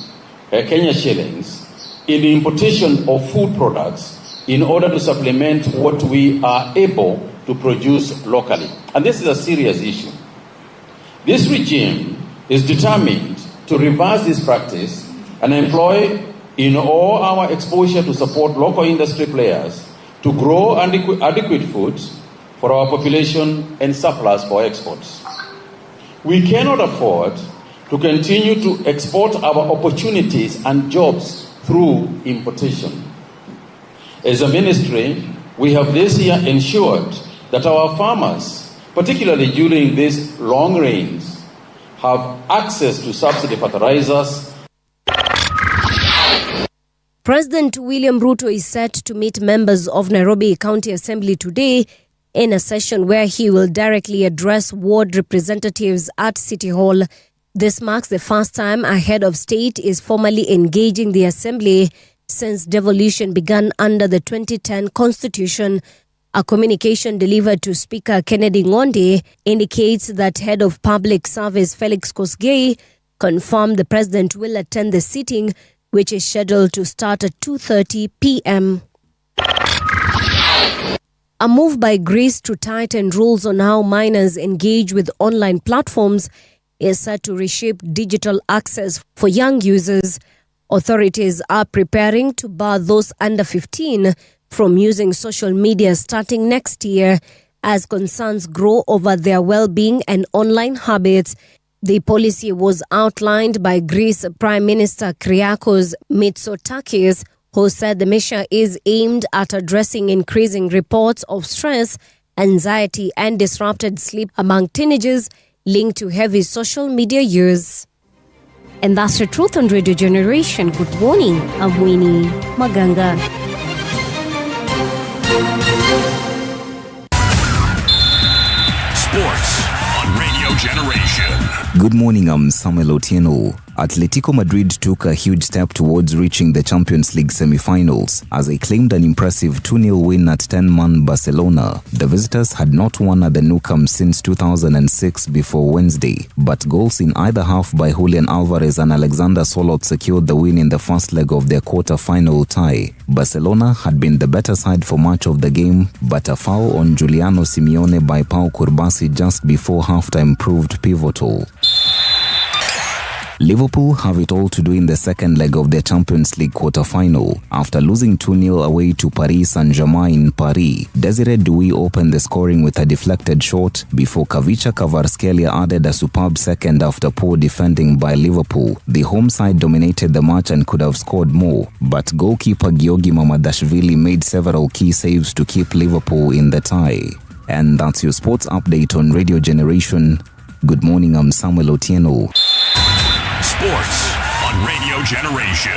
Kenya shillings in the importation of food products in order to supplement what we are able to produce locally. And this is a serious issue. This regime is determined to reverse this practice and employ in all our exposure to support local industry players to grow adequate food for our population and surplus for exports. We cannot afford to continue to export our opportunities and jobs through importation. As a ministry, we have this year ensured that our farmers, particularly during these long rains, have access to subsidy fertilizers. President William Ruto is set to meet members of Nairobi County Assembly today in a session where he will directly address ward representatives at City Hall. This marks the first time a head of state is formally engaging the assembly since devolution began under the 2010 Constitution. A communication delivered to Speaker Kennedy Ngondi indicates that Head of Public Service Felix Kosgei confirmed the president will attend the sitting, which is scheduled to start at 2:30 p.m. A move by Greece to tighten rules on how minors engage with online platforms is set to reshape digital access for young users. Authorities are preparing to bar those under 15 from using social media starting next year as concerns grow over their well-being and online habits. The policy was outlined by Greece Prime Minister Kyriakos Mitsotakis, who said the measure is aimed at addressing increasing reports of stress, anxiety, and disrupted sleep among teenagers linked to heavy social media use. And that's the truth on Radio Generation. Good morning, I'm Winnie Maganga. Sports on Radio Generation. Good morning, I'm Samuel Otieno. Atletico Madrid took a huge step towards reaching the Champions League semi-finals as they claimed an impressive 2-0 win at 10-man Barcelona. The visitors had not won at the Nou Camp since 2006 before Wednesday, but goals in either half by Julian Alvarez and Alexander Solot secured the win in the first leg of their quarter-final tie. Barcelona had been the better side for much of the game, but a foul on Giuliano Simeone by Pau Curbasi just before halftime proved pivotal. Liverpool have it all to do in the second leg of their Champions League quarter-final. After losing 2-0 away to Paris Saint-Germain in Paris, Desiree Douy opened the scoring with a deflected shot before Kavicha Kvaratskhelia added a superb second after poor defending by Liverpool. The home side dominated the match and could have scored more, but goalkeeper Georgi Mamadashvili made several key saves to keep Liverpool in the tie. And that's your sports update on Radio Generation. Good morning, I'm Samuel Otieno. Sports on Radio Generation.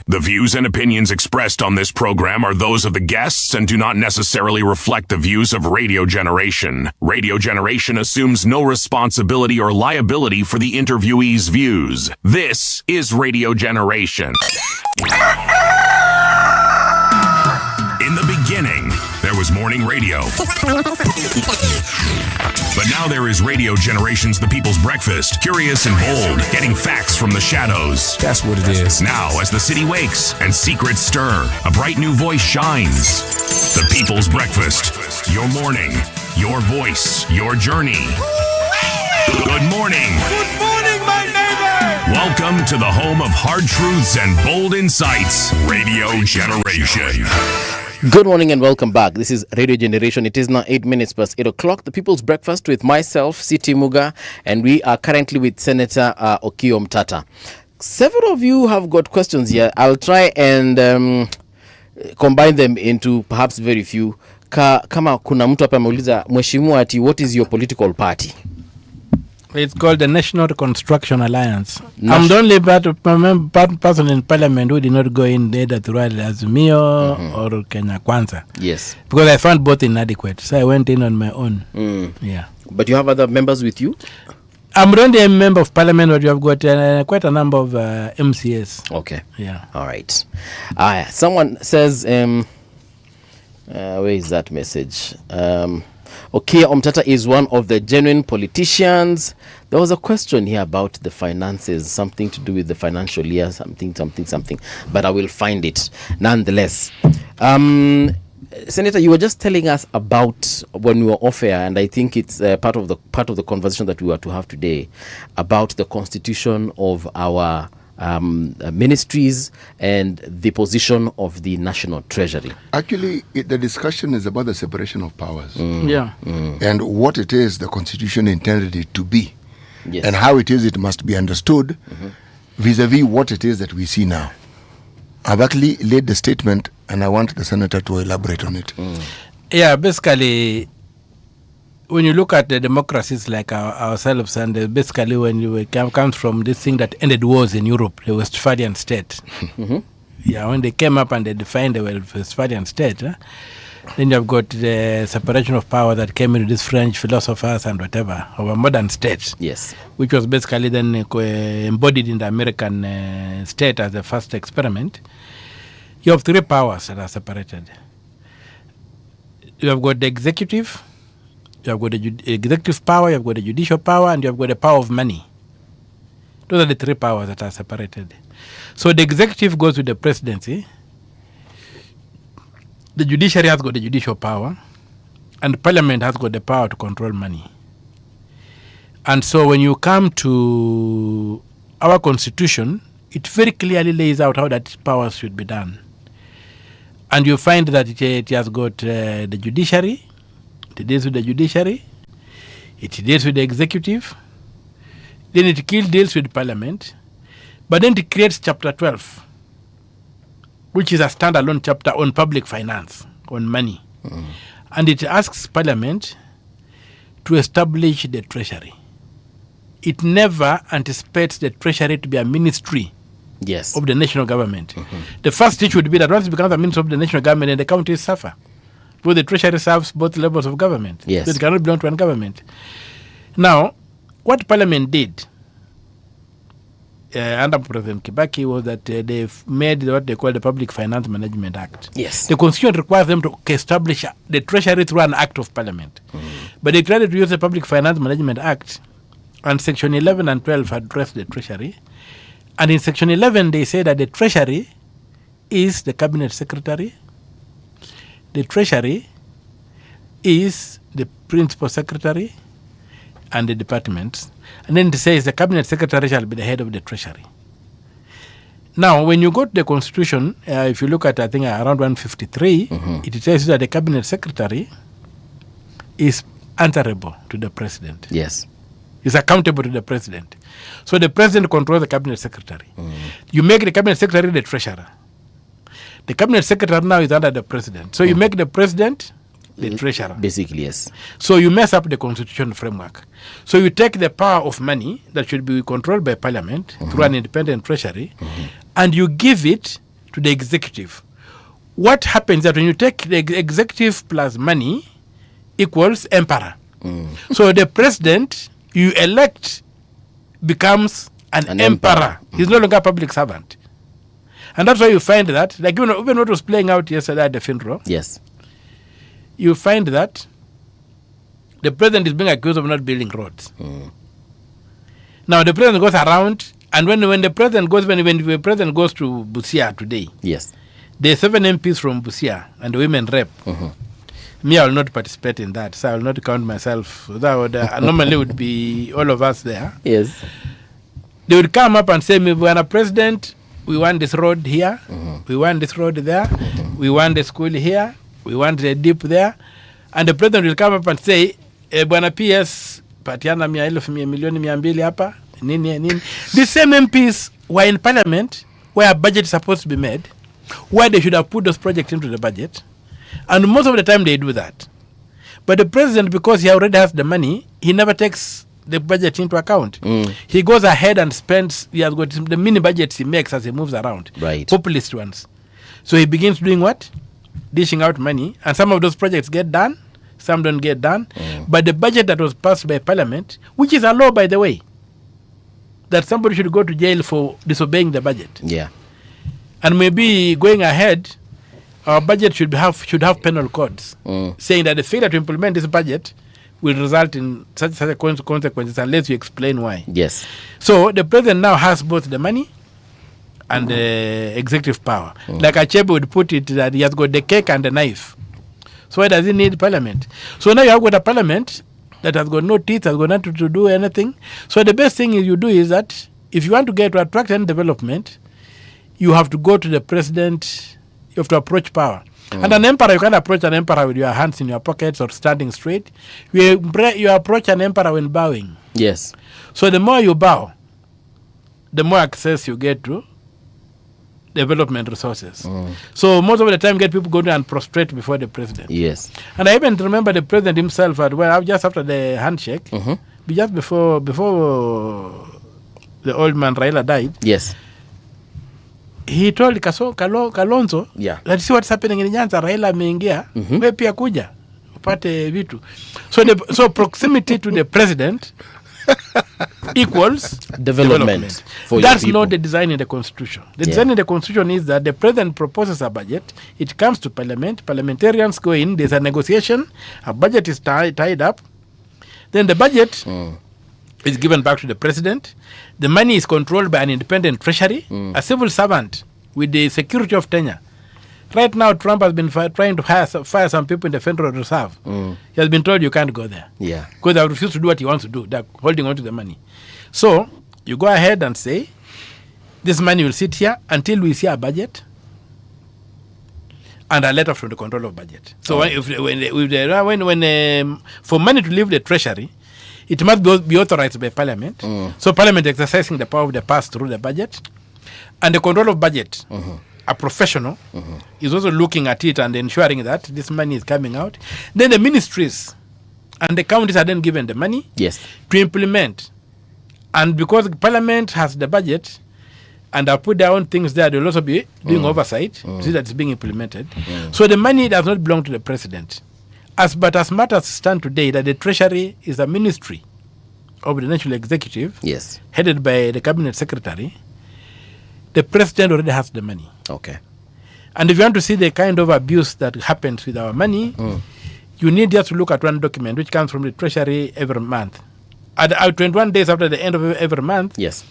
The views and opinions expressed on this program are those of the guests and do not necessarily reflect the views of Radio Generation. Radio Generation assumes no responsibility or liability for the interviewee's views. This is Radio Generation. In the beginning, there was morning radio. But now there is Radio Generation's The People's Breakfast, curious and bold, getting facts from the shadows. That's what it is. Now, as the city wakes and secrets stir, a bright new voice shines. The People's Breakfast, your morning, your voice, your journey. Good morning. Good morning, my neighbor. Welcome to the home of hard truths and bold insights, Radio Generation. Good morning and welcome back. This is Radio Generation. It is now 8 minutes past 8 o'clock. The People's Breakfast with myself, Siti Muga, and we are currently with Senator Okiya Omtatah. Several of you have got questions here. I'll try and combine them into perhaps very few. Kama kuna mtu hapa ameuliza, Mheshimiwa ati, what is your political party? It's called the National Reconstruction Alliance. I'm the only person in parliament who did not go in either to rally Azimio or Kenya Kwanza. Yes. Because I found both inadequate. So I went in on my own. Yeah. But you have other members with you? I'm only a member of parliament, but you have got quite a number of MCAs. Okay. Yeah. All right. Someone says, where is that message? Okiya Omtatah is one of the genuine politicians. There was a question here about the finances, something to do with the financial year, something. But I will find it nonetheless. Senator, you were just telling us about when we were off air, and I think it's part of the conversation that we were to have today about the constitution of our ministries and the position of the National Treasury. Actually, the discussion is about the separation of powers. And what it is the Constitution intended it to be. Yes. And how it is it must be understood vis-a-vis what it is that we see now. I've actually laid the statement and I want the Senator to elaborate on it. Yeah, basically, when you look at the democracies like ourselves, and basically when you comes from this thing that ended wars in Europe, the Westphalian state. Yeah, when they came up and they defined the Westphalian state, then you've got the separation of power that came into these French philosophers and whatever of a modern state. Yes. Which was basically then embodied in the American state as the first experiment. You have three powers that are separated. You have got the executive, you have got the executive power, you have got the judicial power, and you have got the power of money. Those are the three powers that are separated. So the executive goes with the presidency, the judiciary has got the judicial power, and parliament has got the power to control money. And so when you come to our constitution, it very clearly lays out how that powers should be done. And you find that it has got the judiciary, it deals with the judiciary, it deals with the executive, then it deals with parliament, but then it creates chapter 12, which is a standalone chapter on public finance, on money. And it asks parliament to establish the treasury. It never anticipates the treasury to be a ministry of the national government. The first issue would be that once it becomes a ministry of the national government, and the counties suffer. Because the treasury serves both levels of government. Yes. So it cannot belong to one government. Now, what Parliament did under President Kibaki was that they've made what they call the Public Finance Management Act. Yes. The Constitution requires them to establish the Treasury through an Act of Parliament. But they tried to use the Public Finance Management Act, and Section 11 and 12 addressed the Treasury. And in Section 11, they say that the Treasury is the Cabinet Secretary, the Treasury is the Principal Secretary, and the departments. And then it says the Cabinet Secretary shall be the head of the Treasury. Now, when you go to the Constitution, if you look at, I think, around 153, it says that the Cabinet Secretary is answerable to the President. Yes. Is accountable to the President. So the President controls the Cabinet Secretary. You make the Cabinet Secretary the Treasurer. The Cabinet Secretary now is under the President. So you make the President the Treasurer. Basically, yes. So you mess up the constitutional framework. So you take the power of money that should be controlled by Parliament through an independent Treasury, and you give it to the executive. What happens that when you take the executive plus money equals emperor. So the President you elect becomes an emperor. He's no longer a public servant. And that's why you find that, like even what was playing out yesterday at the funeral. Yes. You find that the President is being accused of not building roads. Now the President goes around, and when the President goes, when the President goes to Busia today, yes, there are 7 MPs from Busia and the women rep. Me, I will not participate in that, so I will not count myself. That would normally would be all of us there. Yes. They would come up and say, "When a President, we want this road here, we want this road there, we want the school here, we want the deep there," and the President will come up and say, "Bwana PS, patiana 1,200,000 hapa, nini." The same MPs were in Parliament where a budget is supposed to be made, where they should have put those projects into the budget, and most of the time they do that. But the President, because he already has the money, he never takes the budget into account. He goes ahead and spends. He has got the mini budgets he makes as he moves around, right? Populist ones. So he begins doing what? Dishing out money, and some of those projects get done, some don't get done. But the budget that was passed by Parliament, which is a law, by the way, that somebody should go to jail for disobeying the budget. Yeah. And maybe going ahead, our budget should have penal codes saying that the failure to implement this budget will result in such consequences unless you explain why. Yes. So the President now has both the money and the executive power. Like Achebe would put it, that he has got the cake and the knife. So why does he need Parliament? So now you have got a Parliament that has got no teeth, has got nothing to do anything. So the best thing you do is that if you want to attract any development, you have to go to the President, you have to approach power. And an emperor, you can't approach an emperor with your hands in your pockets or standing straight. You approach an emperor when bowing. Yes. So the more you bow, the more access you get to development resources. So most of the time, get people going and prostrate before the President. Yes. And I even remember the President himself, just after the handshake, just before the old man Raila died. Yes. He told Kalonzo, let's see what's happening in Nyanza. Raila ameingia, wewe pia kuja upate vitu. So proximity to the President equals development. That's not the design in the Constitution. The design in the Constitution is that the President proposes a budget, it comes to Parliament, parliamentarians go in, there's a negotiation, a budget is tied up, then the budget is given back to the President. The money is controlled by an independent Treasury, a civil servant with the security of tenure. Right now, Trump has been trying to fire some people in the Federal Reserve. He has been told you can't go there. Yeah. Because they refuse to do what he wants to do. They're holding on to the money. So, you go ahead and say, this money will sit here until we see a budget and a letter from the control of budget. So, for money to leave the Treasury, it must be authorized by Parliament. So Parliament exercising the power of the past through the budget. And the control of budget, a professional, is also looking at it and ensuring that this money is coming out. Then the ministries and the counties are then given the money to implement. And because Parliament has the budget and have put their own things there, they will also be doing oversight to see that it's being implemented. So the money does not belong to the President. But as matters stand today, that the Treasury is a ministry of the national executive, yes, headed by the cabinet secretary, the president already has the money. Okay. And if you want to see the kind of abuse that happens with our money, you need just to look at one document which comes from the treasury every month. At 21 days after the end of every month, yes,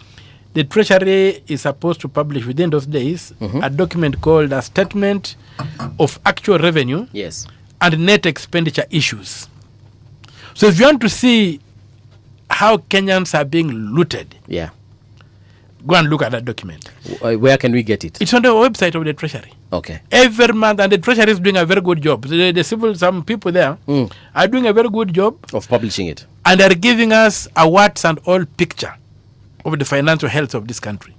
the treasury is supposed to publish within those days a document called a statement of actual revenue, yes, and net expenditure issues. So if you want to see how Kenyans are being looted, yeah, go and look at that document. Where can we get it? It's on the website of the treasury. Okay. Every month, and the treasury is doing a very good job. Some people there are doing a very good job of publishing it, and are giving us a warts and all picture of the financial health of this country.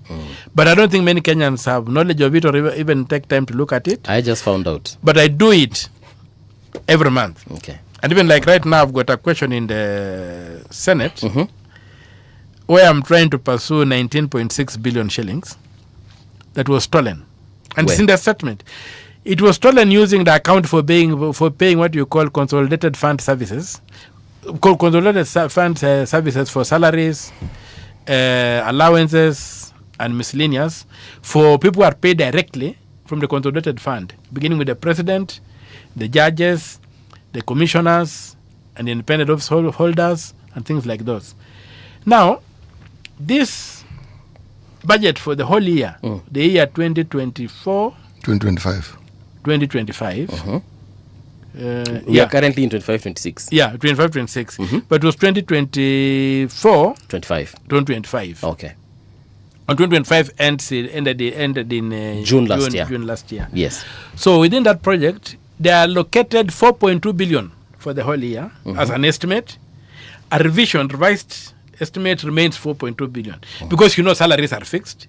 But I don't think many Kenyans have knowledge of it or even take time to look at it. I just found out. But I do it every month. Okay. And even like right now, I've got a question in the Senate where I'm trying to pursue 19.6 billion shillings that was stolen. And it's in the statement. It was stolen using the account for paying what you call consolidated fund services. Consolidated fund services for salaries, allowances, and miscellaneous for people who are paid directly from the consolidated fund, beginning with the president, the judges, the commissioners, and the independent office holders, and things like those. Now, this budget for the whole year, the year 2024, 2025. 2025. We are currently in 25-26. Yeah, 25-26. But it was 2024. 25. Okay. And 2025 ended in June last year. June last year. Yes. So within that project, they allocated 4.2 billion for the whole year as an estimate. A revised estimate remains 4.2 billion because salaries are fixed,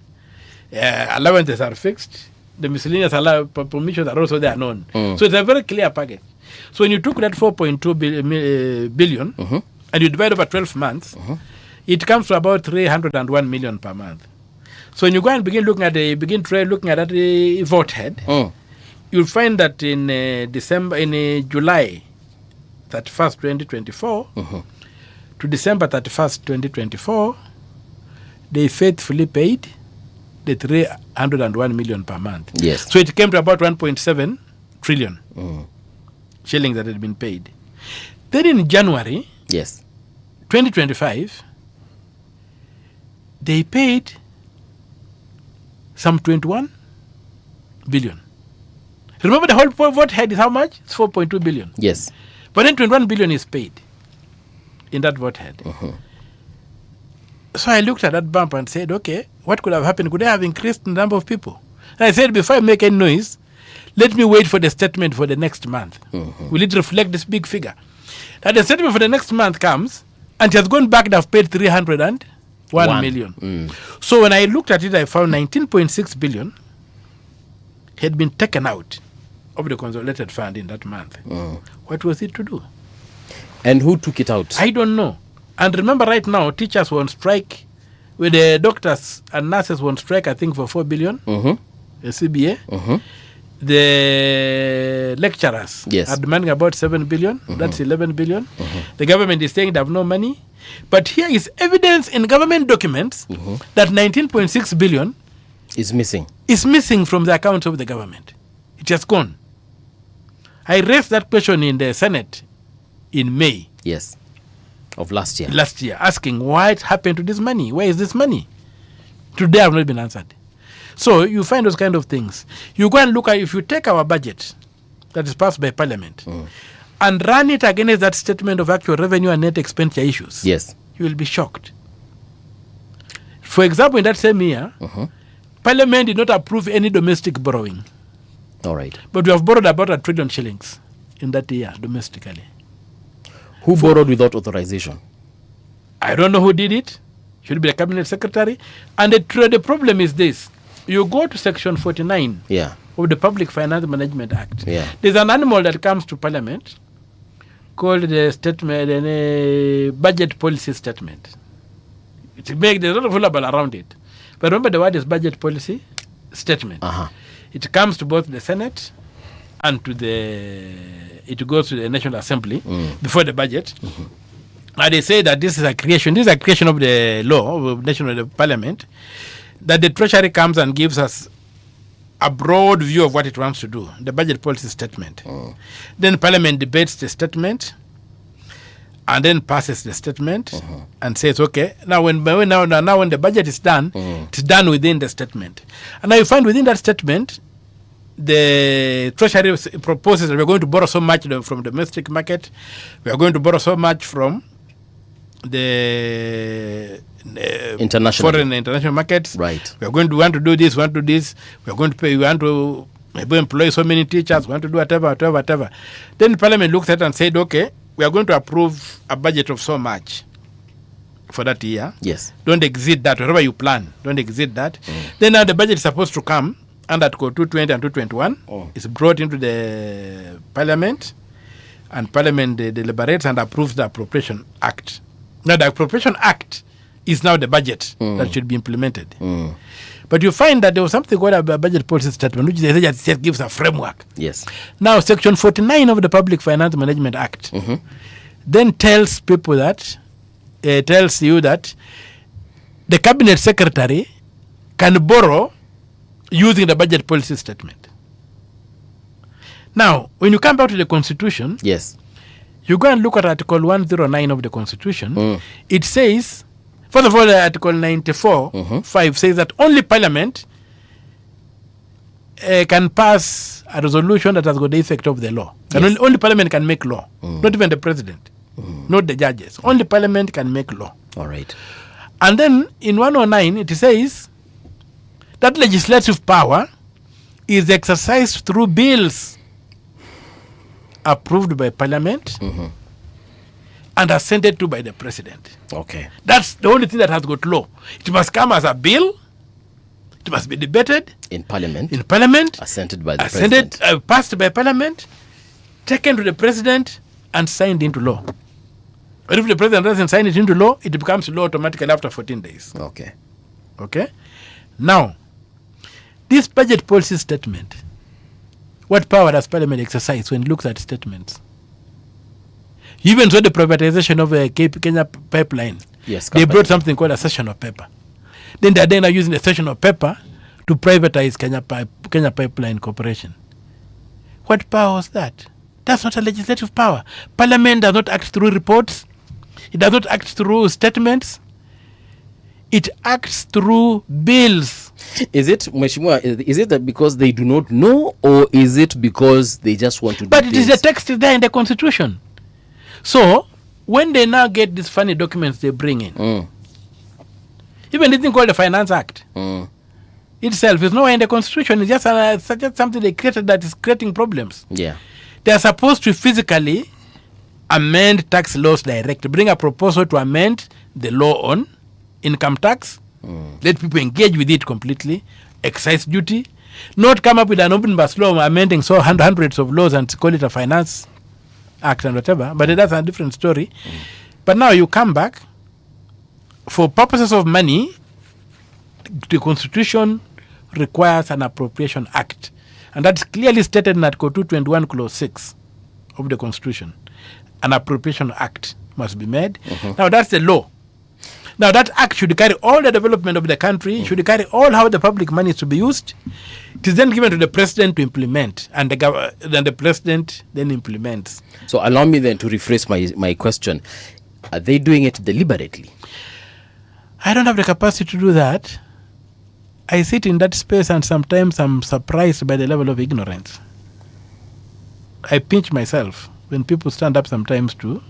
allowances are fixed, the miscellaneous permissions are also there known. So it's a very clear package. So when you took that 4.2 billion and you divide over 12 months, it comes to about 301 million per month. So when you go and begin looking at that vote head, you'll find that in July 31st, 2024, to December 31st, 2024, they faithfully paid the 301 million per month. Yes. So it came to about 1.7 trillion shillings that had been paid. Then in January 2025, they paid some 21 billion. Remember the whole vote head is how much? It's 4.2 billion. Yes. But then 21 billion is paid in that vote head. So I looked at that bump and said, okay, what could have happened? Could I have increased the number of people? And I said, before I make any noise, let me wait for the statement for the next month. Will it reflect this big figure? Now the statement for the next month comes, and it has gone back and have paid 301 million. So when I looked at it, I found 19.6 billion had been taken out of the consolidated fund in that month. What was it to do? And who took it out? I don't know. And remember, right now, teachers were on strike, with the doctors and nurses were on strike, I think, for 4 billion, the CBA. The lecturers are demanding about 7 billion, that's 11 billion. The government is saying they have no money. But here is evidence in government documents that 19.6 billion is missing from the accounts of the government. It has gone. I raised that question in the Senate in May. Yes. Of last year. Asking what happened to this money? Where is this money? Today I have not been answered. So you find those kind of things. You go and look at, if you take our budget that is passed by Parliament and run it against that statement of actual revenue and net expenditure issues, you will be shocked. For example, in that same year, Parliament did not approve any domestic borrowing. All right. But we have borrowed about 1 trillion shillings in that year domestically. Who borrowed without authorization? I don't know who did it. Should be the cabinet secretary. And the problem is this. You go to section 49 of the Public Finance Management Act. There's an animal that comes to Parliament called the statement, budget policy statement. There's a lot of syllable around it. But remember, the word is budget policy statement. It comes to both the Senate and it goes to the National Assembly before the budget. And they say that this is a creation of the law of national parliament, that the treasury comes and gives us a broad view of what it wants to do, the budget policy statement. Then parliament debates the statement and then passes the statement and says, okay, now when the budget is done, it's done within the statement. And now you find within that statement, the treasury proposes that we're going to borrow so much from domestic market, we are going to borrow so much from the international markets. Right. We are going to want to do this, we are going to pay, we want to employ so many teachers, we want to do whatever. Then Parliament looked at it and said, okay, we are going to approve a budget of so much for that year. Yes. Don't exceed that, whatever you plan, don't exceed that. Then now the budget is supposed to come under Article 220 and 221. It's brought into the Parliament, and Parliament deliberates and approves the Appropriation Act. Now the Appropriation Act is now the budget that should be implemented. But you find that there was something called a budget policy statement, which they just gives a framework. Yes. Now Section 49 of the Public Finance Management Act then tells people that, tells you that the Cabinet Secretary can borrow using the budget policy statement. Now, when you come back to the Constitution, yes, you go and look at Article 109 of the Constitution. It says, first of all, Article 94, 5 says that only Parliament can pass a resolution that has got the effect of the law. And only Parliament can make law, not even the President, not the judges. Only Parliament can make law. All right. And then in 109, it says that legislative power is exercised through bills approved by Parliament and assented to by the President. Okay. That's the only thing that has got law. It must come as a bill. It must be debated in Parliament. Assented by the President. Passed by Parliament, taken to the President, and signed into law. But if the President doesn't sign it into law, it becomes law automatically after 14 days. Okay. Okay? Now, this budget policy statement, what power does Parliament exercise when it looks at statements? You even saw the privatization of a Kenya pipeline. Yes, they brought something called a session of paper. Then they're now using the session of paper to privatize Kenya Pipeline Corporation. What power was that? That's not a legislative power. Parliament does not act through reports. It does not act through statements. It acts through bills. Is it, Mheshimiwa, is it that because they do not know, or is it because they just want to do But it things? is the text is there in the Constitution. So, when they now get these funny documents they bring in, even this thing called the Finance Act itself is nowhere in the Constitution. It's just something they created that is creating problems. Yeah. They are supposed to physically amend tax laws directly, bring a proposal to amend the law on income tax, let people engage with it completely, excise duty, not come up with an omnibus law amending so hundreds of laws and call it a Finance Act and whatever, but that's a different story. But now you come back, for purposes of money, the Constitution requires an Appropriation Act. And that's clearly stated in Article 221, Clause 6 of the Constitution. An Appropriation Act must be made. Now that's the law. Now that act should carry all the development of the country, should carry all how the public money is to be used. It is then given to the President to implement, and then the President then implements. So allow me then to rephrase my question. Are they doing it deliberately? I don't have the capacity to do that. I sit in that space and sometimes I'm surprised by the level of ignorance. I pinch myself when people stand up sometimes to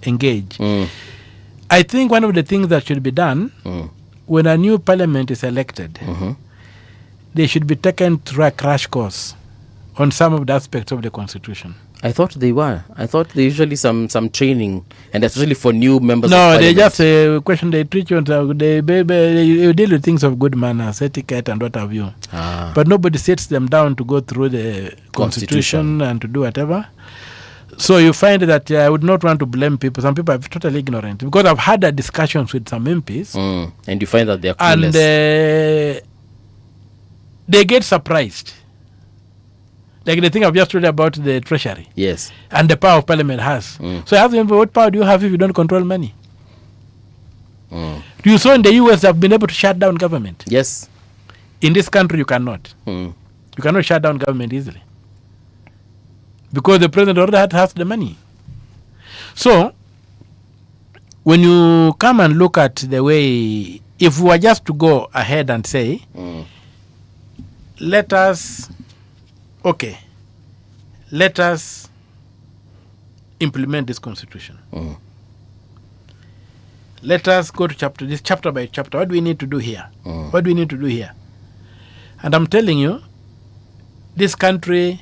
engage. I think one of the things that should be done when a new parliament is elected, they should be taken through a crash course on some of the aspects of the Constitution. I thought they were. I thought they usually some training, and especially for new members. No, of they Parliament. just question. They treat you. They deal with things of good manners, etiquette, and what have you. But nobody sits them down to go through the Constitution and to do whatever. So you find that I would not want to blame people. Some people are totally ignorant because I've had discussions with some MPs, and you find that they are clueless. And they get surprised. Like the thing I've just told you about the treasury. Yes. And the power of parliament has. So I have to remember, what power do you have if you don't control money? You saw in the US have been able to shut down government. Yes. In this country, you cannot. You cannot shut down government easily. Because the president already has the money. So, when you come and look at the way, if we were just to go ahead and say, let us implement this constitution. Let us go to chapter by chapter. What do we need to do here? What do we need to do here? And I'm telling you, this country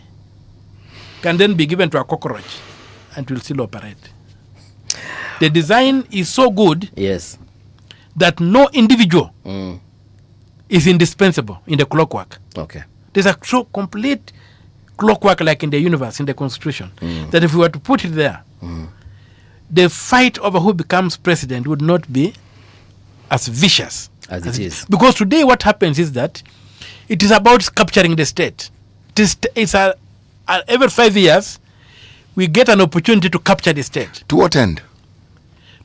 can then be given to a cockroach and it will still operate. The design is so good that no individual is indispensable in the clockwork. Okay. There's a true complete clockwork like in the universe, in the constitution, that if we were to put it there, the fight over who becomes president would not be as vicious as it is. Because today what happens is that it is about capturing the state. Every 5 years, we get an opportunity to capture the state. To what end?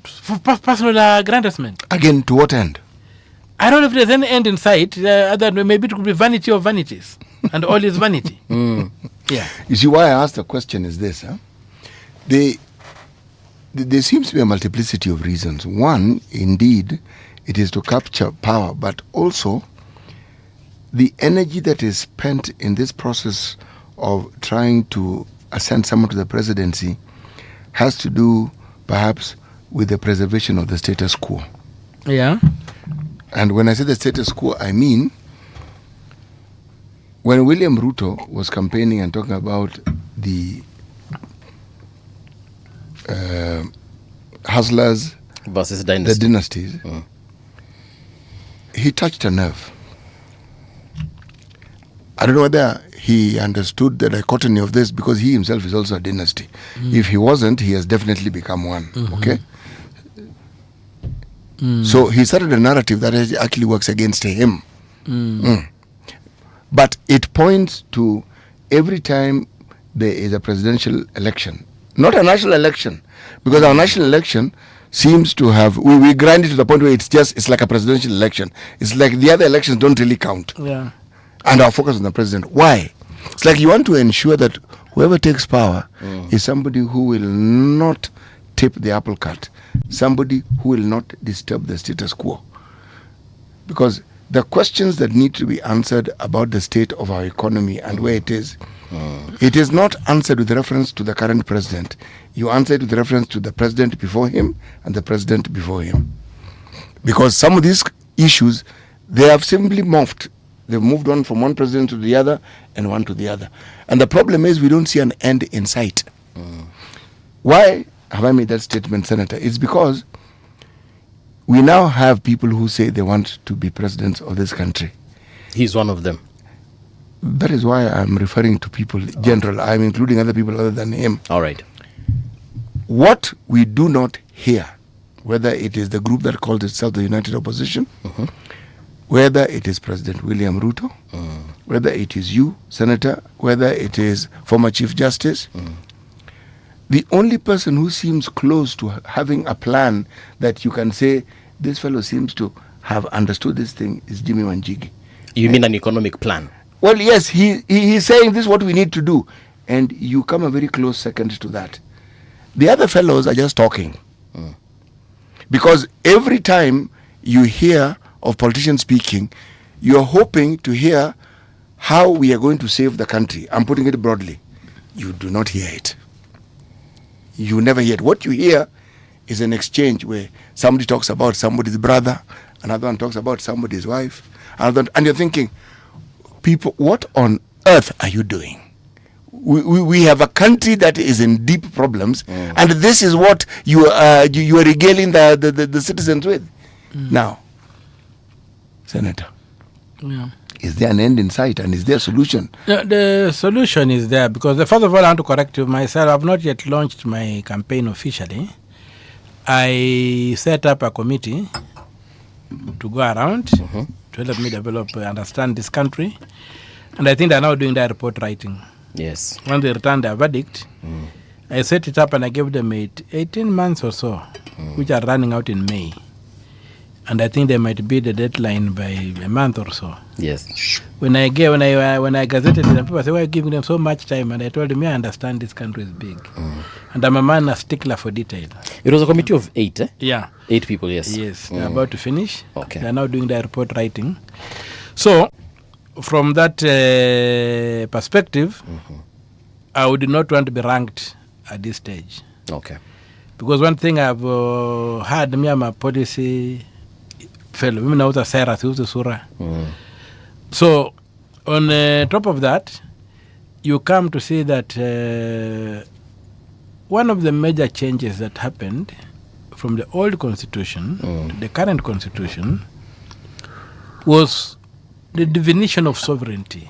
For personal aggrandizement. Again, to what end? I don't know if there's any end in sight. Other than maybe it could be vanity of vanities. And all is vanity. Yeah. You see, why I asked the question is this. There seems to be a multiplicity of reasons. One, indeed, it is to capture power, but also the energy that is spent in this process of trying to ascend someone to the presidency has to do perhaps with the preservation of the status quo. Yeah. And when I say the status quo, I mean when William Ruto was campaigning and talking about the hustlers versus the dynasties, he touched a nerve. I don't know whether he understood the dichotomy of this because he himself is also a dynasty. If he wasn't, he has definitely become one. Okay? So he started a narrative that actually works against him. But it points to every time there is a presidential election, not a national election, because our national election seems to have, we grind it to the point where it's like a presidential election. It's like the other elections don't really count. Yeah. And our focus on the president. Why? It's like you want to ensure that whoever takes power is somebody who will not tip the apple cart, somebody who will not disturb the status quo. Because the questions that need to be answered about the state of our economy and where it is not answered with reference to the current president. You answer it with reference to the president before him and the president before him. Because some of these issues, they have simply morphed. They've moved on from one president to the other and one to the other. And the problem is we don't see an end in sight. Why have I made that statement, Senator? It's because we now have people who say they want to be presidents of this country. He's one of them. That is why I'm referring to people general. I'm including other people other than him. All right. What we do not hear, whether it is the group that calls itself the United Opposition, whether it is President William Ruto, whether it is you, Senator, whether it is former Chief Justice, the only person who seems close to having a plan that you can say, this fellow seems to have understood this thing, is Jimmy Wanjigi. You mean an economic plan? Well, yes, he's saying this is what we need to do. And you come a very close second to that. The other fellows are just talking. Because every time you hear of politicians speaking, you're hoping to hear how we are going to save the country. I'm putting it broadly. You do not hear it. You never hear it. What you hear is an exchange where somebody talks about somebody's brother, another one talks about somebody's wife, and you're thinking, people, what on earth are you doing? We have a country that is in deep problems, and this is what you are regaling the citizens with. Now, Senator, is there an end in sight, and is there a solution? The solution is there, because first of all, I want to correct myself. I've not yet launched my campaign officially. I set up a committee to go around to help me develop, understand this country, and I think they're now doing that report writing. Yes. When they returned their verdict, I set it up and I gave them 18 months or so, which are running out in May. And I think they might be the deadline by a month or so. Yes. When I gazetted them, people say, why are you giving them so much time? And I told them, I understand this country is big. And I'm a man, a stickler for detail. It was a committee of 8, eh? Yeah. 8 people, yes. Yes, they're about to finish. Okay. They're now doing their report writing. So, from that perspective, I would not want to be ranked at this stage. Okay. Because one thing I've had, me, I'm a policy fellow. Mimi nauza sera, siuzi sura. So, on top of that, you come to see that one of the major changes that happened from the old constitution to the current constitution was the definition of sovereignty.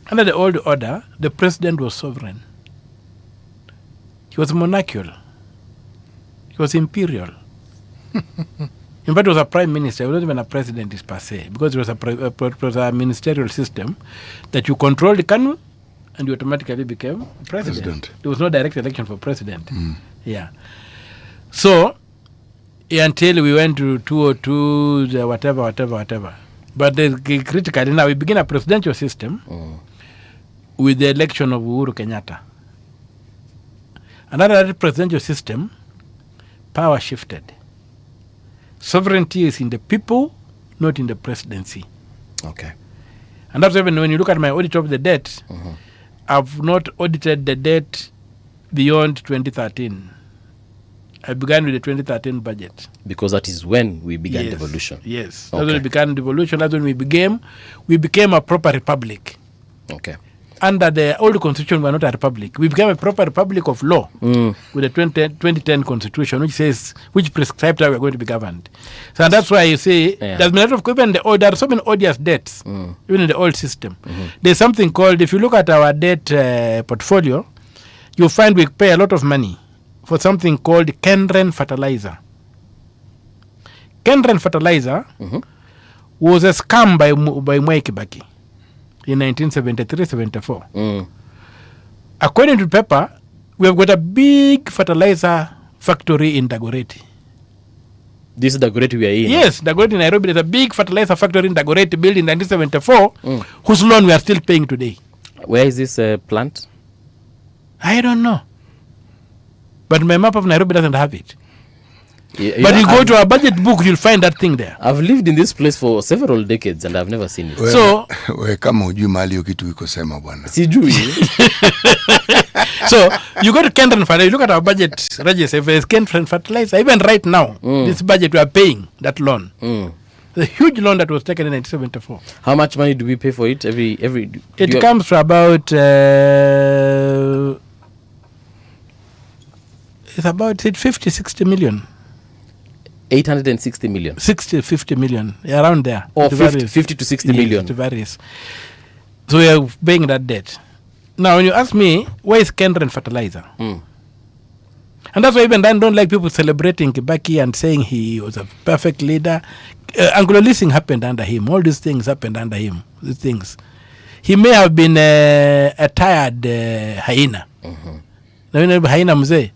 Under the old order, the president was sovereign. He was monarchical. He was imperial. In fact, it was a prime minister. It wasn't even a president per se, because it was a ministerial system that you controlled the Kanu and you automatically became president. There was no direct election for president. Yeah. So, until we went to 202, the whatever. But critically now, we begin a presidential system with the election of Uhuru Kenyatta. Another presidential system, power shifted. Sovereignty is in the people, not in the presidency. Okay. And that's even when you look at my audit of the debt, I've not audited the debt beyond 2013. I began with the 2013 budget. Because that is when we began devolution. Yes. Okay. That's when we began devolution. That's when we became a proper republic. Okay. Under the old constitution, we were not a republic. We became a proper republic of law with the 2010 constitution, which prescribed how we are going to be governed. So that's why you see, there's been a lot of, even there are so many odious debts, even in the old system. There's something called, if you look at our debt portfolio, you'll find we pay a lot of money for something called Kenren fertilizer. Kenren fertilizer was a scam by Mwai Kibaki in 1973-74. According to the paper, we have got a big fertilizer factory in Dagoretti. This is Dagoretti we are in? Yes, Dagoretti, Nairobi. There's a big fertilizer factory in Dagoretti built in 1974, whose loan we are still paying today. Where is this plant? I don't know. But my map of Nairobi doesn't have it. But you go to our budget book, you'll find that thing there. I've lived in this place for several decades and I've never seen it. So, kama hujui mahali kitu iko sema bwana. Sijui. So, you go to Kenren Fertilizer, you look at our budget register, if it's Kenren Fertilizer, even right now, this budget we are paying that loan. The huge loan that was taken in 1974. How much money do we pay for it every? It comes to about it's about 50-60 million. 860 million. 50 million, around there. Or 50 to 60 million. It varies. So we are paying that debt. Now, when you ask me, where is Kenren Fertilizer? And that's why even I don't like people celebrating Kibaki and saying he was a perfect leader. Anglo-leasing happened under him. All these things happened under him. These things. He may have been a tired hyena. Hyena mzee.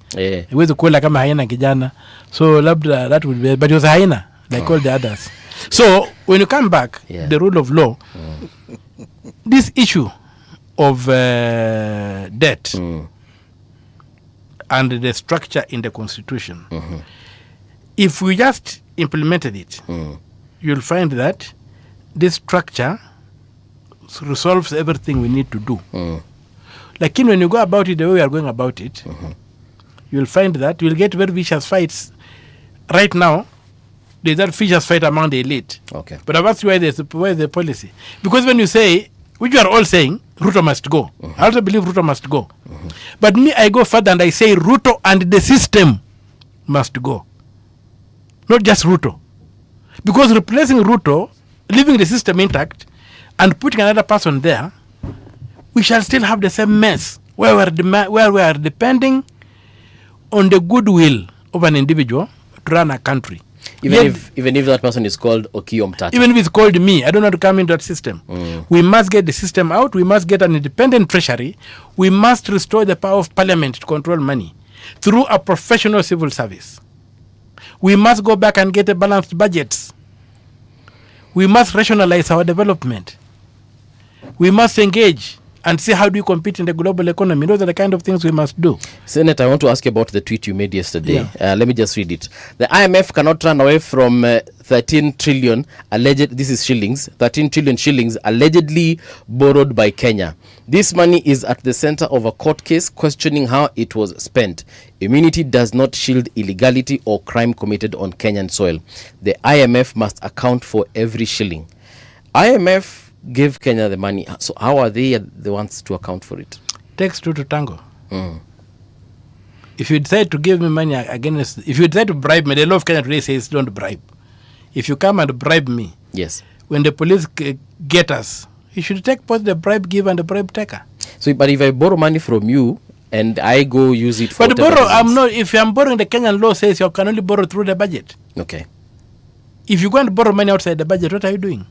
Huwezi kula kama hyena kijana. So labda that would be, but he was a hyena like all the others. So when you come back, the rule of law, this issue of debt and the structure in the constitution, if we just implemented it, you'll find that this structure resolves everything we need to do. Like when you go about it the way we are going about it, you'll find that you'll get very vicious fights. Right now, there's that vicious fight among the elite. Okay. But I've asked you why the policy. Because when you say, which you are all saying, Ruto must go. I also believe Ruto must go. But me, I go further and I say Ruto and the system must go. Not just Ruto. Because replacing Ruto, leaving the system intact, and putting another person there, we shall still have the same mess where we are depending on the goodwill of an individual to run a country. Even if that person is called Okiyo Mtata. Even if it's called me, I don't want to come into that system. We must get the system out. We must get an independent treasury. We must restore the power of parliament to control money through a professional civil service. We must go back and get a balanced budgets. We must rationalize our development. We must engage and see how do you compete in the global economy. Those are the kind of things we must do. Senator, I want to ask you about the tweet you made yesterday. Let me just read it. The IMF cannot run away from 13 trillion alleged, this is shillings, 13 trillion shillings allegedly borrowed by Kenya. This money is at the center of a court case questioning how it was spent. Immunity does not shield illegality or crime committed on Kenyan soil. The IMF must account for every shilling. IMF gave Kenya the money. So how are they the ones to account for it? Takes two to tango. If you decide to give me money against, if you decide to bribe me, the law of Kenya today says don't bribe. If you come and bribe me, yes, when the police get us, you should take both the bribe giver and the bribe taker. So, but if I borrow money from you and I go use it for, but borrow, I'm not. If I'm borrowing, the Kenyan law says you can only borrow through the budget. Okay. If you go and borrow money outside the budget, what are you doing?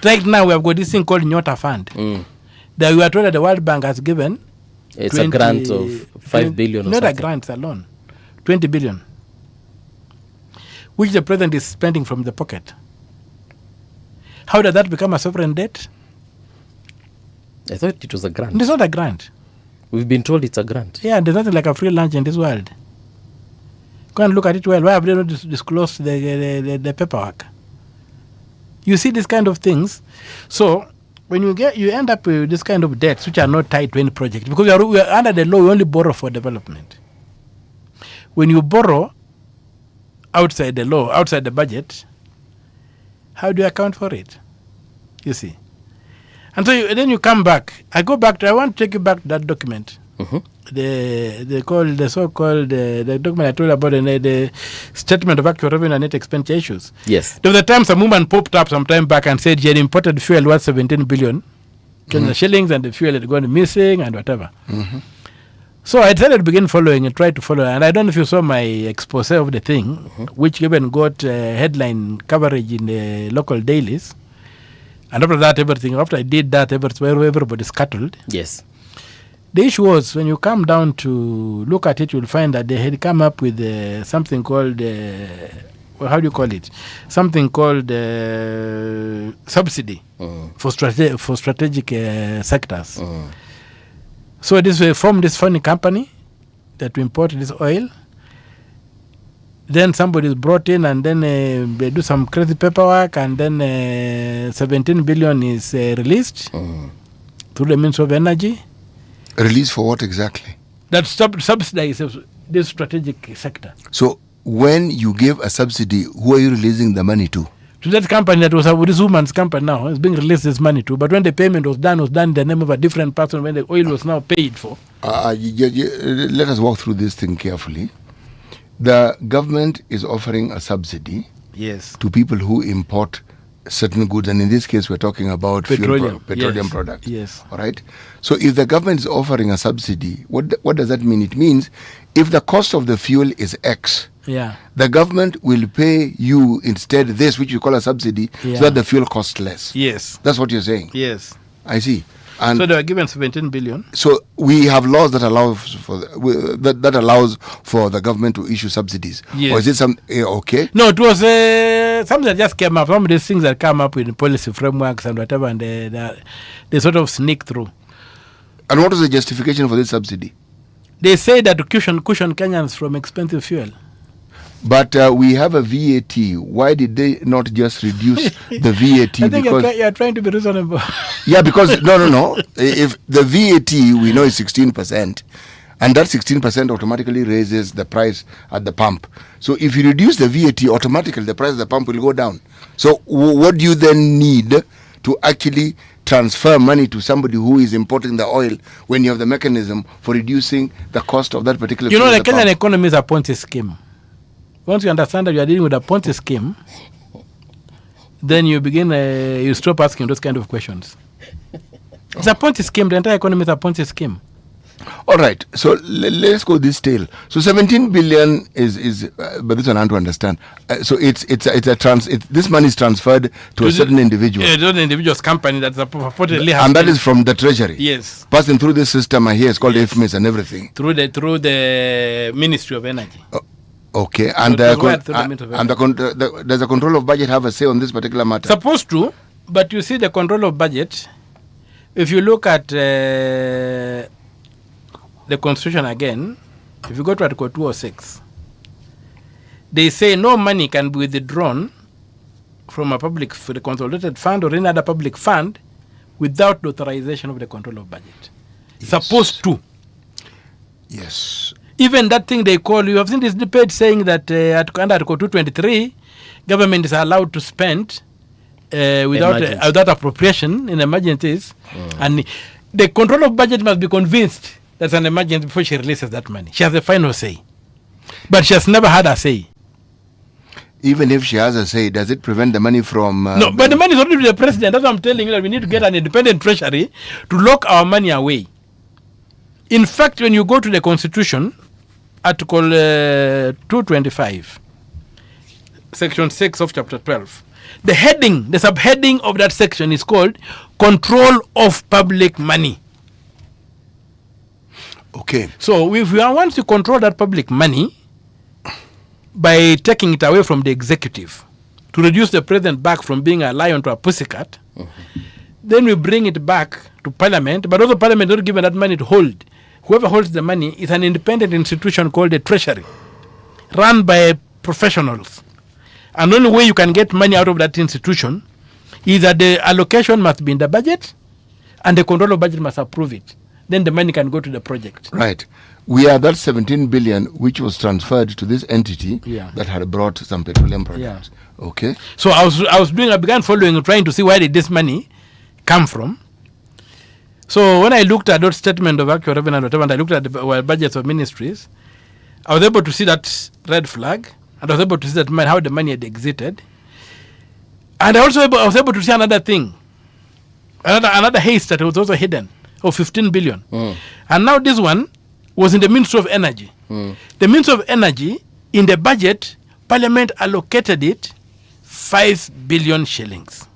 Right now, we have got this thing called Nyota Fund. That we are told that the World Bank has given. It's a grant of 5 billion or not something. A grant alone. 20 billion. Which the president is spending from the pocket. How did that become a sovereign debt? I thought it was a grant. It's not a grant. We've been told it's a grant. Yeah, there's nothing like a free lunch in this world. Go and look at it well. Why have they not disclosed the paperwork? You see these kind of things. So when you end up with this kind of debts which are not tied to any project, because we are under the law, we only borrow for development. When you borrow outside the law, outside the budget, how do you account for it? You see. And so then you come back. I want to take you back to that document. The document I told about, the statement of actual revenue and net expenditure issues. Yes. There was a time some woman popped up some time back and said she had imported fuel worth 17 billion Kenya shillings, and the fuel had gone missing and whatever. So I decided to begin following and try to follow. And I don't know if you saw my expose of the thing, which even got headline coverage in the local dailies. And after that, after I did that, everybody scuttled. Yes. The issue was, when you come down to look at it, you'll find that they had come up with something called, how do you call it? Something called subsidy for strategic sectors. So this formed this funny company that we import this oil. Then somebody is brought in, and then they do some crazy paperwork, and then 17 billion is released through the Ministry of Energy. Release for what exactly? That subsidizes this strategic sector. So when you give a subsidy, who are you releasing the money to? To that company that was this woman's company now, is being released this money to. But when the payment was done in the name of a different person, when the oil was now paid for. Let us walk through this thing carefully. The government is offering a subsidy to people who import certain goods, and in this case we're talking about petroleum products. Yes. All right. So if the government is offering a subsidy, what does that mean? It means if the cost of the fuel is X, the government will pay you instead this, which you call a subsidy, so that the fuel costs less. Yes. That's what you're saying. Yes. I see. And so they were given 17 billion. So we have laws that allows for the government to issue subsidies. Yes. Or is it some okay? No, it was something that just came up. Some of these things that come up with policy frameworks and whatever, and they sort of sneak through. And what was the justification for this subsidy? They say that to cushion Kenyans from expensive fuel. But we have a VAT. Why did they not just reduce the VAT? I think you're trying to be reasonable. Yeah, because no. If the VAT we know is 16%, and that 16% automatically raises the price at the pump. So if you reduce the VAT, automatically the price at the pump will go down. So what do you then need to actually transfer money to somebody who is importing the oil when you have the mechanism for reducing the cost of that particular? You know, the Kenyan economy is a Ponzi scheme. Once you understand that you are dealing with a Ponzi scheme, then you begin, you stop asking those kind of questions. It's a Ponzi scheme. The entire economy is a Ponzi scheme. All right, so let's go this tale. So 17 billion is but this one I want to understand. So this money is transferred to a certain individual. Yeah, an individual's company that's purportedly and that is from the treasury. Yes, passing through this system. I hear it's called FMIS and everything. Through the Ministry of Energy. Okay, and does the control of budget have a say on this particular matter? Supposed to, but you see the control of budget. If you look at the Constitution again, if you go to Article 206, they say no money can be withdrawn from a public, for the consolidated fund or any other public fund without the authorization of the control of budget. Yes. Supposed to. Yes. Even that thing they call, you have seen this debate saying that under Article 223, government is allowed to spend without appropriation in emergencies, and the control of budget must be convinced that's an emergency before she releases that money. She has the final say, but she has never had a say. Even if she has a say, does it prevent the money from... no, but the money is already with the president. That's what I'm telling you, that we need to get an independent treasury to lock our money away. In fact, when you go to the Constitution, Article 225, Section 6 of Chapter 12, the subheading of that section is called Control of Public Money. Okay. So if we want to control that public money by taking it away from the executive to reduce the president back from being a lion to a pussycat, then we bring it back to Parliament, but also Parliament not given that money to hold. Whoever holds the money is an independent institution called the Treasury, run by professionals. And the only way you can get money out of that institution is that the allocation must be in the budget and the control of budget must approve it. Then the money can go to the project. Right. We are that 17 billion which was transferred to this entity that had brought some petroleum projects. Yeah. Okay. So I began following, trying to see where did this money come from. So when I looked at that statement of actual revenue and whatever, and I looked at the budgets of ministries, I was able to see that red flag, and I was able to see that how the money had exited. And I was able to see another thing, another haste that was also hidden of 15 billion. And now this one was in the Ministry of Energy. The Ministry of Energy, in the budget, Parliament allocated it 5 billion shillings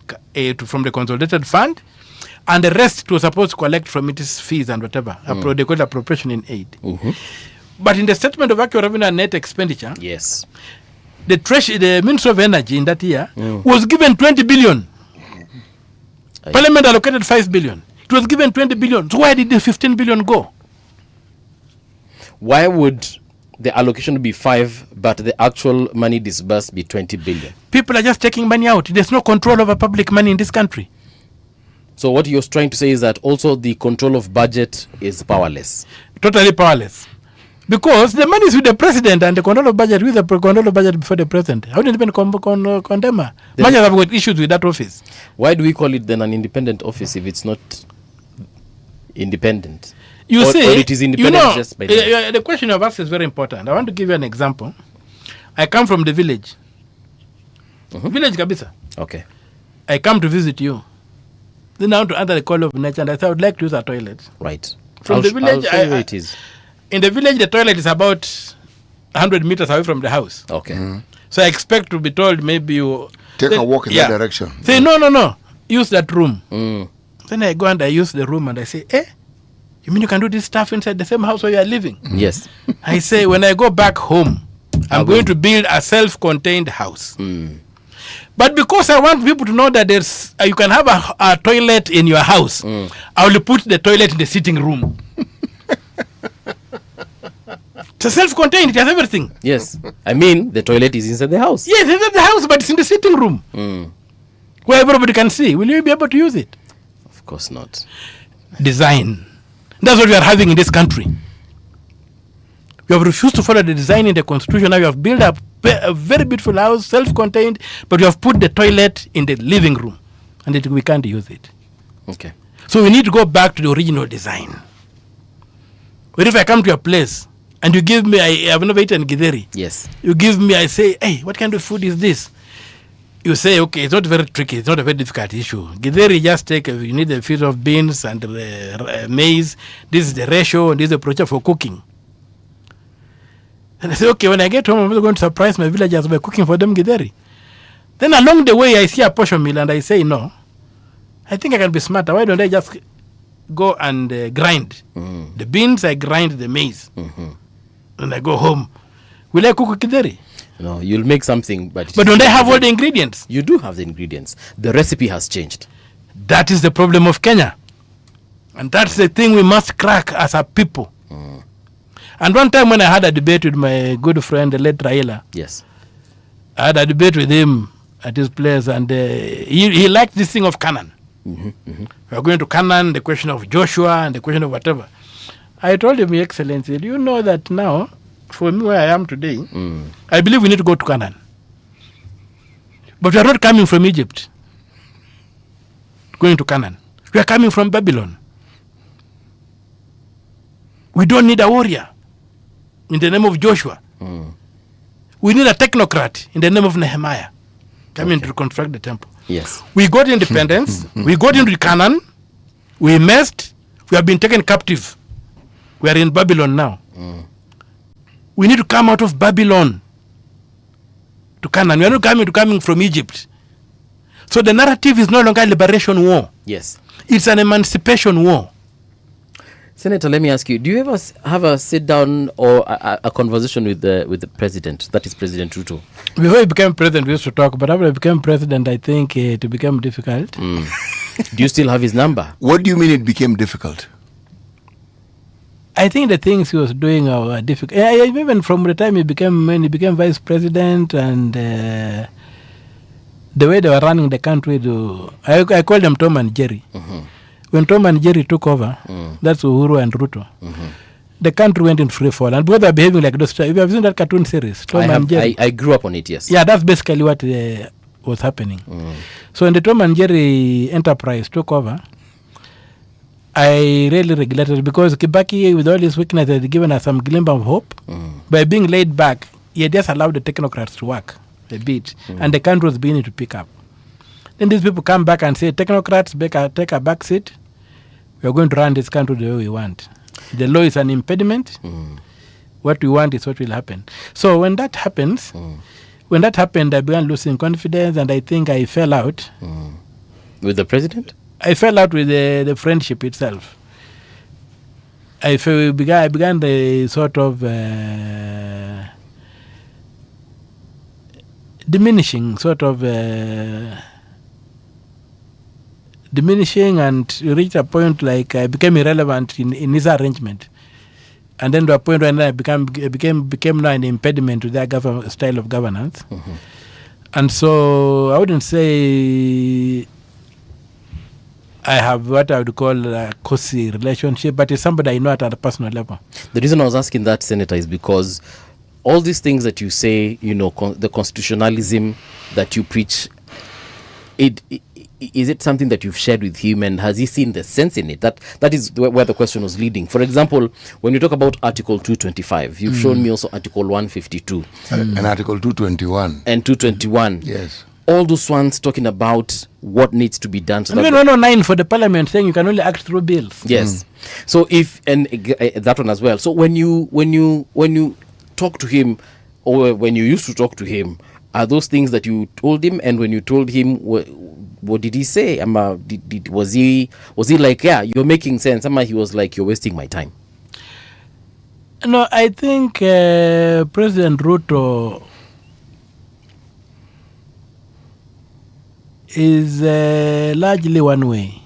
from the consolidated fund, and the rest was supposed to collect from its fees and whatever. They call it appropriation in aid. But in the statement of actual revenue and net expenditure, yes, the Ministry of Energy in that year was given 20 billion. Parliament allocated 5 billion. It was given 20 billion. So where did the 15 billion go? Why would the allocation be 5, but the actual money disbursed be 20 billion? People are just taking money out. There's no control over public money in this country. So what you're trying to say is that also the control of budget is powerless. Totally powerless. Because the money is with the president and the control of budget with the control of budget before the president. How do you even condemn her? Many have got issues with that office. Why do we call it then an independent office if it's not independent? Or it is independent just by the question of us is very important. I want to give you an example. I come from the village. Village Kabisa. Okay. I come to visit you. Then I want to answer the call of nature, and I said I would like to use a toilet. Right. From the village, it is. In the village, the toilet is about 100 meters away from the house. Okay. So I expect to be told maybe you take a walk in that direction. Say no. Use that room. Then I go and I use the room and I say, you mean you can do this stuff inside the same house where you are living? Yes. I say when I go back home, I'm going to build a self-contained house. But because I want people to know that there's you can have a toilet in your house, I will put the toilet in the sitting room. It's self-contained, it has everything. Yes. I mean, the toilet is inside the house. Yes, it's inside the house, but it's in the sitting room. Where everybody can see. Will you be able to use it? Of course not. Design. That's what we are having in this country. We have refused to follow the design in the Constitution. Now you have built up a very beautiful house, self-contained, but you have put the toilet in the living room, and we can't use it. Okay. So we need to go back to the original design. But if I come to a place and you give me, I have never eaten githeri. Yes. You give me, I say, hey, what kind of food is this? you say, okay, it's not very tricky. It's not a very difficult issue. Githeri, just take, you need a field of beans and maize. This is the ratio and this is the procedure for cooking. And I say, okay, when I get home, I'm going to surprise my villagers by cooking for them githeri. Then along the way, I see a portion meal and I say, no, I think I can be smarter. Why don't I just go and grind the beans? I grind the maize. And I go home. Will I cook githeri? No, you'll make something, but don't I have all the ingredients? You do have the ingredients. The recipe has changed. That is the problem of Kenya. And that's the thing we must crack as a people. And one time when I had a debate with my good friend, the late Raila. Yes. I had a debate with him at his place, and he liked this thing of Canaan. We are going to Canaan, the question of Joshua, and the question of whatever. I told him, Your Excellency, do you know that now, for me where I am today, I believe we need to go to Canaan. But we are not coming from Egypt, going to Canaan. We are coming from Babylon. We don't need a warrior in the name of Joshua. We need a technocrat in the name of Nehemiah coming to reconstruct the temple. Yes. We got independence. We got into Canaan. We messed. We have been taken captive. We are in Babylon now. We need to come out of Babylon to Canaan. We are not coming from Egypt. So the narrative is no longer a liberation war. Yes. It's an emancipation war. Senator, let me ask you, do you ever have a sit down or a conversation with the president, that is President Ruto? Before he became president, we used to talk, but after he became president, I think it became difficult. Do you still have his number? What do you mean it became difficult? I think the things he was doing are difficult. Even from the time when he became vice president and the way they were running the country, I call them Tom and Jerry. When Tom and Jerry took over, that's Uhuru and Ruto. The country went in free fall. And both are behaving like those. If you have seen that cartoon series, Tom and Jerry. I grew up on it, yes. Yeah, that's basically what was happening. So when the Tom and Jerry enterprise took over, I really regretted it because Kibaki, with all his weakness, had given us some glimmer of hope. By being laid back, he had just allowed the technocrats to work a bit. And the country was beginning to pick up. Then these people come back and say, technocrats, take a back seat. We are going to run this country the way we want. The law is an impediment. What we want is what will happen. So when that happens, I began losing confidence, and I think I fell out. With the president? I fell out with the friendship itself. I began the sort of diminishing and reached a point like I became irrelevant in his arrangement. And then to a point when I became now an impediment to their style of governance. And so I wouldn't say I have what I would call a cozy relationship, but it's somebody I know at a personal level. The reason I was asking that, Senator, is because all these things that you say, the constitutionalism that you preach, is it something that you've shared with him, and has he seen the sense in it? That is where the question was leading. For example, when you talk about Article 225, you've shown me also Article 152. And Article 221. And 221. Yes. All those ones talking about what needs to be done. So and even 109 for the parliament saying you can only act through bills. Yes. So that one as well. So when you talk to him, or when you used to talk to him, are those things that you told him? And when you told him, what did he say? Was he like, yeah, you're making sense? He was like, you're wasting my time. No, I think President Ruto is largely one way.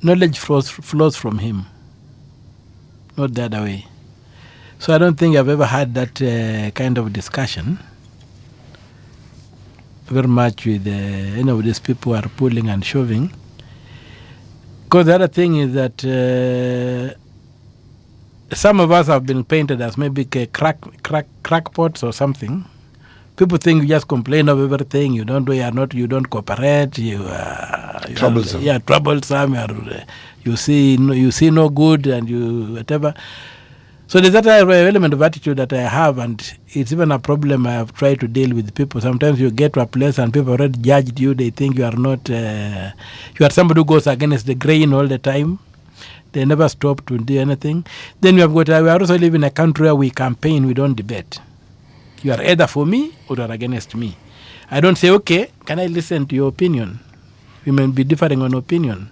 Knowledge flows from him, not the other way. So I don't think I've ever had that kind of discussion very much with any of these people who are pulling and shoving. Because the other thing is that some of us have been painted as maybe crackpots or something. People think you just complain of everything. You don't cooperate. You are troublesome. Troublesome. You see no good, and you whatever. So there's that element of attitude that I have, and it's even a problem I have tried to deal with people. Sometimes you get to a place and people already judged you. They think you are not, you are somebody who goes against the grain all the time. They never stop to do anything. Then we are also living in a country where we campaign, we don't debate. You are either for me or you are against me. I don't say, okay, can I listen to your opinion? We may be differing on opinion.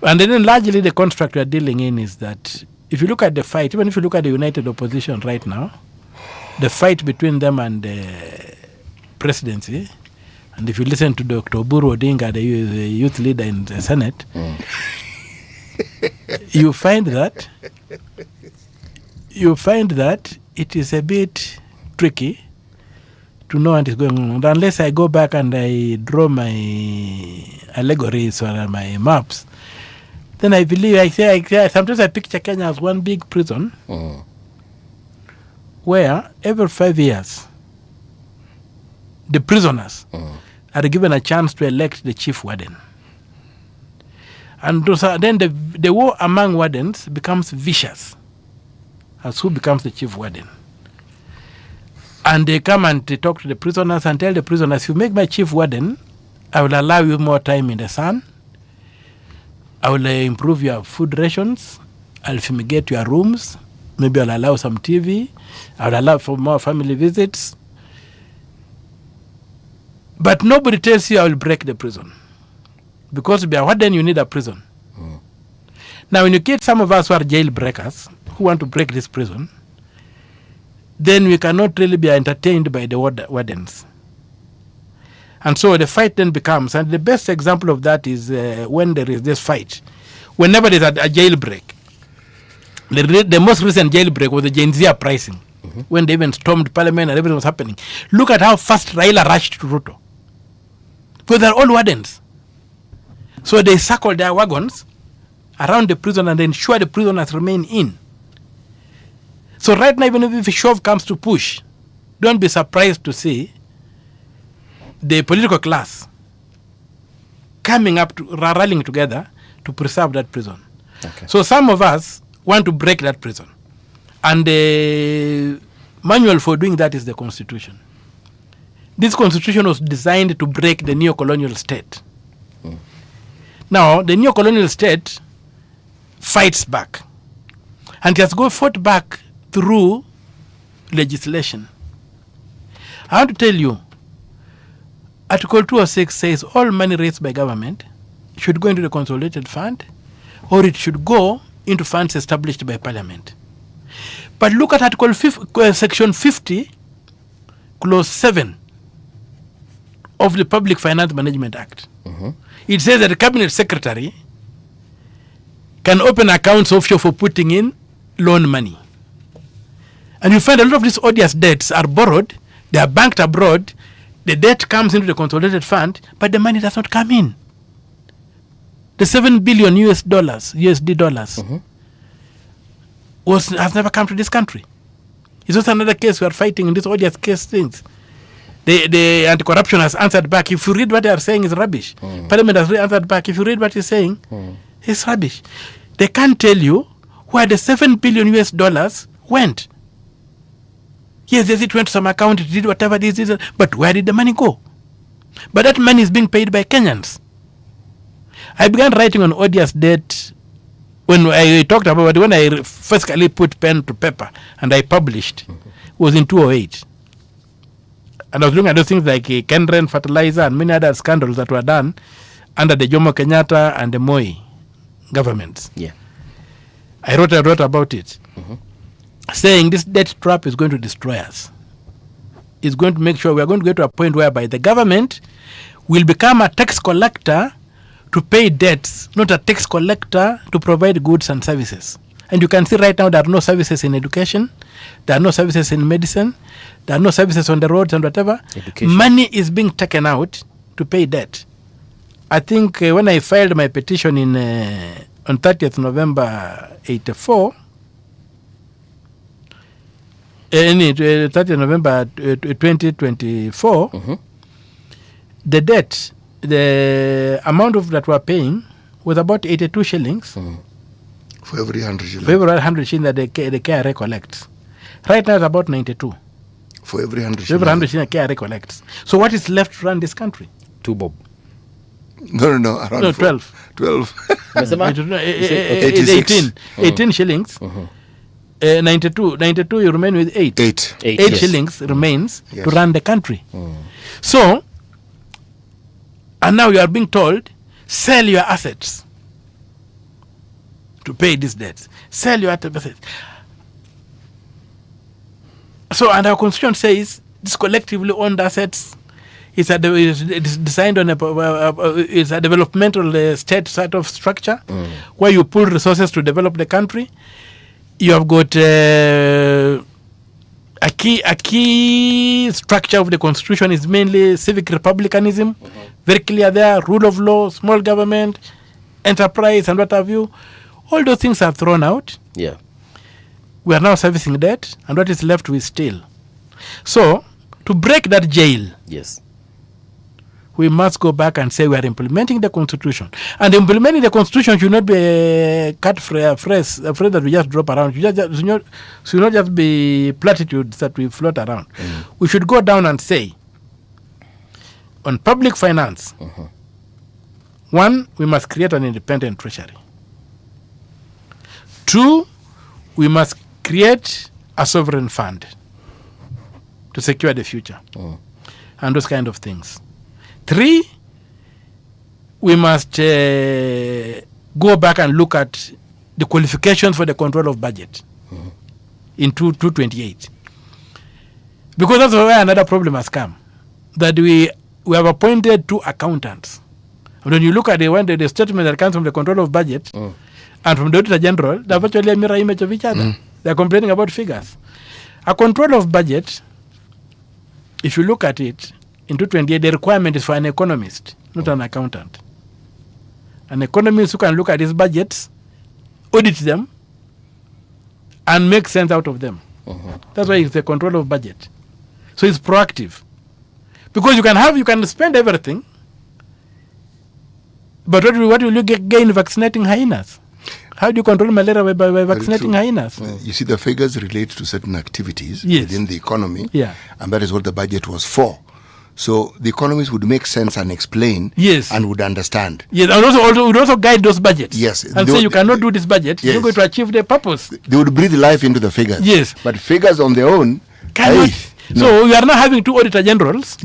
And then largely the construct we are dealing in is that if you look at the fight, even if you look at the united opposition right now, the fight between them and the presidency, and if you listen to Dr. Oburu Odinga, the youth leader in the Senate, you find that it is a bit tricky to know what is going on. Unless I go back and I draw my allegories or my maps, then I believe, sometimes I picture Kenya as one big prison where every 5 years, the prisoners are given a chance to elect the chief warden. And then the war among wardens becomes vicious as who becomes the chief warden. And they come and they talk to the prisoners and tell the prisoners, if you make my chief warden, I will allow you more time in the sun. I will improve your food rations. I'll fumigate your rooms. Maybe I'll allow some TV. I will allow for more family visits. But nobody tells you I will break the prison. Because to be a warden, you need a prison. Now, when you get some of us who are jailbreakers, who want to break this prison, then we cannot really be entertained by the wardens. And so the fight then becomes, and the best example of that is when there is this fight. Whenever there is a jailbreak, the most recent jailbreak was the Gen Z uprising, when they even stormed parliament and everything was happening. Look at how fast Raila rushed to Ruto. Because they're all wardens. So they circle their wagons around the prison and ensure the prisoners remain in. So right now, even if a shove comes to push, don't be surprised to see the political class coming up, rallying together to preserve that prison. Okay. So some of us want to break that prison. And the manual for doing that is the Constitution. This Constitution was designed to break the neo-colonial state. Now, the neo-colonial state fights back. And it has fought back through legislation. I want to tell you, Article 206 says all money raised by government should go into the consolidated fund, or it should go into funds established by Parliament. But look at Article Section 50, Clause 7 of the Public Finance Management Act. It says that the Cabinet Secretary can open accounts offshore for putting in loan money. And you find a lot of these odious debts are borrowed, they are banked abroad, the debt comes into the consolidated fund, but the money does not come in. The $7 billion USD dollars has never come to this country. It's just another case we are fighting in these odious case things. The anti-corruption has answered back. If you read what they are saying, it's rubbish. Parliament has answered back. If you read what he's saying, it's rubbish. They can't tell you where the $7 billion USD went. Yes, it went to some account, it did whatever it is, but where did the money go? But that money is being paid by Kenyans. I began writing on odious debt when I talked about it, when I physically put pen to paper and I published. It was in 2008. And I was looking at those things like Kenren fertilizer and many other scandals that were done under the Jomo Kenyatta and the Moi governments. Yeah, I wrote about it, saying this debt trap is going to destroy us. It's going to make sure we are going to get to a point whereby the government will become a tax collector to pay debts, not a tax collector to provide goods and services. And you can see right now there are no services in education, there are no services in medicine, there are no services on the roads and whatever. Education. Money is being taken out to pay debt. I think when I filed my petition on 30th November 84, 30th November 2024, the debt, the amount of that we're paying was about 82 shillings For every 100 shillings. For every 100 shillings that the KRA collects. Right now it's about 92. For every 100 shillings. For every 100 shillings the KRA collects. So what is left to run this country? 2 bob. No, around 12. 12. It's 18 shillings. 92 you remain with 8 yes. shillings remains to run the country. So, and now you are being told, sell your assets to pay these debts. Sell your assets. So, and our constitution says this collectively owned assets is designed on is a developmental state sort of structure where you pull resources to develop the country. You have got a key structure of the constitution is mainly civic republicanism, very clear there, rule of law, small government, enterprise, and what have you. All those things are thrown out. Yeah. We are now servicing debt, and what is left we steal. So, to break that jail, yes, we must go back and say we are implementing the constitution. And implementing the constitution should not be a cut phrase that we just drop around. Should not just be platitudes that we float around. We should go down and say, on public finance, 1, we must create an independent treasury. 2, we must create a sovereign fund to secure the future. And those kind of things. 3, we must go back and look at the qualifications for the control of budget in 228. Because that's where another problem has come. That we have appointed 2 accountants. And when you look at the statement that comes from the control of budget and from the Auditor General, they're virtually a mirror image of each other. They're complaining about figures. A control of budget, if you look at it, in 228, the requirement is for an economist, not an accountant. An economist who can look at his budgets, audit them, and make sense out of them. That's why it's the control of budget. So it's proactive. Because you can spend everything, but what will you gain vaccinating hyenas? How do you control malaria by vaccinating hyenas? You see, the figures relate to certain activities within the economy, and that is what the budget was for. So the economists would make sense and explain and would understand. Yes, and would also guide those budgets. Yes. And say you cannot do this budget, you're going to achieve the purpose. They would breathe life into the figures. Yes. But figures on their own cannot. So we are now having 2 auditor generals.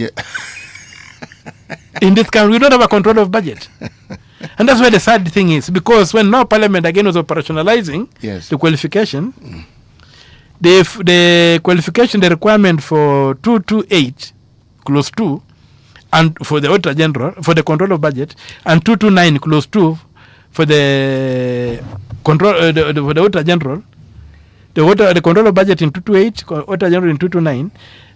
In this country, we don't have a control of budget. And that's why the sad thing is, because when now Parliament again was operationalizing the qualification, the qualification, the requirement for 228 clause 2 and for the Auditor General for the control of budget, and 229 clause 2 for the control for the Auditor General, the control of budget in 228, Auditor General in 229,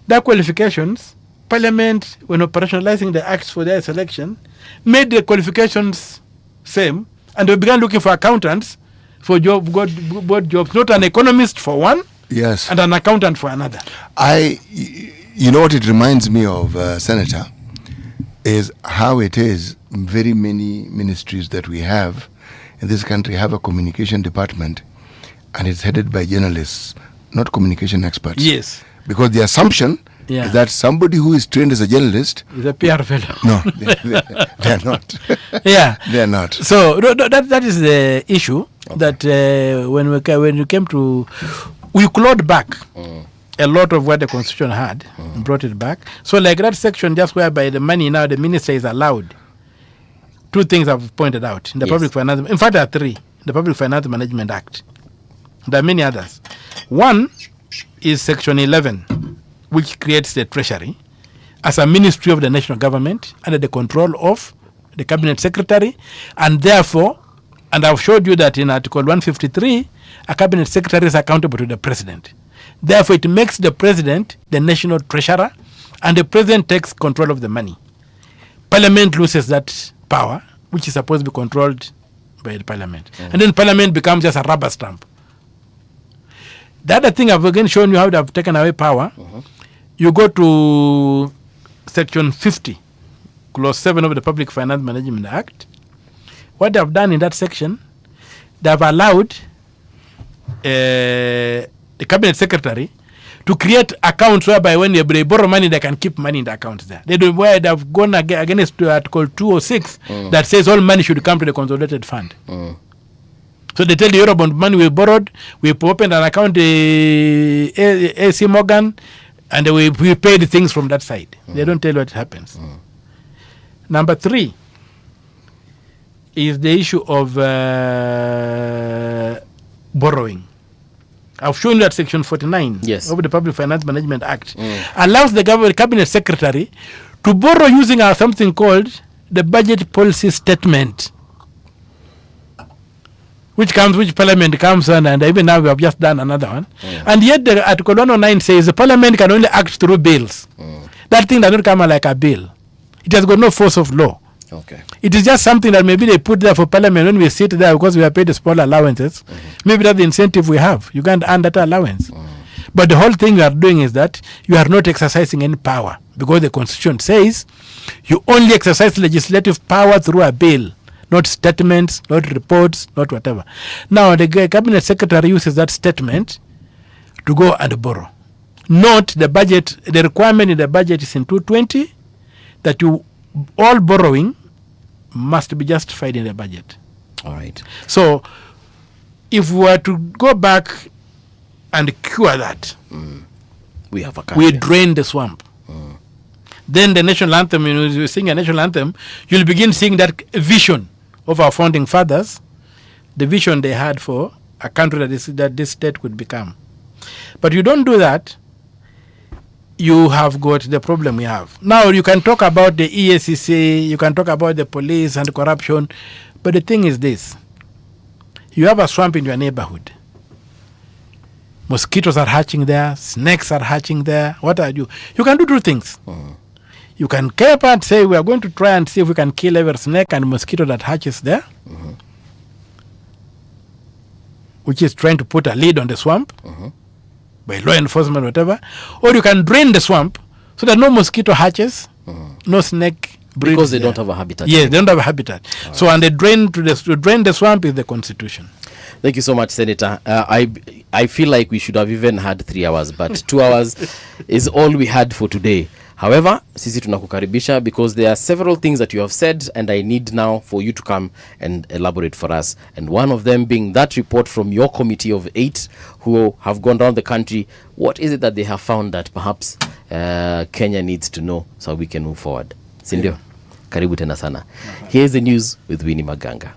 their qualifications, Parliament, when operationalizing the acts for their selection, made the qualifications same, and they began looking for accountants for both jobs, not an economist for one, and an accountant for another. You know what it reminds me of, Senator, is how it is very many ministries that we have in this country have a communication department, and it's headed by journalists, not communication experts. Yes. Because the assumption is that somebody who is trained as a journalist is a PR fellow. No, they are not. They are not. So that is the issue that when you came to, we clawed back a lot of what the constitution had and brought it back. So like that section just whereby the money now the minister is allowed. 2 things I've pointed out in the Public Finance. In fact, there are 3. The Public Finance Management Act. There are many others. 1 is Section 11, which creates the Treasury as a ministry of the national government under the control of the Cabinet Secretary, and therefore, and I've showed you that in Article 153, a Cabinet Secretary is accountable to the President. Therefore, it makes the President the national treasurer, and the President takes control of the money. Parliament loses that power, which is supposed to be controlled by the Parliament. And then Parliament becomes just a rubber stamp. The other thing I've again shown you how they have taken away power. You go to Section 50, Clause 7 of the Public Finance Management Act. What they have done in that section, they have allowed the cabinet secretary to create accounts whereby when they borrow money, they can keep money in the accounts there. They don't where they have gone against Article 206 that says all money should come to the consolidated fund. So they tell the Eurobond money we borrowed, we opened an account, AC Morgan, and we paid things from that side. They don't tell what happens. Number 3 is the issue of borrowing. I've shown you that Section 49 of the Public Finance Management Act allows the cabinet secretary to borrow using something called the budget policy statement, which Parliament comes on, and even now we have just done another one. And yet the Article 109 says the Parliament can only act through bills. That thing does not come like a bill. It has got no force of law. Okay. It is just something that maybe they put there for Parliament when we sit there because we are paid small allowances. Maybe that's the incentive we have. You can't earn that allowance. But the whole thing you are doing is that you are not exercising any power, because the Constitution says you only exercise legislative power through a bill, not statements, not reports, not whatever. Now, the cabinet secretary uses that statement to go and borrow. Note the budget, the requirement in the budget is in 220 that all borrowing must be justified in the budget. All right. So, if we were to go back and cure that, we have a we drain the swamp. Then the national anthem, when you sing a national anthem, you'll begin seeing that vision of our founding fathers, the vision they had for a country that this state could become. But you don't do that, you have got the problem we have. Now, you can talk about the EACC, you can talk about the police and corruption, but the thing is this. You have a swamp in your neighborhood. Mosquitoes are hatching there, snakes are hatching there. What are you? You can do 2 things. You can camp and say, we are going to try and see if we can kill every snake and mosquito that hatches there, which is trying to put a lid on the swamp by law enforcement, whatever. Or you can drain the swamp so that no mosquito hatches, no snake breeds. Because they don't have a habitat. Yes, they don't have a habitat. So, and to drain the swamp is the Constitution. Thank you so much, Senator. I feel like we should have even had 3 hours, but 2 hours is all we had for today. However, sisi tunakukaribisha because there are several things that you have said, and I need now for you to come and elaborate for us. And one of them being that report from your committee of 8 who have gone around the country. What is it that they have found that perhaps Kenya needs to know so we can move forward? Sindio? Karibu tena sana. Here's the news with Winnie Maganga.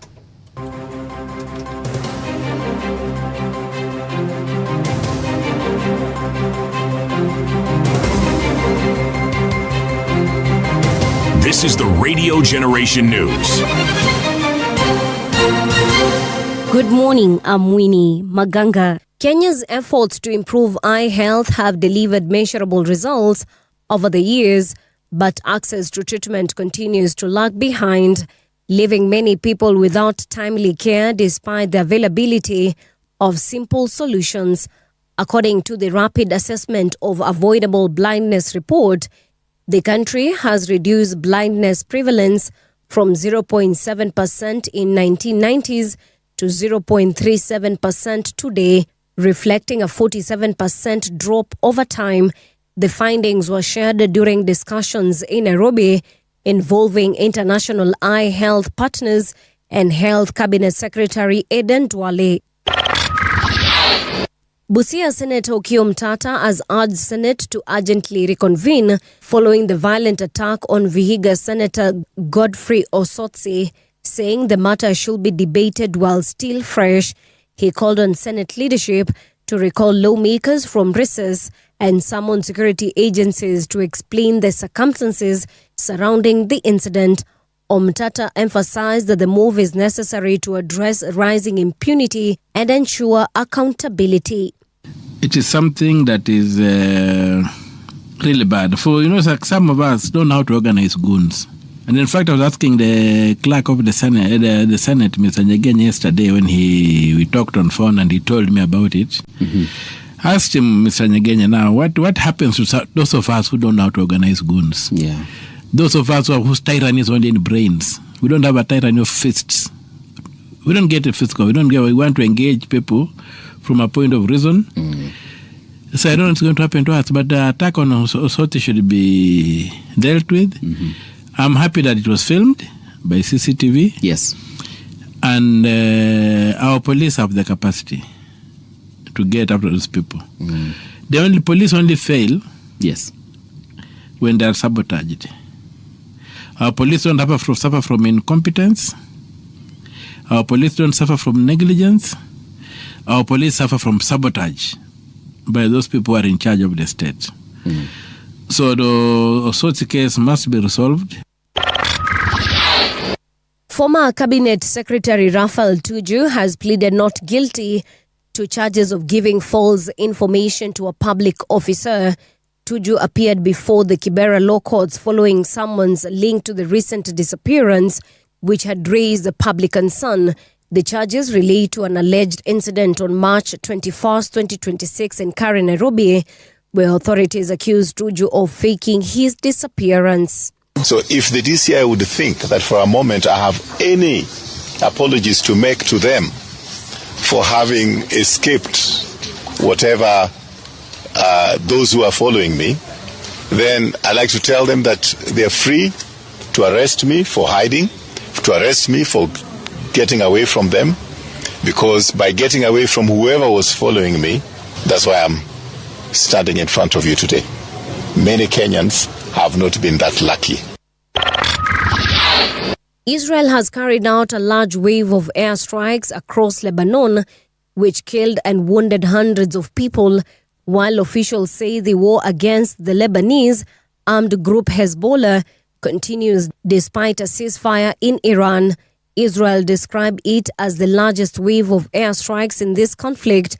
This is the Radio Generation News. Good morning, I'm Winnie Maganga. Kenya's efforts to improve eye health have delivered measurable results over the years, but access to treatment continues to lag behind, leaving many people without timely care despite the availability of simple solutions. According to the Rapid Assessment of Avoidable Blindness report, the country has reduced blindness prevalence from 0.7% in 1990s to 0.37% today, reflecting a 47% drop over time. The findings were shared during discussions in Nairobi involving international eye health partners and Health Cabinet Secretary Eden Duale. Busia Senator Okiya Omtatah has urged Senate to urgently reconvene following the violent attack on Vihiga Senator Godfrey Osotsi, saying the matter should be debated while still fresh. He called on Senate leadership to recall lawmakers from recess and summon security agencies to explain the circumstances surrounding the incident. Omtatah emphasized that the move is necessary to address rising impunity and ensure accountability. It is something that is really bad. For, some of us don't know how to organize goons. And in fact, I was asking the clerk of the Senate, Mr. Nyegenya, yesterday when we talked on phone and he told me about it. I asked him, Mr. Nyegenya, now, what happens to those of us who don't know how to organize goons? Yeah. Those of us whose tyranny is only in brains. We don't have a tyranny of fists. We don't get a physical. We want to engage people from a point of reason. So I don't know what's going to happen to us, but the attack on Osoti should be dealt with. I'm happy that it was filmed by CCTV. Yes. And our police have the capacity to get after those people. The police only fail when they are sabotaged. Our police don't suffer from incompetence. Our police don't suffer from negligence. Our police suffer from sabotage by those people who are in charge of the state. So the Osoti case must be resolved. Former Cabinet Secretary Raphael Tuju has pleaded not guilty to charges of giving false information to a public officer. Tuju appeared before the Kibera Law Courts following summons linked to the recent disappearance, which had raised the public concern. The charges relate to an alleged incident on March 21st, 2026 in Nairobi, where authorities accused Tuju of faking his disappearance. So if the DCI would think that for a moment I have any apologies to make to them for having escaped whatever those who are following me, then I like to tell them that they're free to arrest me for hiding, to arrest me for getting away from them, because by getting away from whoever was following me, that's why I'm standing in front of you today. Many Kenyans have not been that lucky. Israel has carried out a large wave of airstrikes across Lebanon, which killed and wounded hundreds of people, while officials say the war against the Lebanese armed group Hezbollah continues despite a ceasefire in Iran. Israel described it as the largest wave of airstrikes in this conflict,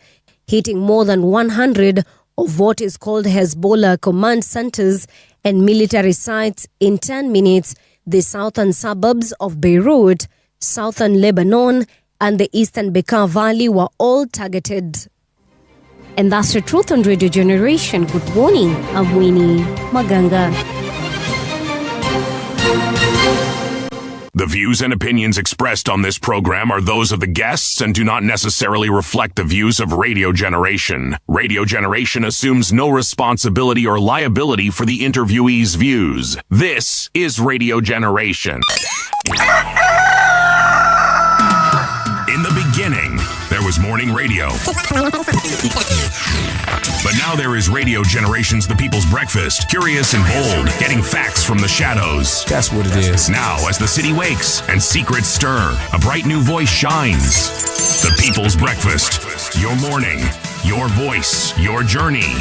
hitting more than 100 of what is called Hezbollah command centers and military sites in 10 minutes. The southern suburbs of Beirut, southern Lebanon, and the eastern Bekaa Valley were all targeted. And that's the truth on Radio Generation. Good morning, I'm Winnie Maganga. The views and opinions expressed on this program are those of the guests and do not necessarily reflect the views of Radio Generation. Radio Generation assumes no responsibility or liability for the interviewee's views. This is Radio Generation. In the beginning, there was morning radio. But now there is Radio Generation's The People's Breakfast, curious and bold, getting facts from the shadows. That's what it is. Now, as the city wakes and secrets stir, a bright new voice shines. The People's Breakfast, your morning, your voice, your journey.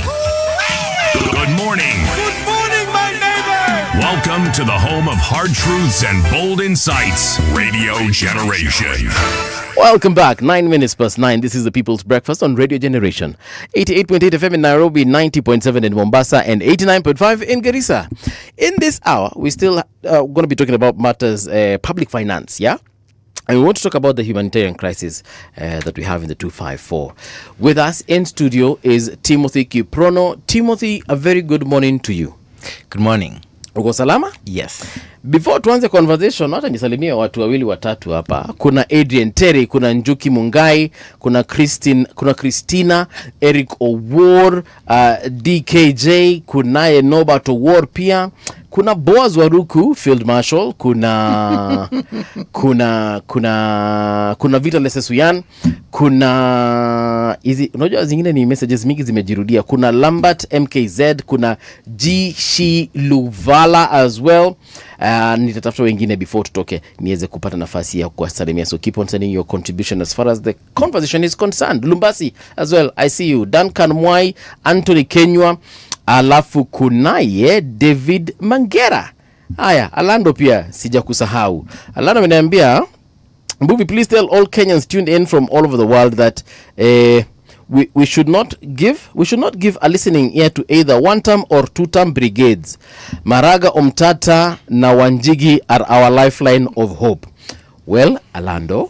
Good morning. Good morning, my neighbor. Welcome to the home of hard truths and bold insights, Radio Generation. Welcome back. 9 minutes past 9. This is the People's Breakfast on Radio Generation. 88.8 FM in Nairobi, 90.7 in Mombasa, and 89.5 in Garissa. In this hour, we still going to be talking about matters public finance, yeah? And we want to talk about the humanitarian crisis that we have in the 254. With us in studio is Timothy Kiprono. Timothy, a very good morning to you. Good morning. Uko salama? Yes. Before tuanze conversation, hata nisalimia watu wawili watatu hapa. Kuna Adrian Terry, kuna Njuki Mungai, kuna Christina, Eric Owor, DKJ, kunaye Norbert Owor pia. Kuna Boaz Waruku, Field Marshal, kuna Vita Lesesuyan, kuna hizi unajua zingine ni messages mingi zimejirudia. Kuna Lambert MKZ, kuna G Shi Luvala as well. Nitatafuta wengine before tutoke niweze kupata nafasi ya kuwasalimia, so keep on sending your contribution as far as the conversation is concerned. Lumbasi as well, I see you. Duncan Mwai, Anthony Kenywa, alafu kunaye David Mangera. Haya, Alando pia sija kusahau. Alando ameniambia, Mbuvi, please tell all Kenyans tuned in from all over the world that we should not give a listening ear to either one-term or two-term brigades. Maraga, Omtata na Wanjigi are our lifeline of hope. Well, Alando,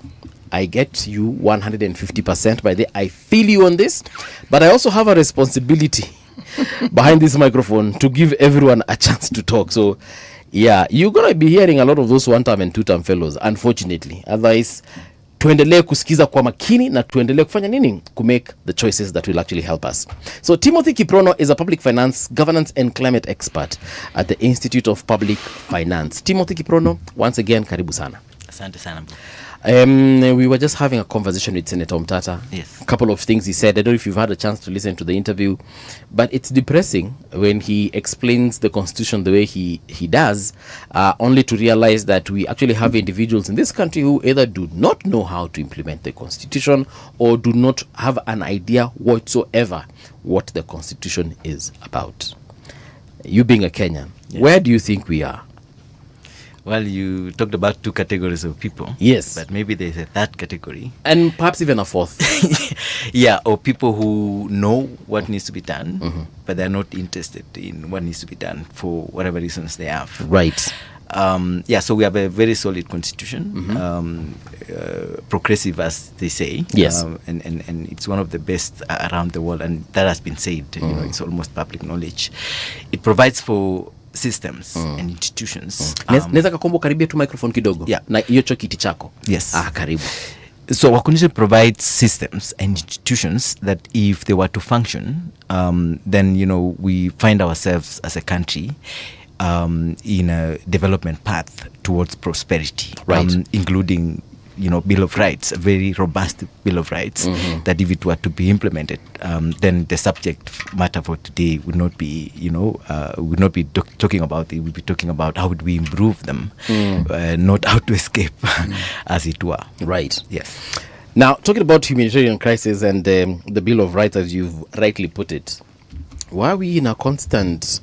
I get you 150% by the I feel you on this, but I also have a responsibility behind this microphone to give everyone a chance to talk. So yeah, you're going to be hearing a lot of those one-term and two-term fellows, unfortunately. Otherwise, tuendelee kusikiza kwa makini na tuendelee kufanya nini? Make the choices that will actually help us. So Timothy Kiprono is a public finance, governance and climate expert at the Institute of Public Finance. Timothy Kiprono, once again, karibu sana. Asante sana. We were just having a conversation with Senator Omtata. Yes. A couple of things he said. I don't know if you've had a chance to listen to the interview, but it's depressing when he explains the Constitution the way he does, only to realize that we actually have individuals in this country who either do not know how to implement the Constitution or do not have an idea whatsoever what the Constitution is about. You being a Kenyan, where do you think we are? Well, you talked about two categories of people. Yes. But maybe there's a third category. And perhaps even a fourth. Yeah, or people who know what needs to be done, but they're not interested in what needs to be done for whatever reasons they have. Right. So we have a very solid constitution, progressive as they say. Yes. And it's one of the best around the world, and that has been said. You know, it's almost public knowledge. It provides for systems and institutions. Naweza kakombo karibia tu microphone kidogo. Yeah. Na hiyo kiti chako. Yes. Karibu. So our constitution provides systems and institutions that if they were to function, then, you know, we find ourselves as a country in a development path towards prosperity, right. Including, you know, Bill of Rights, a very robust Bill of Rights, that if it were to be implemented, then the subject matter for today would not be, you know, would not be talking about it. We'd be talking about how would we improve them, not how to escape, as it were. Right. Yes. Now, talking about humanitarian crisis and the Bill of Rights, as you've rightly put it, why are we in a constant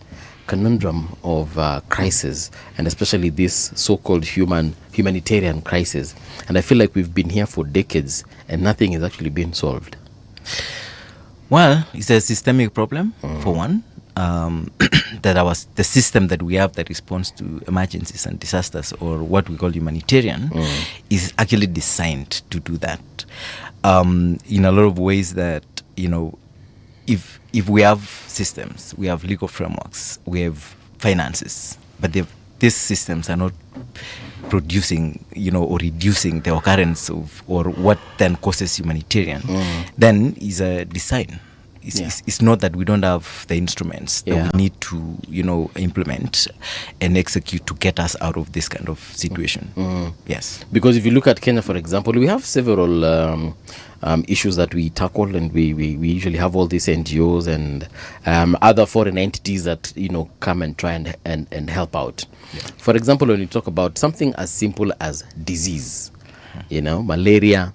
conundrum of crisis, and especially this so-called humanitarian crisis? And I feel like we've been here for decades and nothing is actually being solved. Well, it's a systemic problem, for one. That the system that we have that responds to emergencies and disasters, or what we call humanitarian, is actually designed to do that. In a lot of ways that, you know, if we have systems, we have legal frameworks, we have finances, but these systems are not producing, you know, or reducing the occurrence of, or what then causes humanitarian, then is a design. It's not that we don't have the instruments that we need to, you know, implement and execute to get us out of this kind of situation. Yes. Because if you look at Kenya, for example, we have several issues that we tackle, and we usually have all these NGOs and other foreign entities that, you know, come and try and help out. For example, when you talk about something as simple as disease, you know, malaria,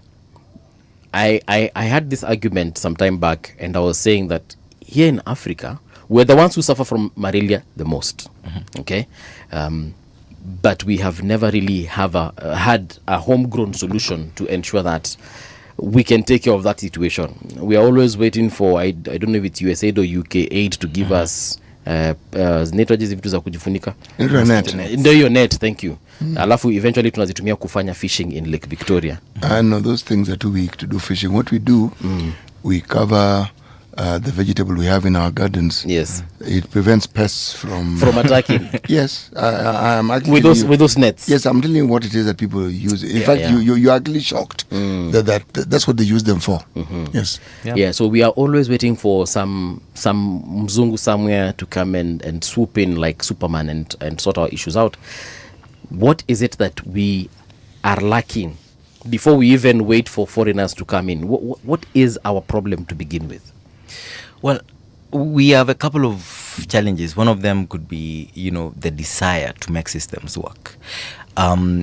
I had this argument some time back, and I was saying that here in Africa, we're the ones who suffer from malaria the most. Okay? But we have never really had a homegrown solution to ensure that we can take care of that situation. We are always waiting for, I don't know if it's USAID or UK aid to give us zinaitwaje vitu za kujifunika, ndio hiyo net. Thank you. Alafu eventually tunazitumia kufanya fishing in Lake Victoria. No, those things are too weak to do fishing. What we do, we cover the vegetable we have in our gardens. Yes. It prevents pests from attacking. Yes. I'm actually with those nets. Yes, I'm telling you what it is that people use. In fact, you're actually shocked that's what they use them for. Yes. Yeah. So we are always waiting for some mzungu somewhere to come and swoop in like Superman and sort our issues out. What is it that we are lacking before we even wait for foreigners to come in? What is our problem to begin with? Well, we have a couple of challenges. One of them could be, you know, the desire to make systems work.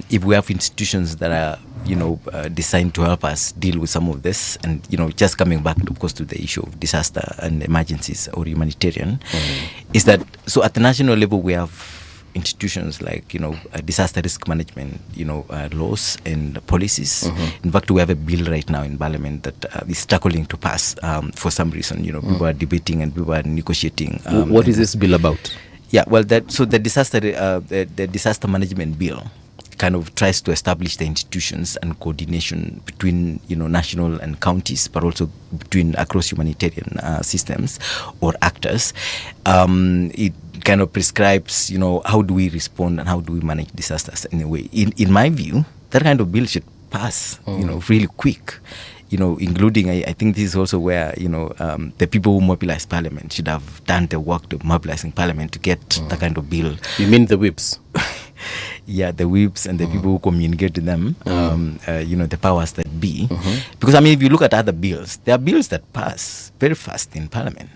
If we have institutions that are, you know, designed to help us deal with some of this, and, you know, just coming back, of course, to the issue of disaster and emergencies or humanitarian, is that, so at the national level, we have institutions like, you know, disaster risk management, you know, laws and policies. In fact, we have a bill right now in Parliament that is struggling to pass for some reason. You know, people are debating and people are negotiating. What is this bill about? Yeah, well, the disaster management bill kind of tries to establish the institutions and coordination between, you know, national and counties, but also between across humanitarian systems or actors. It kind of prescribes, you know, how do we respond and how do we manage disasters in a way. In my view, that kind of bill should pass, really quick. Including, I think this is also where, the people who mobilize parliament should have done the work to mobilizing parliament to get the kind of bill. You mean the whips? Yeah, the whips and the people who communicate to them, the powers that be. Because, if you look at other bills, there are bills that pass very fast in parliament.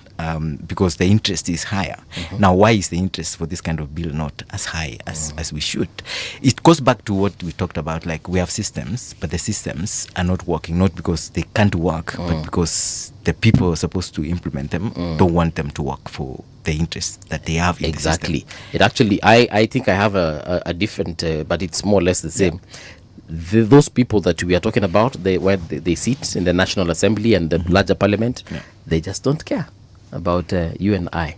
Because the interest is higher. Now, why is the interest for this kind of bill not as high as we should? It goes back to what we talked about, like we have systems, but the systems are not working, not because they can't work, but because the people who are supposed to implement them don't want them to work for the interest that they have in the system. It actually, I think I have a different, but it's more or less the same. Those people that we are talking about, where they sit in the National Assembly and the larger parliament, they just don't care about you and I.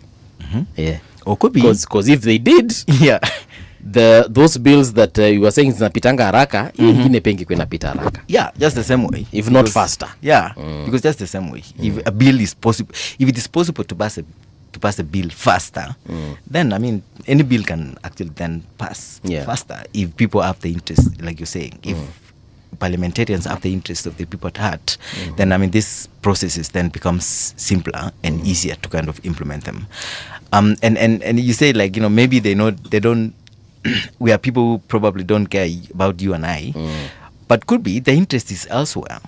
Yeah. Or could be. Because if they did, those bills that you were saying zinapitanga haraka, ingine pengi inapita haraka. Yeah, just the same way. If not faster. Yeah, because just the same way. If a bill is possible, if it is possible to pass a bill faster, then any bill can actually then pass faster if people have the interest, like you're saying. If parliamentarians have the interest of the people at heart, then this processes then becomes simpler and easier to kind of implement them. And you say, like, maybe they don't we are people who probably don't care about you and I, but could be the interest is elsewhere.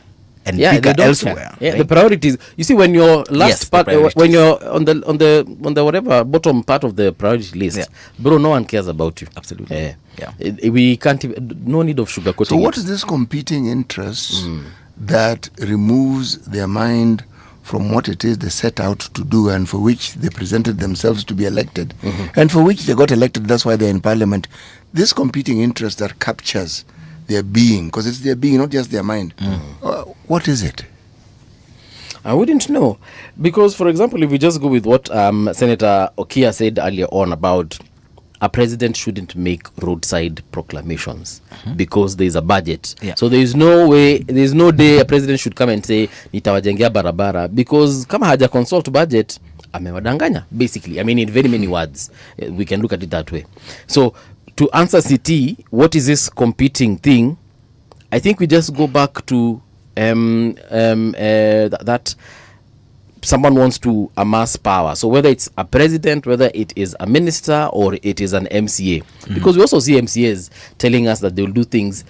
And bigger elsewhere. Yeah, right? The priorities. You see, when you're when you're on the whatever bottom part of the priority list, bro, no one cares about you. Absolutely. We can't even, no need of sugarcoating. So what is this competing interests that removes their mind from what it is they set out to do and for which they presented themselves to be elected and for which they got elected? That's why they're in parliament. This competing interest that captures their being, because it's their being, not just their mind. What is it? I wouldn't know. Because, for example, if we just go with what Senator Okia said earlier on about a president shouldn't make roadside proclamations because there's a budget. So there's no day a president should come and say, nitawajengea barabara, because kama haja consult budget, amewadanganya, basically. In very many words. We can look at it that way. So, to answer CT, what is this competing thing? I think we just go back to that someone wants to amass power. So whether it's a president, whether it is a minister, or it is an MCA. Because we also see MCAs telling us that they will do things,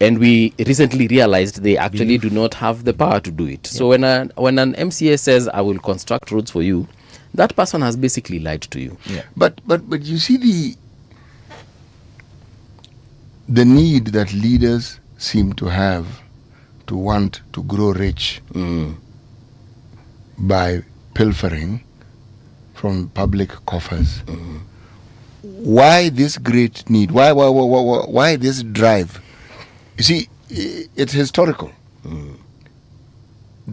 and we recently realized they actually do not have the power to do it. So when an MCA says, I will construct roads for you, that person has basically lied to you. But you see the need that leaders seem to have to want to grow rich by pilfering from public coffers. Why this great need? Why this drive? You see, it's historical.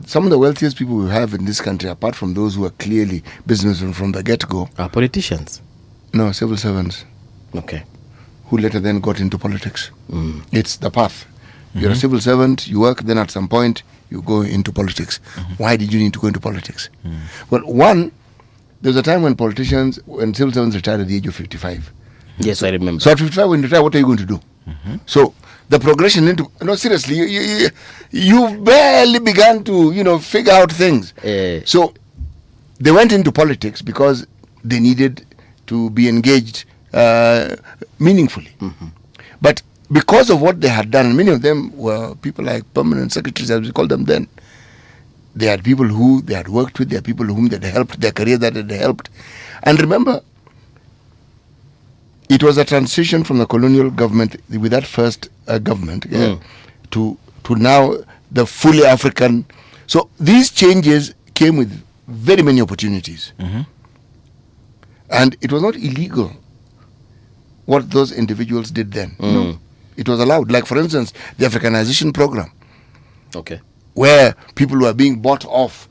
Some of the wealthiest people we have in this country, apart from those who are clearly businessmen from the get-go, are politicians. No, civil servants. Okay. Who later then got into politics. It's the path. You're a civil servant, you work, then at some point you go into politics. Why did you need to go into politics? Well, one, there's a time when civil servants retired at the age of 55. Yes, I remember. So at 55 when you retire, what are you going to do? So the progression into, seriously, you barely began to, figure out things. So they went into politics because they needed to be engaged meaningfully. But because of what they had done, many of them were people like permanent secretaries, as we called them then. They had people who they had worked with, they had people whom they had helped, their career that had helped. And remember, it was a transition from the colonial government with that first government to now the fully African. So these changes came with very many opportunities. And it was not illegal what those individuals did then. No, it was allowed. Like, for instance, the Africanization program. Okay. Where people were being bought off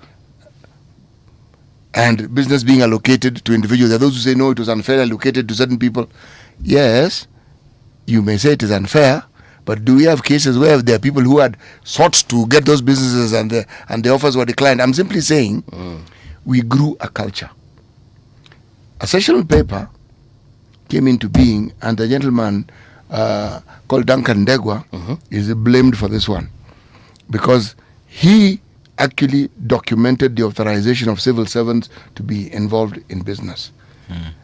and business being allocated to individuals. There are those who say, no, it was unfair allocated to certain people. Yes, you may say it is unfair, but do we have cases where there are people who had sought to get those businesses and the offers were declined? I'm simply saying we grew a culture. A sessional paper came into being, and the gentleman called Duncan Ndegwa is blamed for this one, because he actually documented the authorization of civil servants to be involved in business.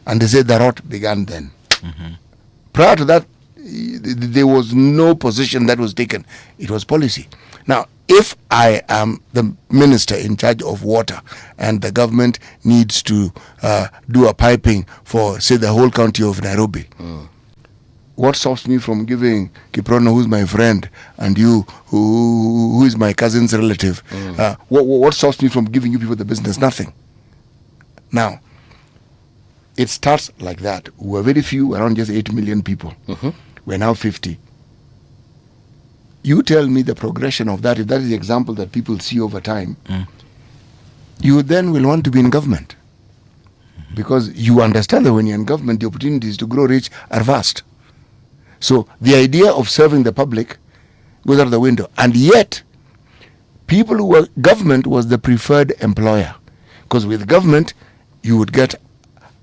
And they said the rot began then. Prior to that, there was no position that was taken. It was policy. Now, if I am the minister in charge of water and the government needs to do a piping for, say, the whole county of Nairobi, what stops me from giving Kiprono, who's my friend, and you, who is my cousin's relative, what stops me from giving you people the business? Nothing. Now, it starts like that. We're very few, around just 8 million people. We're now 50. You tell me the progression of that, if that is the example that people see over time, you then will want to be in government. Because you understand that when you're in government, the opportunities to grow rich are vast. So the idea of serving the public goes out of the window. And yet, people who were, government was the preferred employer. Because with government, you would get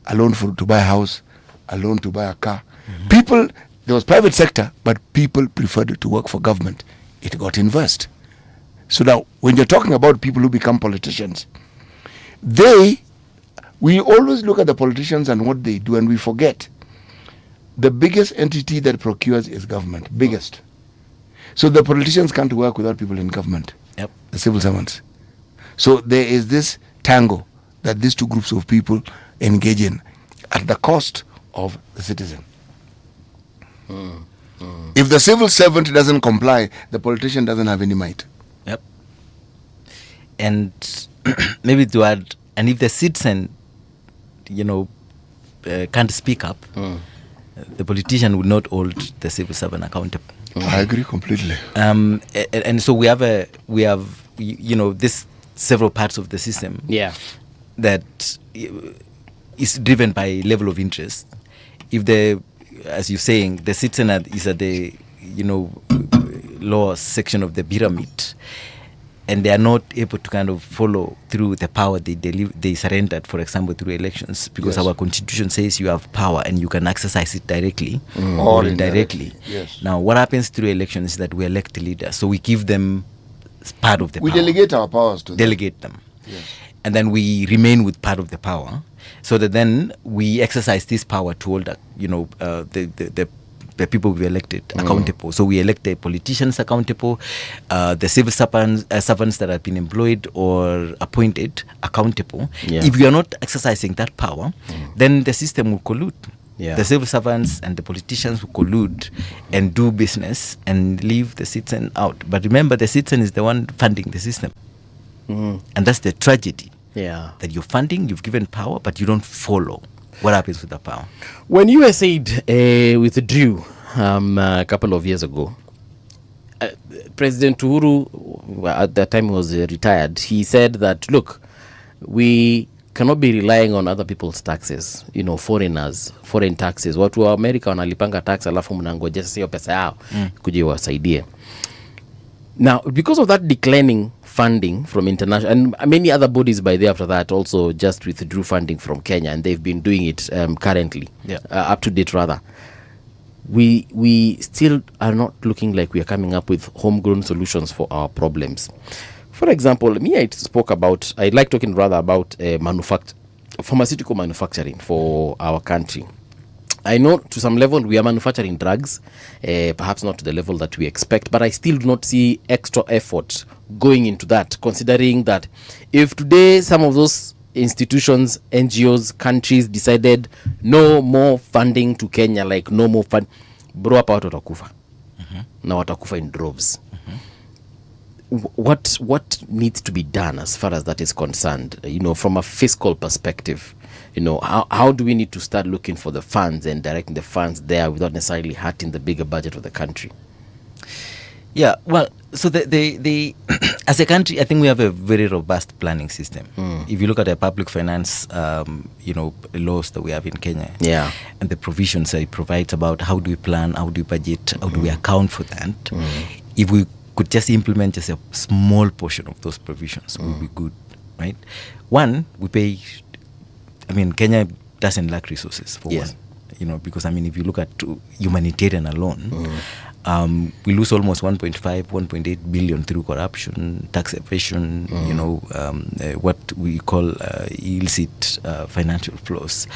a loan to buy a house, a loan to buy a car. People, there was private sector, but people preferred to work for government. It got inversed. So now, when you're talking about people who become politicians, we always look at the politicians and what they do, and we forget the biggest entity that procures is government, biggest. So the politicians can't work without people in government, the civil servants. So there is this tango that these two groups of people engage in at the cost of the citizen. If the civil servant doesn't comply, the politician doesn't have any might. And maybe to add, and if the citizen, can't speak up, the politician would not hold the civil servant accountable. I agree completely. And so we have this several parts of the system that is driven by level of interest. If as you're saying, the citizen is at the lower section of the pyramid, and they are not able to kind of follow through the power they surrendered, for example, through elections, because our constitution says you have power and you can exercise it directly or indirectly. Now, what happens through elections is that we elect leaders, so we give them part of the power. We delegate our powers to them. Delegate them. And then we remain with part of the power, so that then we exercise this power to hold, the people we elected accountable. So we elect the politicians accountable, the civil servants that have been employed or appointed accountable. If we are not exercising that power, then the system will collude. The civil servants and the politicians will collude and do business and leave the citizen out. But remember, the citizen is the one funding the system. And that's the tragedy. That you're funding, you've given power, but you don't follow. What happens with the power? When USAID withdrew a couple of years ago, President Uhuru, at that time was retired, he said that, look, we cannot be relying on other people's taxes, foreigners, foreign taxes. Watu wa Amerika wanalipanga tax alafu mnangoja sasa hiyo pesa yao kuja wasaidie. Now, because of that declining funding from international, and many other bodies by there after that also just withdrew funding from Kenya, and they've been doing it currently, up to date rather. We still are not looking like we are coming up with homegrown solutions for our problems. For example, I like talking rather about pharmaceutical manufacturing for our country. I know to some level we are manufacturing drugs, perhaps not to the level that we expect, but I still do not see extra effort going into that, considering that if today some of those institutions, NGOs, countries decided no more funding to Kenya, like no more fund, bro, hapa watu watakufa. Na watakufa in droves. What needs to be done as far as that is concerned, from a fiscal perspective? How do we need to start looking for the funds and directing the funds there without necessarily hurting the bigger budget of the country? So the as a country, I think we have a very robust planning system. If you look at the public finance, laws that we have in Kenya, and the provisions that it provides about how do we plan, how do we budget, how do we account for that. If we could just implement just a small portion of those provisions, would be good, right? One, Kenya doesn't lack resources for one. because I mean, if you look at humanitarian alone, we lose almost 1.8 billion through corruption, tax evasion, what we call illicit financial flows.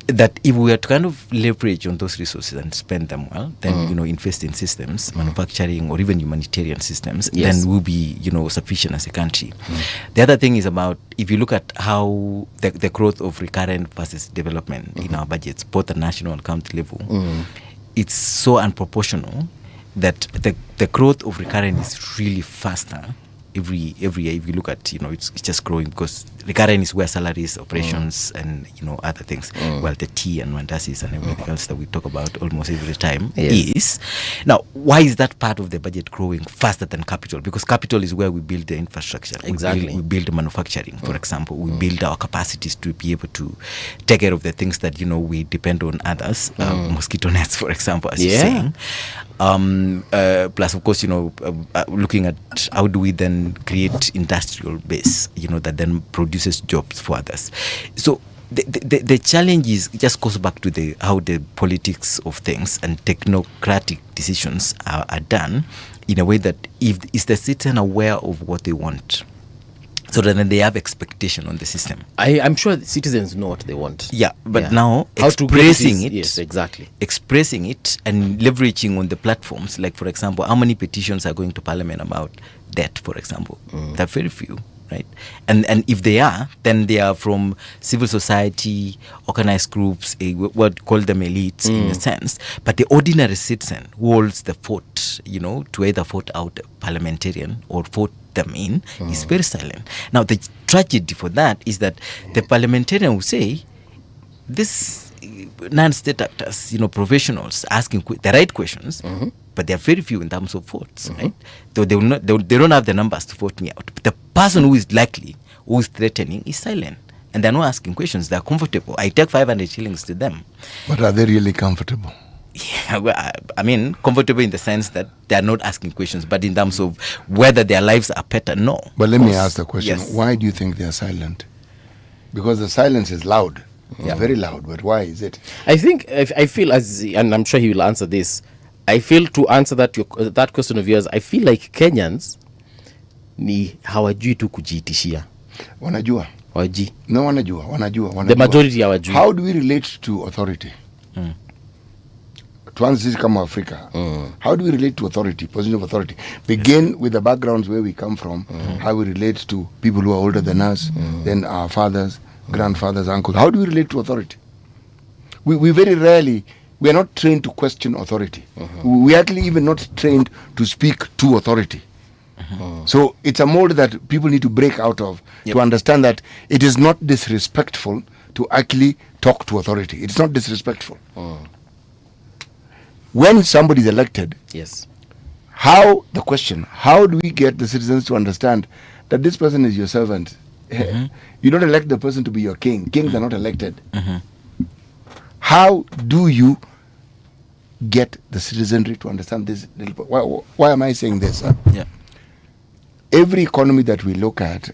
That if we were to kind of leverage on those resources and spend them well, then invest in systems, manufacturing, or even humanitarian systems, then we'll be sufficient as a country. The other thing is about, if you look at how the growth of recurrent versus development in our budgets, both at national and county level, it's so unproportional that the growth of recurrent is really faster every year. If you look at, it's just growing, because recurrent is where salaries, operations, and other things, well, the tea and mandasis and everything else that we talk about almost every time is. Now, why is that part of the budget growing faster than capital? Because capital is where we build the infrastructure. Exactly. We build manufacturing, for example. We build our capacities to be able to take care of the things that we depend on others, mosquito nets, for example, as you're saying. Plus, of course, looking at how do we then create industrial base, that then produces jobs for others. So the challenge is, it just goes back to how the politics of things and technocratic decisions are done in a way that is the citizen aware of what they want, so that then they have expectation on the system. I'm sure citizens know what they want. Yeah, but now how expressing to it, yes, exactly, expressing it and leveraging on the platforms, like for example, how many petitions are going to Parliament about debt, for example? There are very few, right? And if they are, then they are from civil society, organized groups, what call them elites in a sense. But the ordinary citizen who holds the fort, to either vote out a parliamentarian or vote them in, is very silent. Now, the tragedy for that is that the parliamentarian will say, this non-state actors, professionals asking the right questions, but they are very few in terms of votes, right? They don't have the numbers to vote me out. But the person who is likely, who is threatening, is silent. And they're not asking questions. They're comfortable. I take 500 shillings to them. But are they really comfortable? Yeah, well, I mean, comfortable in the sense that they're not asking questions, but in terms of whether their lives are better, no. But let me ask the question, why do you think they're silent? Because the silence is loud. It's very loud, but why is it? I think, I feel, and I'm sure he will answer this, I feel to answer that question of yours, I feel like Kenyans ni hawajui tu kujiitishia. Wanajua. Waji. No, wanajua. The majority hawajui. How do we relate to authority? Tuanze sisi kama Africa. How do we relate to authority, position of authority? Begin with the backgrounds where we come from, how we relate to people who are older than us, then our fathers, grandfathers, uncles. How do we relate to authority? We very rarely, we are not trained to question authority. We are actually even not trained to speak to authority. So it's a mold that people need to break out of to understand that it is not disrespectful to actually talk to authority. It's not disrespectful. When somebody is elected, how do we get the citizens to understand that this person is your servant? You don't elect the person to be your king. Kings are not elected. How do you get the citizenry to understand this? Why am I saying this? Every economy that we look at,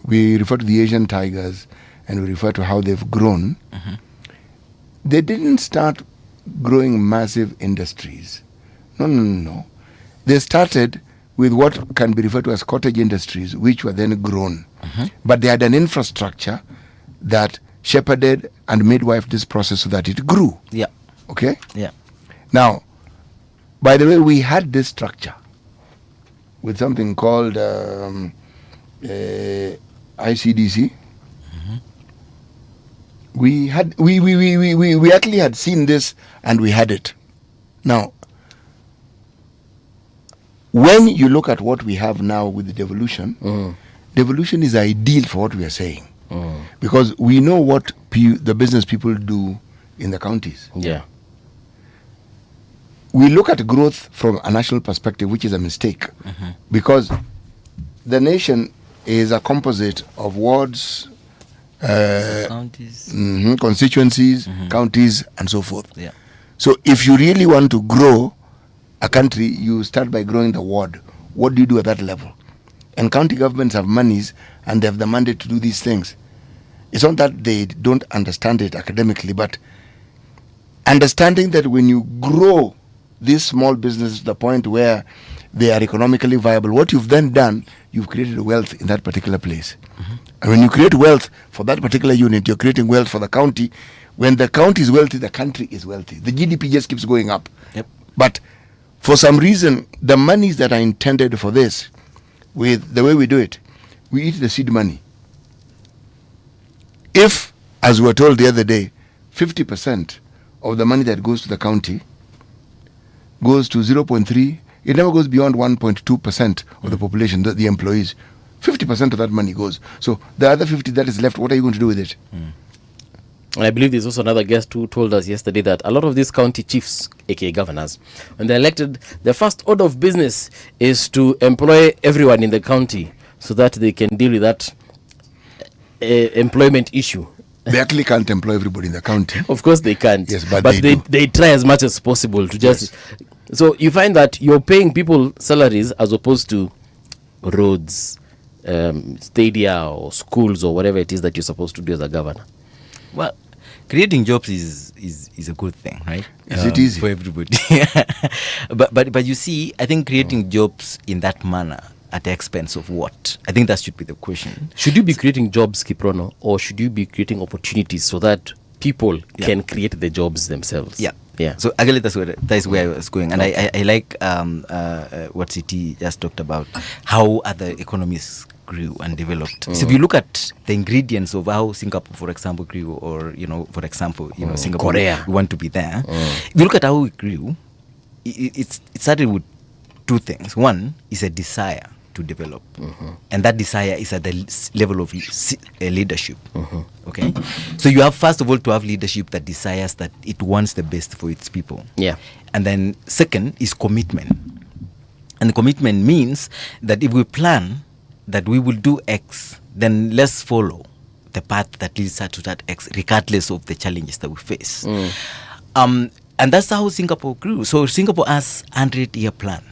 we refer to the Asian tigers and we refer to how they've grown. They didn't start growing massive industries. No. They started with what can be referred to as cottage industries, which were then grown. But they had an infrastructure that shepherded and midwifed this process so that it grew. Okay? Now, by the way, we had this structure with something called ICDC. We actually had seen this and we had it. Now, when you look at what we have now with the devolution, devolution is ideal for what we are saying. Because we know what the business people do in the counties. We look at growth from a national perspective, which is a mistake. Because the nation is a composite of wards, counties, constituencies, counties, and so forth. So if you really want to grow a country, you start by growing the ward. What do you do at that level? And county governments have monies and they have the mandate to do these things. It's not that they don't understand it academically, but understanding that when you grow these small businesses to the point where they are economically viable, what you've then done, you've created wealth in that particular place. And when you create wealth for that particular unit, you're creating wealth for the county. When the county is wealthy, the country is wealthy. The GDP just keeps going up. But for some reason, the monies that are intended for this, with the way we do it, we eat the seed money. If, as we were told the other day, 50% of the money that goes to the county goes to 0.3, it never goes beyond 1.2% of the population, the employees. 50% of that money goes. So the other 50 that is left, what are you going to do with it? And I believe there's also another guest who told us yesterday that a lot of these county chiefs, aka governors, when they're elected, their first order of business is to employ everyone in the county so that they can deal with that employment issue. They actually can't employ everybody in the county. Of course they can't. Yes, but they try as much as possible to just... Yes. So you find that you're paying people salaries as opposed to roads, stadia or schools or whatever it is that you're supposed to do as a governor. Well, creating jobs is a good thing, right? Is it easy? For everybody. but you see, I think creating jobs in that manner at the expense of what? I think that should be the question. Should you be creating jobs, Kiprono, or should you be creating opportunities so that people can create the jobs themselves? Yeah. So actually, that's where I was going, and I like what CT just talked about, how other economies grew and developed. So if you look at the ingredients of how Singapore, for example, grew, or for example, Singapore, Korea, we want to be there. If you look at how it grew, it started with two things. One is a desire to develop, and that desire is at the level of leadership. Okay, so you have first of all to have leadership that desires, that it wants the best for its people. And then second is commitment, and the commitment means that if we plan that we will do X, then let's follow the path that leads us to that X, regardless of the challenges that we face. And that's how Singapore grew. So Singapore has 100-year plan,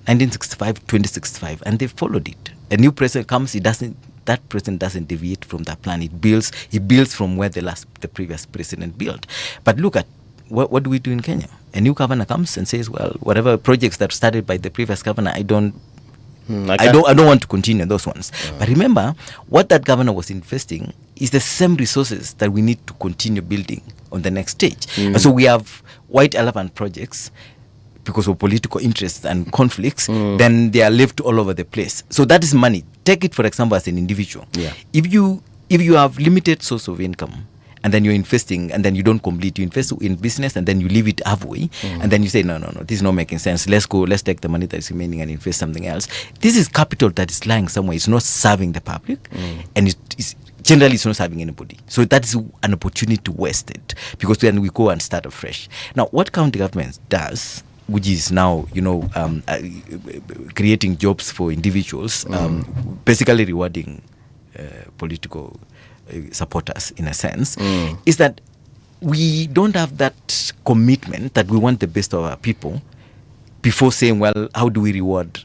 1965, 2065, and they followed it. A new president comes, that president doesn't deviate from that plan. He builds from where the previous president built. But look at what do we do in Kenya? A new governor comes and says, well, whatever projects that started by the previous governor, I don't want to continue those ones. But remember, what that governor was investing is the same resources that we need to continue building on the next stage. And so we have white elephant projects because of political interests and conflicts, then they are left all over the place. So that is money. Take it, for example, as an individual. If you have limited source of income, and then you're investing, and then you don't complete, you invest in business, and then you leave it halfway, and then you say, no, this is not making sense. Let's take the money that is remaining and invest something else. This is capital that is lying somewhere. It's not serving the public, and generally it's not serving anybody. So that is an opportunity to waste it, because then we go and start afresh. Now, what county government does, which is now, creating jobs for individuals, basically rewarding political supporters in a sense, is that we don't have that commitment that we want the best of our people before saying, well, how do we reward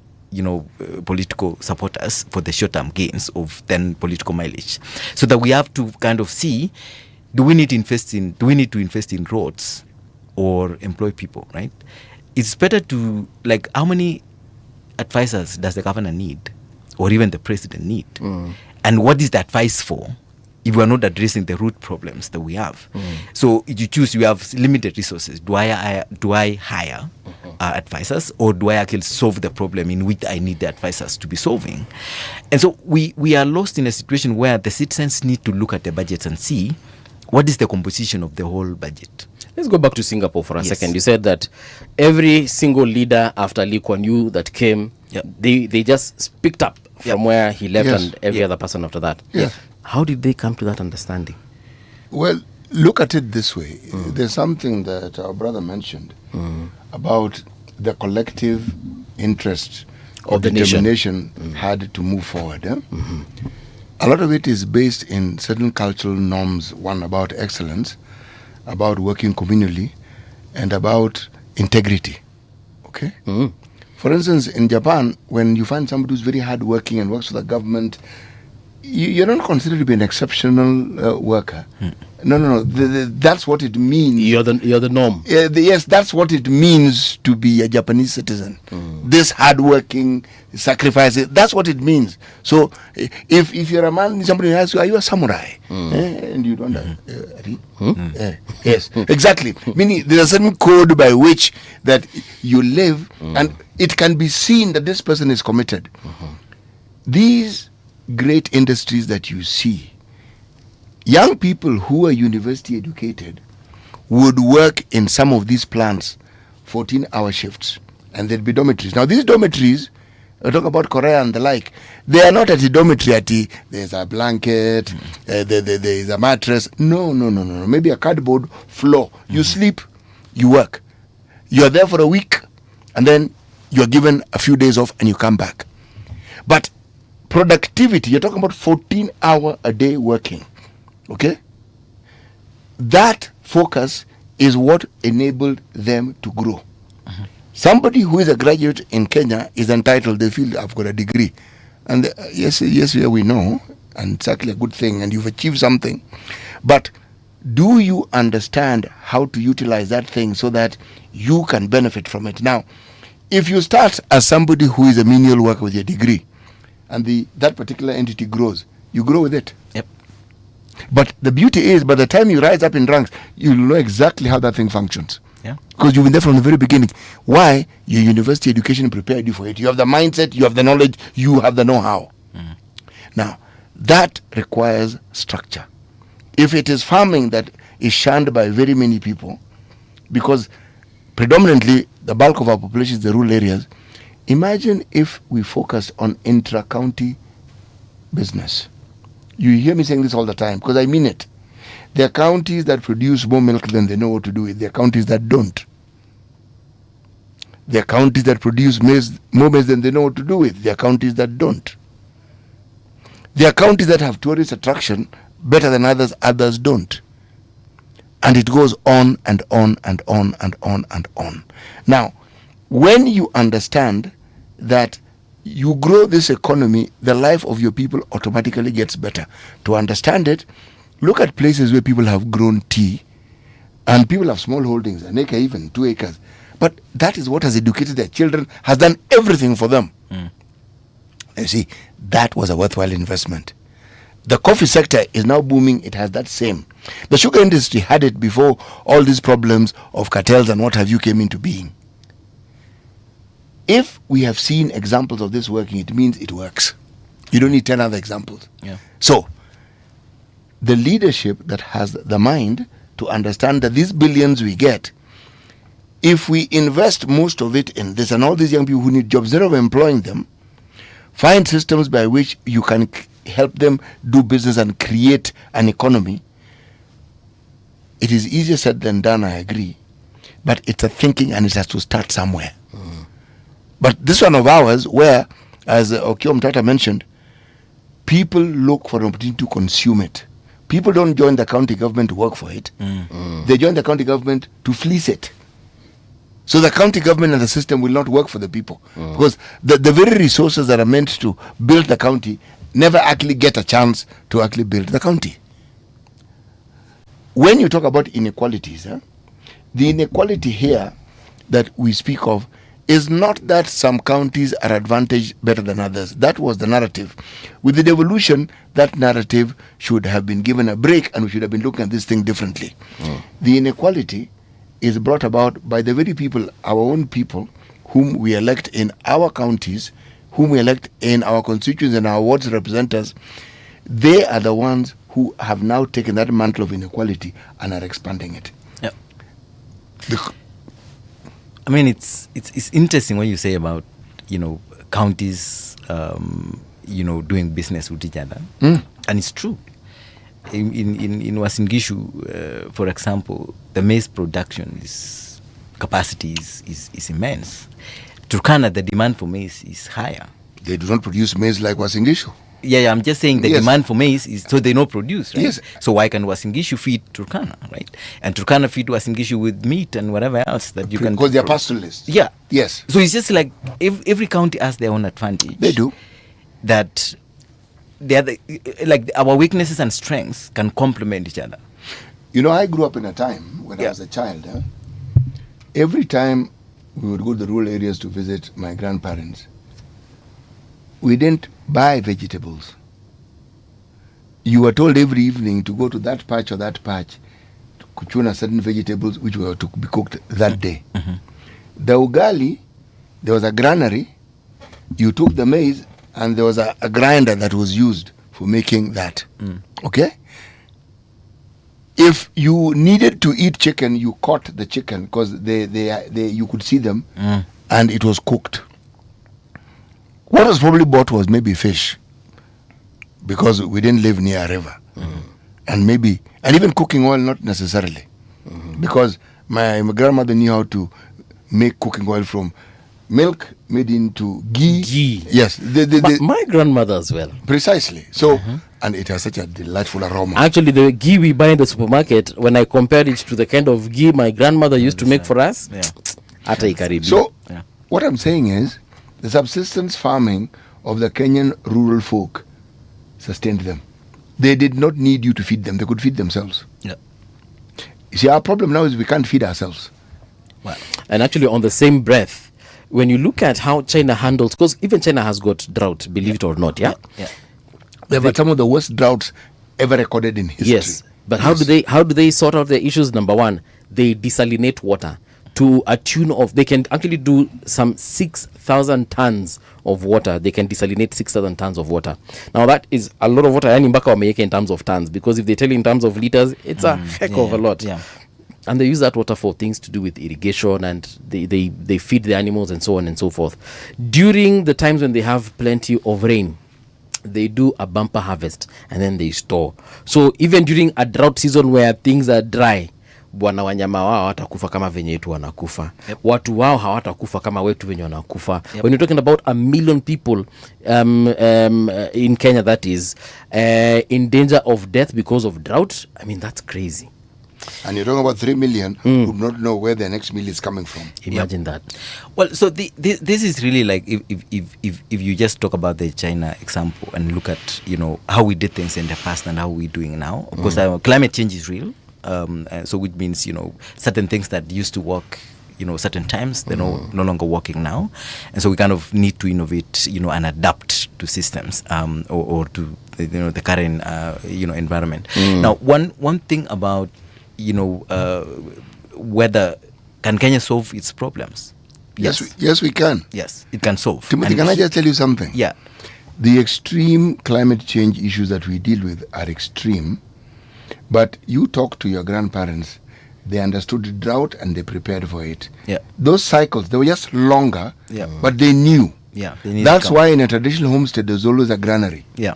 political supporters for the short-term gains of then political mileage? So that we have to kind of see, do we need to invest in roads or employ people, right? It's better to, how many advisors does the governor need, or even the president need? And what is the advice for if we are not addressing the root problems that we have? So you choose, you have limited resources. Do I hire advisors, or do I actually solve the problem in which I need the advisors to be solving? And so we are lost in a situation where the citizens need to look at the budgets and see what is the composition of the whole budget. Let's go back to Singapore for a second. You said that every single leader after Lee Kuan Yew that came, they just picked up from where he left, and every other person after that. How did they come to that understanding? Well, look at it this way. There's something that our brother mentioned about the collective interest of the nation had to move forward. A lot of it is based in certain cultural norms, one about excellence, about working communally, and about integrity. Okay? For instance, in Japan, when you find somebody who's very hardworking and works for the government, you're not considered to be an exceptional worker. No. That's what it means. You're the norm. Yes, that's what it means to be a Japanese citizen. This hardworking, sacrificing. That's what it means. So, if you're a man, somebody asks you, "Are you a samurai?" And you don't. Yes, exactly. Meaning there's a certain code by which that you live, and it can be seen that this person is committed. These great industries that you see. Young people who are university educated would work in some of these plants 14-hour shifts, and there'd be dormitories. Now, these dormitories, I talk about Korea and the like, they are not at a dormitory there's a blanket, there's a mattress. No. Maybe a cardboard floor. You sleep, you work. You're there for a week, and then you're given a few days off and you come back. But productivity, you're talking about 14-hour a day working. Okay? That focus is what enabled them to grow. Somebody who is a graduate in Kenya is entitled, they feel, I've got a degree. And yes, we know, and it's actually a good thing, and you've achieved something. But do you understand how to utilize that thing so that you can benefit from it? Now, if you start as somebody who is a menial worker with your degree, and that particular entity grows, you grow with it. Yep. But the beauty is, by the time you rise up in ranks, you'll know exactly how that thing functions. Yeah. Because you've been there from the very beginning. Why? Your university education prepared you for it. You have the mindset, you have the knowledge, you have the know-how. Now, that requires structure. If it is farming that is shunned by very many people, because predominantly the bulk of our population is the rural areas, imagine if we focus on intra-county business. You hear me saying this all the time because I mean it. There are counties that produce more milk than they know what to do with. There are counties that don't. There are counties that produce more maize than they know what to do with. There are counties that don't. There are counties that have tourist attraction better than others don't. And it goes on and on and on and on and on. Now, when you understand that you grow this economy, the life of your people automatically gets better. To understand it, look at places where people have grown tea, and people have small holdings, an acre even, 2 acres. But that is what has educated their children, has done everything for them. You see, that was a worthwhile investment. The coffee sector is now booming. It has that same. The sugar industry had it before all these problems of cartels and what have you came into being. If we have seen examples of this working, it means it works. You don't need 10 other examples. Yeah. So, the leadership that has the mind to understand that these billions we get, if we invest most of it in this, and all these young people who need jobs, instead of employing them, find systems by which you can help them do business and create an economy. It is easier said than done, I agree. But it's a thinking, and it has to start somewhere. But this one of ours, where, as Okio Mtata mentioned, people look for an opportunity to consume it. People don't join the county government to work for it. They join the county government to fleece it. So the county government and the system will not work for the people. Because the very resources that are meant to build the county never actually get a chance to actually build the county. When you talk about inequalities, the inequality here that we speak of is not that some counties are advantaged better than others. That was the narrative. With the devolution, that narrative should have been given a break, and we should have been looking at this thing differently. The inequality is brought about by the very people, our own people, whom we elect in our counties, whom we elect in our constituents and our wards representatives. They are the ones who have now taken that mantle of inequality and are expanding it. Yep. I mean, it's interesting what you say about, counties, doing business with each other. And it's true. In Uasin Gishu, for example, the maize production capacity is immense. Turkana, the demand for maize is higher. They do not produce maize like Uasin Gishu. Yeah, I'm just saying the demand for maize is so they don't produce, right? Yes. So why can Uasin Gishu feed Turkana, right? And Turkana feed Uasin Gishu with meat and whatever else that you can. Because they're pastoralists. Yeah. Yes. So it's just like every county has their own advantage. They do. That like our weaknesses and strengths can complement each other. You know, I grew up in a time when I was a child. Every time we would go to the rural areas to visit my grandparents, we didn't buy vegetables. You were told every evening to go to that patch or that patch to kuchuna certain vegetables which were to be cooked that day. The ugali, there was a granary. You took the maize and there was a grinder that was used for making that. Okay? If you needed to eat chicken, you caught the chicken because they you could see them and it was cooked. What was probably bought was maybe fish because we didn't live near a river. And even cooking oil, not necessarily. Because my grandmother knew how to make cooking oil from milk made into ghee. Yes. My grandmother as well. Precisely. So, and it has such a delightful aroma. Actually, the ghee we buy in the supermarket, when I compare it to the kind of ghee my grandmother used to make for us, so what I'm saying is, the subsistence farming of the Kenyan rural folk sustained them. They did not need you to feed them. They could feed themselves. Yeah. You see, our problem now is we can't feed ourselves. Wow. And actually, on the same breath, when you look at how China handles, because even China has got drought, believe it or not, yeah? They've had some of the worst droughts ever recorded in history. Yes, but how do they sort out the issues? Number one, they desalinate water to a tune of, they can actually do some 6,000 tons of water. They can desalinate 6,000 tons of water. Now that is a lot of water. Yani mpaka wameweka in terms of tons, because if they tell you in terms of liters, it's a heck of a lot. Yeah. And they use that water for things to do with irrigation, and they feed the animals and so on and so forth. During the times when they have plenty of rain, they do a bumper harvest and then they store. So even during a drought season where things are dry, bwana wanyama wao hawatakufa kama venye yetu wanakufa. Watu wao hawatakufa kama wetu venye wanakufa. When you're talking about 1 million people in Kenya, that is in danger of death because of drought, I mean, that's crazy. And you're talking about 3 million who do not know where their next meal is coming from. Imagine that. Well, so this is really like, if you just talk about the China example and look at, you know, how we did things in the past and how we're doing now. Of course, climate change is real. So which means, you know, certain things that used to work, you know, certain times, they're no longer working now. And so we kind of need to innovate, you know, and adapt to systems or to, you know, the current, you know, environment. Now, one thing about, you know, whether can Kenya solve its problems? Yes, we can. Yes, it can solve. Timothy, can I just tell you something? Yeah. The extreme climate change issues that we deal with are extreme, but you talk to your grandparents, they understood the drought and they prepared for it. Yeah. Those cycles, they were just longer, Yeah. but they knew. Yeah. They need That's to why in a traditional homestead, there's always a granary. Yeah.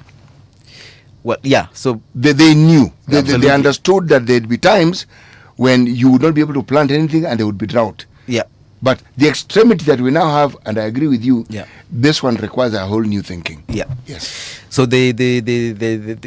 Well, yeah. So they knew. They Absolutely. understood that there'd be times when you would not be able to plant anything and there would be drought. Yeah. But the extremity that we now have, and I agree with you, Yeah. this one requires a whole new thinking. Yeah. Yes. So the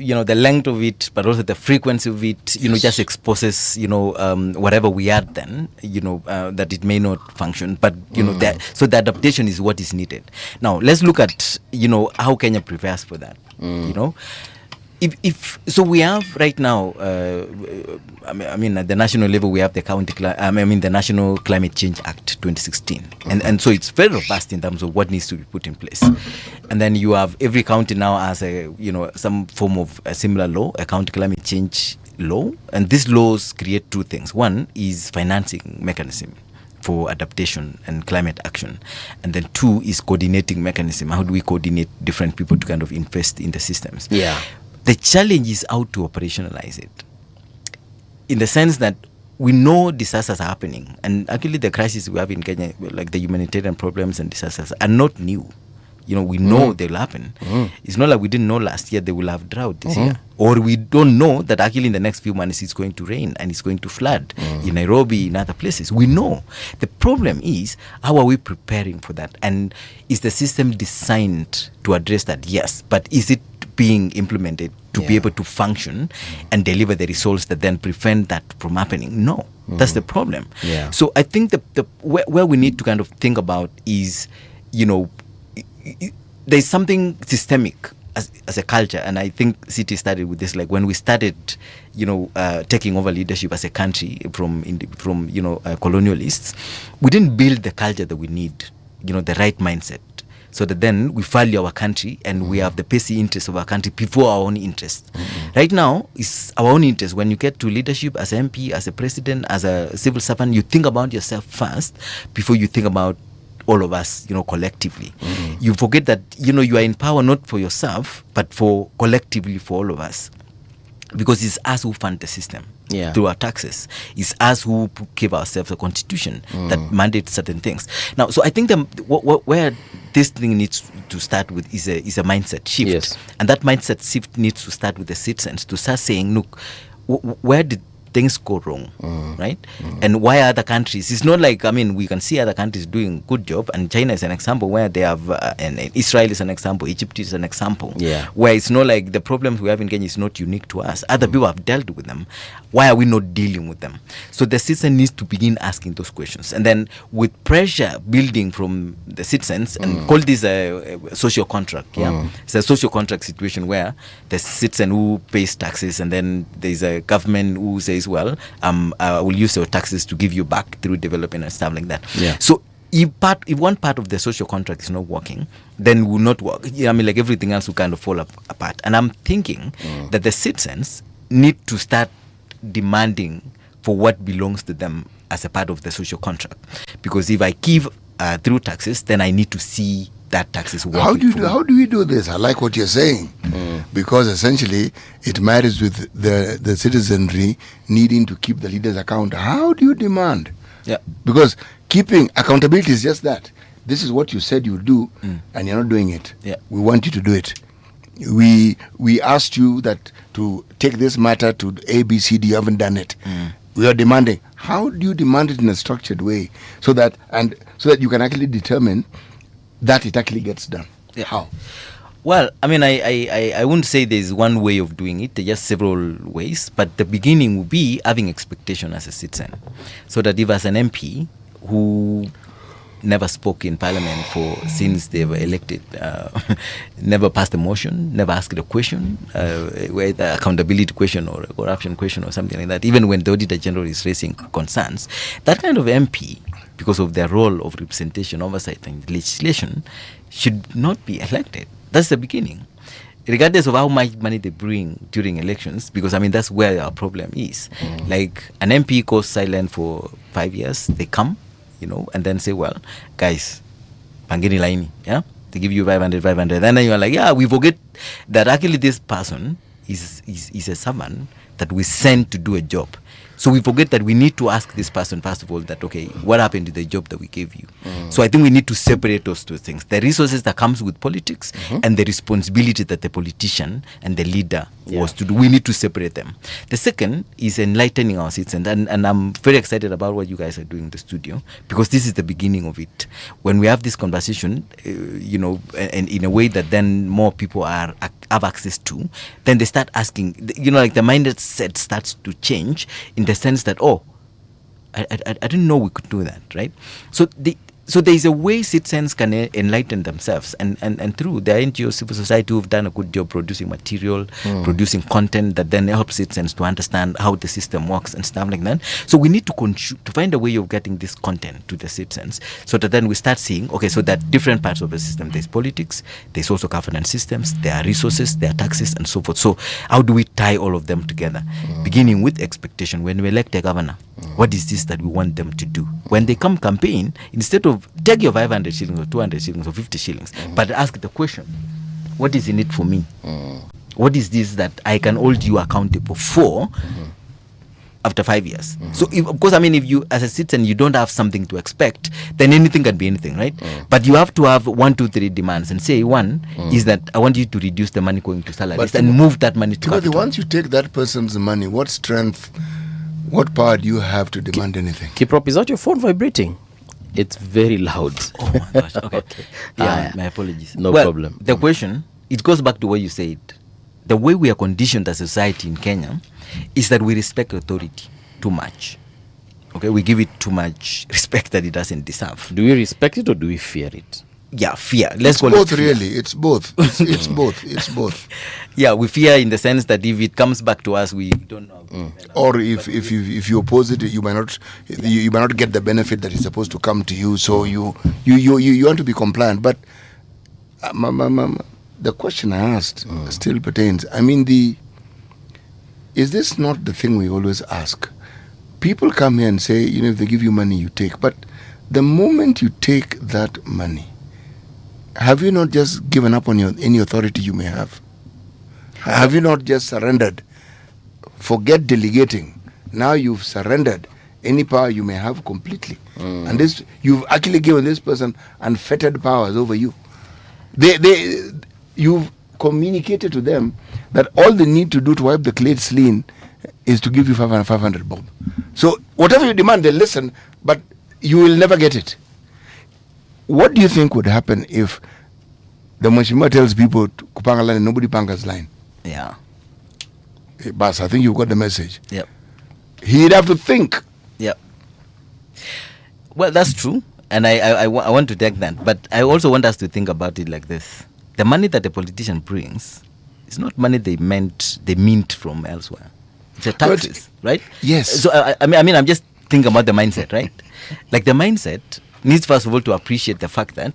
you know, the length of it, but also the frequency of it, you know, just exposes, you know, whatever we add then, you know, that it may not function. But you know, so the adaptation is what is needed. Now let's look at, you know, how Kenya prepares for that. You know. If so, we have right now. I mean, at the national level, we have the the National Climate Change Act 2016, and so it's very robust in terms of what needs to be put in place. And then you have every county now has some form of a similar law, a county climate change law, and these laws create two things. One is financing mechanism for adaptation and climate action, and then two is coordinating mechanism. How do we coordinate different people to kind of invest in the systems? Yeah. The challenge is how to operationalize it, in the sense that we know disasters are happening, and actually the crises we have in Kenya, like the humanitarian problems and disasters, are not new. You know, we know they'll happen. It's not like we didn't know last year they will have drought this year, or we don't know that actually in the next few months it's going to rain and it's going to flood in Nairobi, in other places. We know. The problem is, how are we preparing for that? And is the system designed to address that? Yes, but is it being implemented to be able to function and deliver the results that then prevent that from happening? No, that's the problem. Yeah. So I think where we need to kind of think about is, you know, there's something systemic as a culture, and I think city started with this, like when we started, taking over leadership as a country from colonialists, we didn't build the culture that we need, the right mindset, so that then we value our country and we have the best interest of our country before our own interest. Right now, it's our own interest. When you get to leadership as an MP, as a president, as a civil servant, you think about yourself first before you think about all of us, collectively. You forget that, you are in power not for yourself, but for collectively for all of us. Because it's us who fund the system through our taxes. It's us who give ourselves a constitution that mandates certain things. Now, so I think where this thing needs to start with is a mindset shift. Yes. And that mindset shift needs to start with the citizens to start saying, look, where did things go wrong, right? And why other countries? It's not like, we can see other countries doing good job, and China is an example where they have, and Israel is an example, Egypt is an example, where it's not like the problems we have in Kenya is not unique to us. Other people have dealt with them. Why are we not dealing with them? So the citizen needs to begin asking those questions, and then with pressure building from the citizens, and call this a social contract. It's a social contract situation where the citizen who pays taxes, and then there's a government who says, well, I will use your taxes to give you back through development and stuff like that. So if one part of the social contract is not working, then will not work. Like everything else will kind of fall apart. And I'm thinking that the citizens need to start demanding for what belongs to them as a part of the social contract. Because if I give through taxes, then I need to see that tax is working. How do we do this? I like what you're saying, because essentially it marries with the citizenry needing to keep the leaders account. How do you demand? Because keeping accountability is just that. This is what you said you would do, and you're not doing it. We want you to do it. We asked you that to take this matter to ABCD. You haven't done it. We are demanding. How do you demand it in a structured way so that you can actually determine that it actually gets done? How? Well, I wouldn't say there's one way of doing it. There are just several ways. But the beginning would be having expectation as a citizen. So that if as an MP who never spoke in parliament since they were elected, never passed a motion, never asked a question, whether accountability question or a corruption question or something like that, even when the Auditor General is raising concerns, that kind of MP, because of their role of representation, oversight and legislation, should not be elected. That's the beginning. Regardless of how much money they bring during elections, because that's where our problem is. Like an MP goes silent for 5 years, they come, and then say, well, guys, pangeni laini, they give you 500, and then you're like, we forget that actually this person is a servant that we send to do a job. So we forget that we need to ask this person, first of all, that, okay, what happened to the job that we gave you? So I think we need to separate those two things. The resources that comes with politics and the responsibility that the politician and the leader was to do. We need to separate them. The second is enlightening our citizens. And I'm very excited about what you guys are doing in the studio, because this is the beginning of it. When we have this conversation, and in a way that then more people have access to, then they start asking, like the mindset starts to change in the sense that, I didn't know we could do that, right? So there is a way citizens can enlighten themselves, and through the NGO civil society who've done a good job producing material, producing content that then helps citizens to understand how the system works and stuff like that. So we need to find a way of getting this content to the citizens, so that then we start seeing, okay, so that different parts of the system, there's politics, there's also governance systems, there are resources, there are taxes, and so forth. So how do we tie all of them together? Beginning with expectation. When we elect a governor, what is this that we want them to do? When they come campaign, instead of take your 500 shillings or 200 shillings or 50 shillings, but ask the question, what is in it for me? What is this that I can hold you accountable for after 5 years? So, of course, if you, as a citizen, you don't have something to expect, then anything can be anything, right? But you have to have 1, 2, 3 demands, and say one is that I want you to reduce the money going to salaries and move that money to capital. Once you take that person's money, what strength, what power do you have to demand anything? Kiprop, is that your phone vibrating? It's very loud. Oh my gosh. Okay. My apologies. No problem. The question, it goes back to what you said. The way we are conditioned as a society in Kenya is that we respect authority too much. Okay, we give it too much respect that it doesn't deserve. Do we respect it or do we fear it? fear. It's both, really. It's both. It's both. It's both. Yeah, we fear in the sense that if it comes back to us, we don't know. Or if you oppose it, you might not get the benefit that is supposed to come to you. So you want to be compliant. But the question I asked still pertains. I mean, is this not the thing we always ask? People come here and say, if they give you money, you take. But the moment you take that money, have you not just given up on any authority you may have? Have you not just surrendered? Forget delegating. Now you've surrendered any power you may have completely. And this, you've actually given this person unfettered powers over you. You've communicated to them that all they need to do to wipe the slate clean is to give you 500 bob. So whatever you demand, they listen, but you will never get it. What do you think would happen if the Mheshimiwa tells people to kupanga line and nobody pangas line? Yeah. Hey, Bas, I think you've got the message. Yep. He'd have to think. Yep. Well, that's true. And I want to take that. But I also want us to think about it like this. The money that a politician brings is not money they mint from elsewhere. It's a taxes, right? Yes. So, I mean, I'm just thinking about the mindset, right? Like the mindset needs, first of all, to appreciate the fact that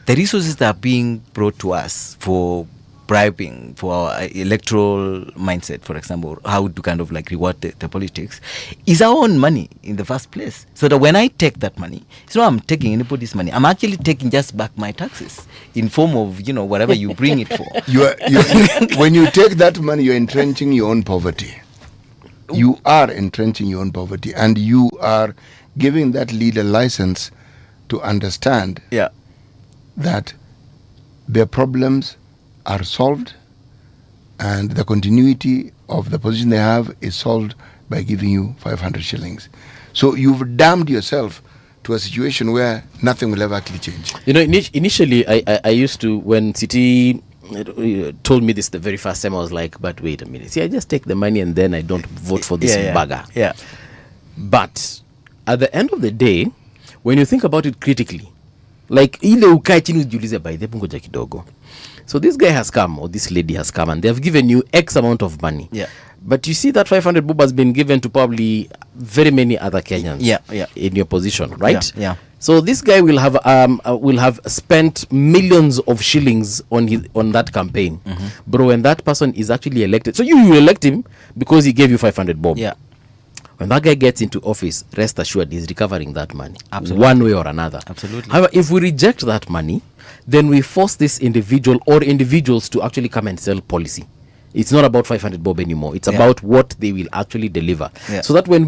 the resources that are being brought to us for bribing, for our electoral mindset, for example, how to kind of like reward the politics, is our own money in the first place. So that when I take that money, it's not I'm taking anybody's money. I'm actually taking just back my taxes in form of, whatever you bring it for. When you take that money, you're entrenching your own poverty. You are entrenching your own poverty, and you are giving that leader license to understand that their problems are solved and the continuity of the position they have is solved by giving you 500 shillings. So you've damned yourself to a situation where nothing will ever actually change. Initially, I used to, when Citi told me this the very first time, I was like, but wait a minute. See, I just take the money and then I don't vote for this bugger. Yeah. But at the end of the day, when you think about it critically, like ile ukae chini ujiulize by the ngoja kidogo. So this guy has come, or this lady has come, and they have given you X amount of money. Yeah. But you see that 500 bob has been given to probably very many other Kenyans. In your position, right? Yeah. So this guy will have spent millions of shillings on that campaign, bro. And that person is actually elected. So you elect him because he gave you 500 bob. Yeah. When that guy gets into office, rest assured he's recovering that money. Absolutely. One way or another. Absolutely. However, if we reject that money, then we force this individual or individuals to actually come and sell policy. It's not about 500 bob anymore. It's about what they will actually deliver. Yeah. So that when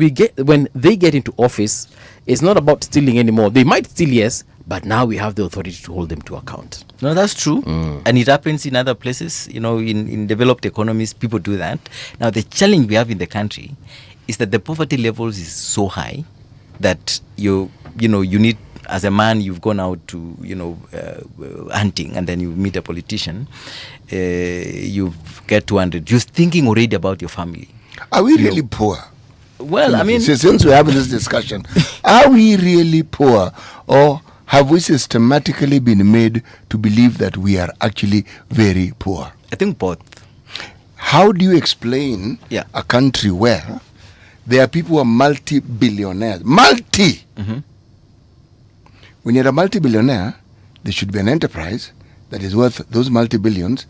they get into office, it's not about stealing anymore. They might steal, yes, but now we have the authority to hold them to account. No, that's true. And it happens in other places. In developed economies, people do that. Now, the challenge we have in the country is that the poverty levels is so high that you need, as a man, you've gone out to hunting, and then you meet a politician, you get 200. You're thinking already about your family. Are we really poor? Well, I mean, since we're having this discussion, are we really poor, or have we systematically been made to believe that we are actually very poor? I think both. How do you explain a country where there are people who are multi-billionaires? When you're a multi-billionaire, there should be an enterprise that is worth those multi-billions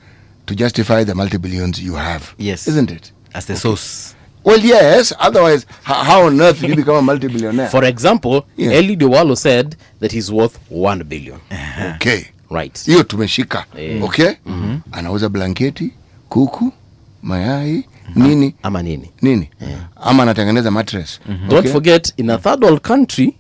to justify the multi-billions you have. Yes. Isn't it? As the source. Well, yes. Otherwise, how on earth do you become a multi-billionaire? For example, Eli Dewalo said that he's worth 1 billion. Okay. Right. Hiyo tumeshika. Okay? Anauza blanketi, kuku, mayai, nini? Ama nini. Ama anatengeneza mattress. Don't forget, in a third world country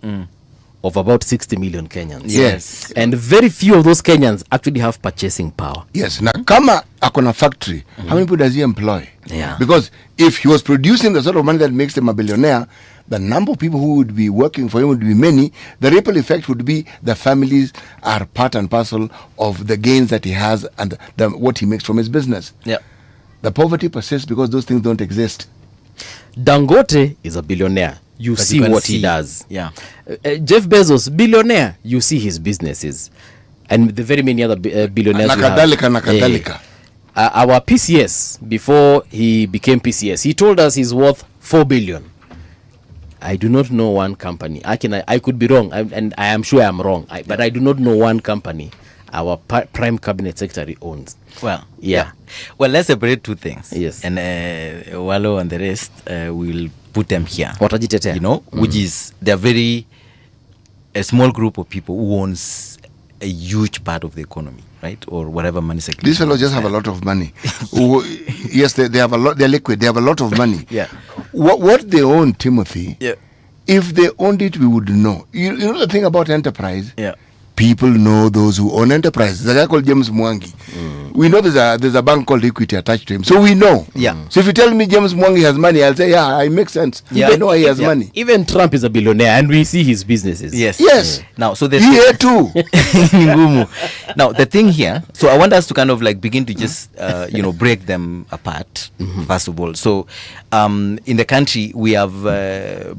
of about 60 million Kenyans. Yes. And very few of those Kenyans actually have purchasing power. Yes. Na kama akona factory, how many people does he employ? Yeah. Because if he was producing the sort of money that makes him a billionaire, the number of people who would be working for him would be many. The ripple effect would be the families are part and parcel of the gains that he has and what he makes from his business. Yeah. The poverty persists because those things don't exist. Dangote is a billionaire. You see what he does. Yeah. Jeff Bezos, billionaire. You see his businesses. and the very many other billionaires. Nakadalika. Our PCS, before he became PCS, he told us he's worth 4 billion. I do not know one company. I could be wrong, and I am sure I'm wrong. But I do not know one company our prime cabinet secretary owns. Well, well, let's separate two things. Yes, and Wallo and the rest, we'll put them here. Watajitetea, which is they're a small group of people who owns a huge part of the economy, right, or whatever money sector. These fellows just have a lot of money. Yes, they have a lot. They're liquid. They have a lot of money. Yeah. What they own, Timothy. Yeah. If they owned it, we would know. You know the thing about enterprise. Yeah. People know those who own enterprise. There's a guy called James Mwangi. We know there's a bank called Equity attached to him, so we know. Yeah. So if you tell me James Mwangi has money, I'll say it makes sense. Yeah. I know he has money. Even Trump is a billionaire, and we see his businesses. Yes. Now, so there's here too. Now, the thing here. So I want us to kind of like begin to just break them apart. First of all, so in the country we have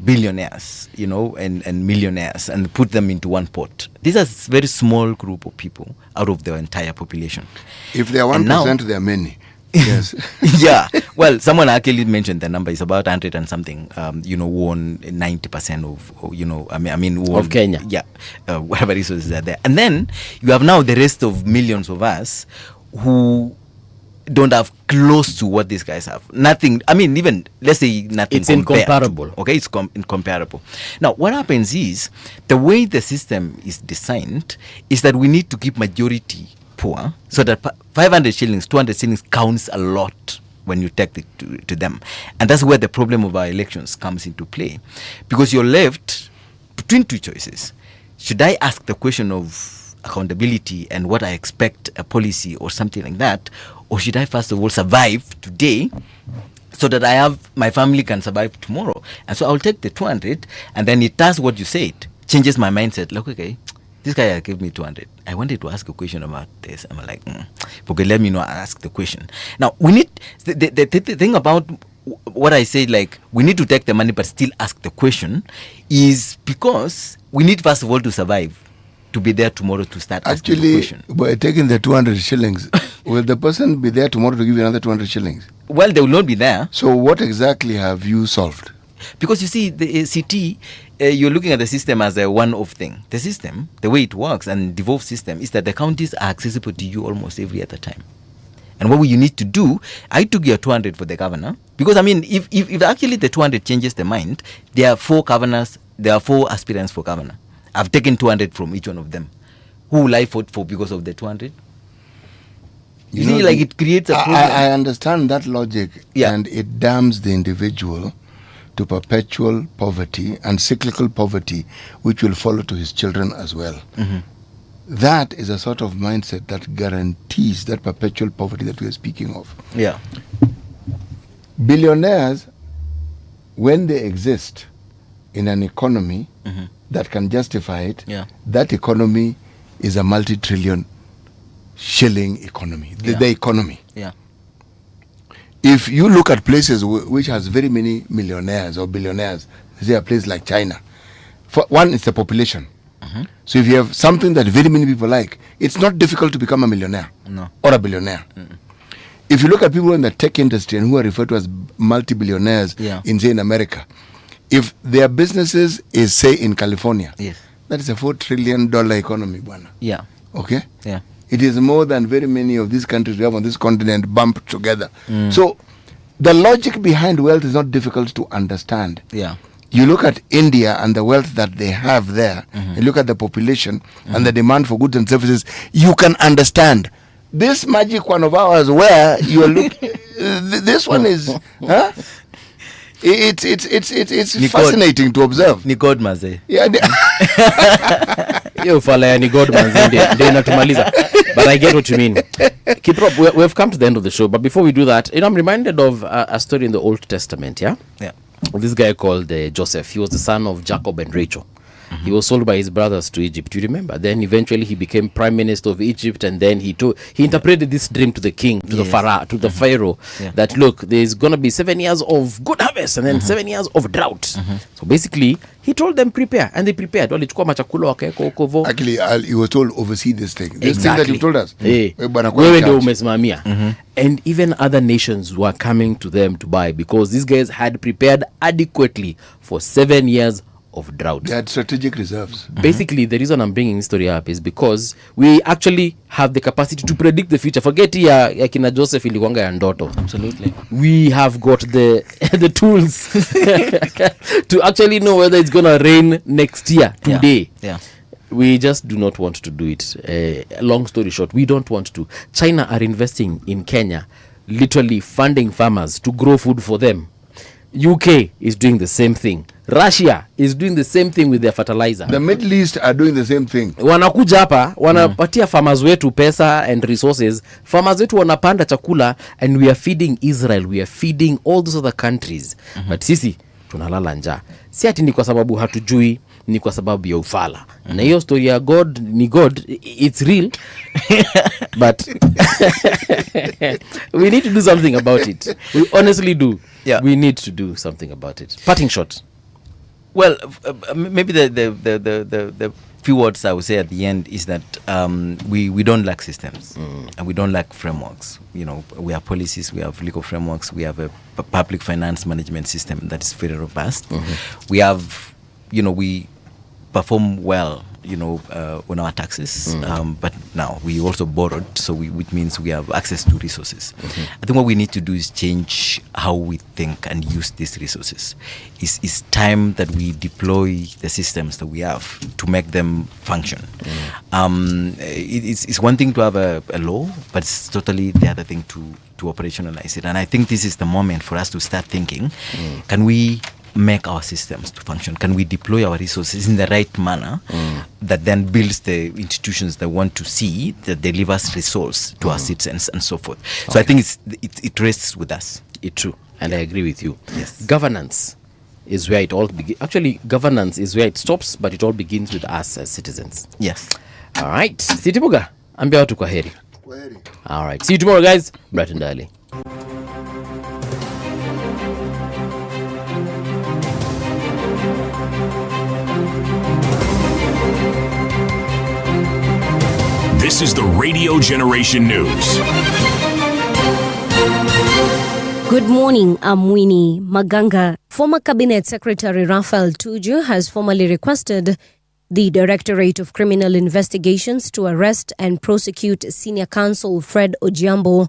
billionaires, and millionaires, and put them into one pot. These are very small group of people out of the entire population. If they are 1%, they are many. Yes. Yeah. Well, someone actually mentioned the number is about 100 and something. Who own 90% of, of Kenya. Yeah. Whatever resources are there, and then you have now the rest of millions of us who don't have close to what these guys have. Nothing. I mean, even let's say nothing. It's incomparable. Okay, it's incomparable. Now, what happens is the way the system is designed is that we need to keep majority poor, so that 500 shillings, 200 shillings counts a lot when you take it to them, and that's where the problem of our elections comes into play, because you're left between two choices. Should I ask the question of accountability and what I expect a policy or something like that, or should I first of all survive today so that my family can survive tomorrow? And so I'll take the 200, and then it does what you said, changes my mindset. Like, okay, this guy gave me 200. I wanted to ask a question about this. I'm like, okay, let me know. Ask the question. Now we need the thing about what I say, like we need to take the money but still ask the question, is because we need first of all to survive, to be there tomorrow to start asking the question. Actually, by taking the 200 shillings, will the person be there tomorrow to give you another 200 shillings? Well, they will not be there. So what exactly have you solved? Because you see, the CT, you're looking at the system as a one-off thing. The system, the way it works, and devolved system, is that the counties are accessible to you almost every other time. And what you need to do, I took your 200 for the governor, because I mean, if actually the 200 changes the mind, there are 4 governors, there are 4 aspirants for governor. I've taken 200 from each one of them. Who will I vote for because of the 200? You see, like it creates a problem. I understand that logic, and it damns the individual to perpetual poverty and cyclical poverty, which will follow to his children as well. That is a sort of mindset that guarantees that perpetual poverty that we are speaking of. Yeah. Billionaires, when they exist in an economy that can justify it, that economy is a multi-trillion shilling economy, the economy. Yeah. If you look at places which has very many millionaires or billionaires, say a place like China, for one, it's the population. So if you have something that very many people like, it's not difficult to become a millionaire or a billionaire. If you look at people in the tech industry and who are referred to as multi-billionaires in, say, in America, if their businesses is, say, in California, that is a $4 trillion economy, bwana. Yeah. Okay? Yeah. It is more than very many of these countries we have on this continent bumped together. So the logic behind wealth is not difficult to understand. Yeah. You look at India and the wealth that they have there, you look at the population and the demand for goods and services, you can understand. This magic one of ours where you are looking, this one is, it's fascinating to observe. Ni God maze. Yeah. Yo fala ya ni God manze ndio inatumaliza. But I get what you mean. Kiprop, we've come to the end of the show, but before we do that, I'm reminded of a story in the Old Testament, yeah? This guy called Joseph. He was the son of Jacob and Rachel. He was sold by his brothers to Egypt. You remember? Then eventually he became prime minister of Egypt, and then he interpreted this dream to the king, to the Pharaoh, that look, there's gonna be 7 years of good harvest. harvest and then 7 years of drought. So basically, he told them prepare, and they prepared. Walichukua machakula wakaweka huko vo. Actually, he was told oversee this thing. This thing that you told us. Wewe ndio umesimamia. And even other nations were coming to them to buy because these guys had prepared adequately for 7 years of drought. They had strategic reserves. Basically, the reason I'm bringing this story up is because we actually have the capacity to predict the future. Forget ya kina Joseph ilikuanga ya ndoto. Absolutely. We have got the tools to actually know whether it's going to rain next year, today. Yeah. We just do not want to do it. Long story short, we don't want to. China are investing in Kenya, literally funding farmers to grow food for them. UK is doing the same thing. Russia is doing the same thing with their fertilizer. The Middle East are doing the same thing. Wanakuja hapa, wanapatia farmers wetu pesa and resources. Farmers wetu wanapanda chakula and we are feeding Israel, we are feeding all those other countries. But sisi tunalala njaa. Si ati ni kwa sababu hatujui, ni kwa sababu ya ufala. Na hiyo story ya God ni God, it's real. But we need to do something about it. We honestly do. Yeah. We need to do something about it. Parting shot. Well, maybe the few words I would say at the end is that we don't lack systems and we don't lack frameworks. You know, we have policies, we have legal frameworks, we have a public finance management system that is very robust. We have, you know, we perform well, you know, on our taxes, but now we also borrowed, so which means we have access to resources. I think what we need to do is change how we think and use these resources. It's time that we deploy the systems that we have to make them function. It's one thing to have a law, but it's totally the other thing to operationalize it. And I think this is the moment for us to start thinking, can we make our systems to function? Can we deploy our resources in the right manner that then builds the institutions that want to see that delivers results to our citizens and so forth? So I think it rests with us. It's true, and I agree with you. Yes. Governance is where it all begins. Actually, governance is where it stops, but it all begins with us as citizens. Yes. All right. Sitibuga, ambia watu kwa heri. All right. See you tomorrow, guys. Bright and early. This is the Radio Generation News. Good morning, I'm Winnie Maganga. Former Cabinet Secretary Raphael Tuju has formally requested the Directorate of Criminal Investigations to arrest and prosecute Senior Counsel Fred Ojiambo.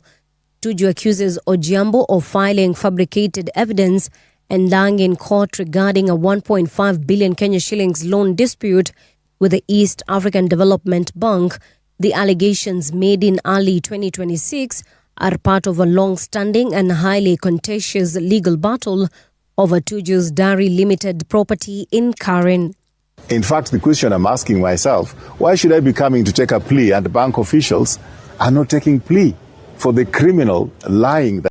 Tuju accuses Ojiambo of filing fabricated evidence and lying in court regarding a 1.5 billion Kenya shillings loan dispute with the East African Development Bank. The allegations made in early 2026 are part of a long-standing and highly contentious legal battle over Tuju's Dairy Limited property in Karen. In fact, the question I'm asking myself, why should I be coming to take a plea and bank officials are not taking plea for the criminal lying that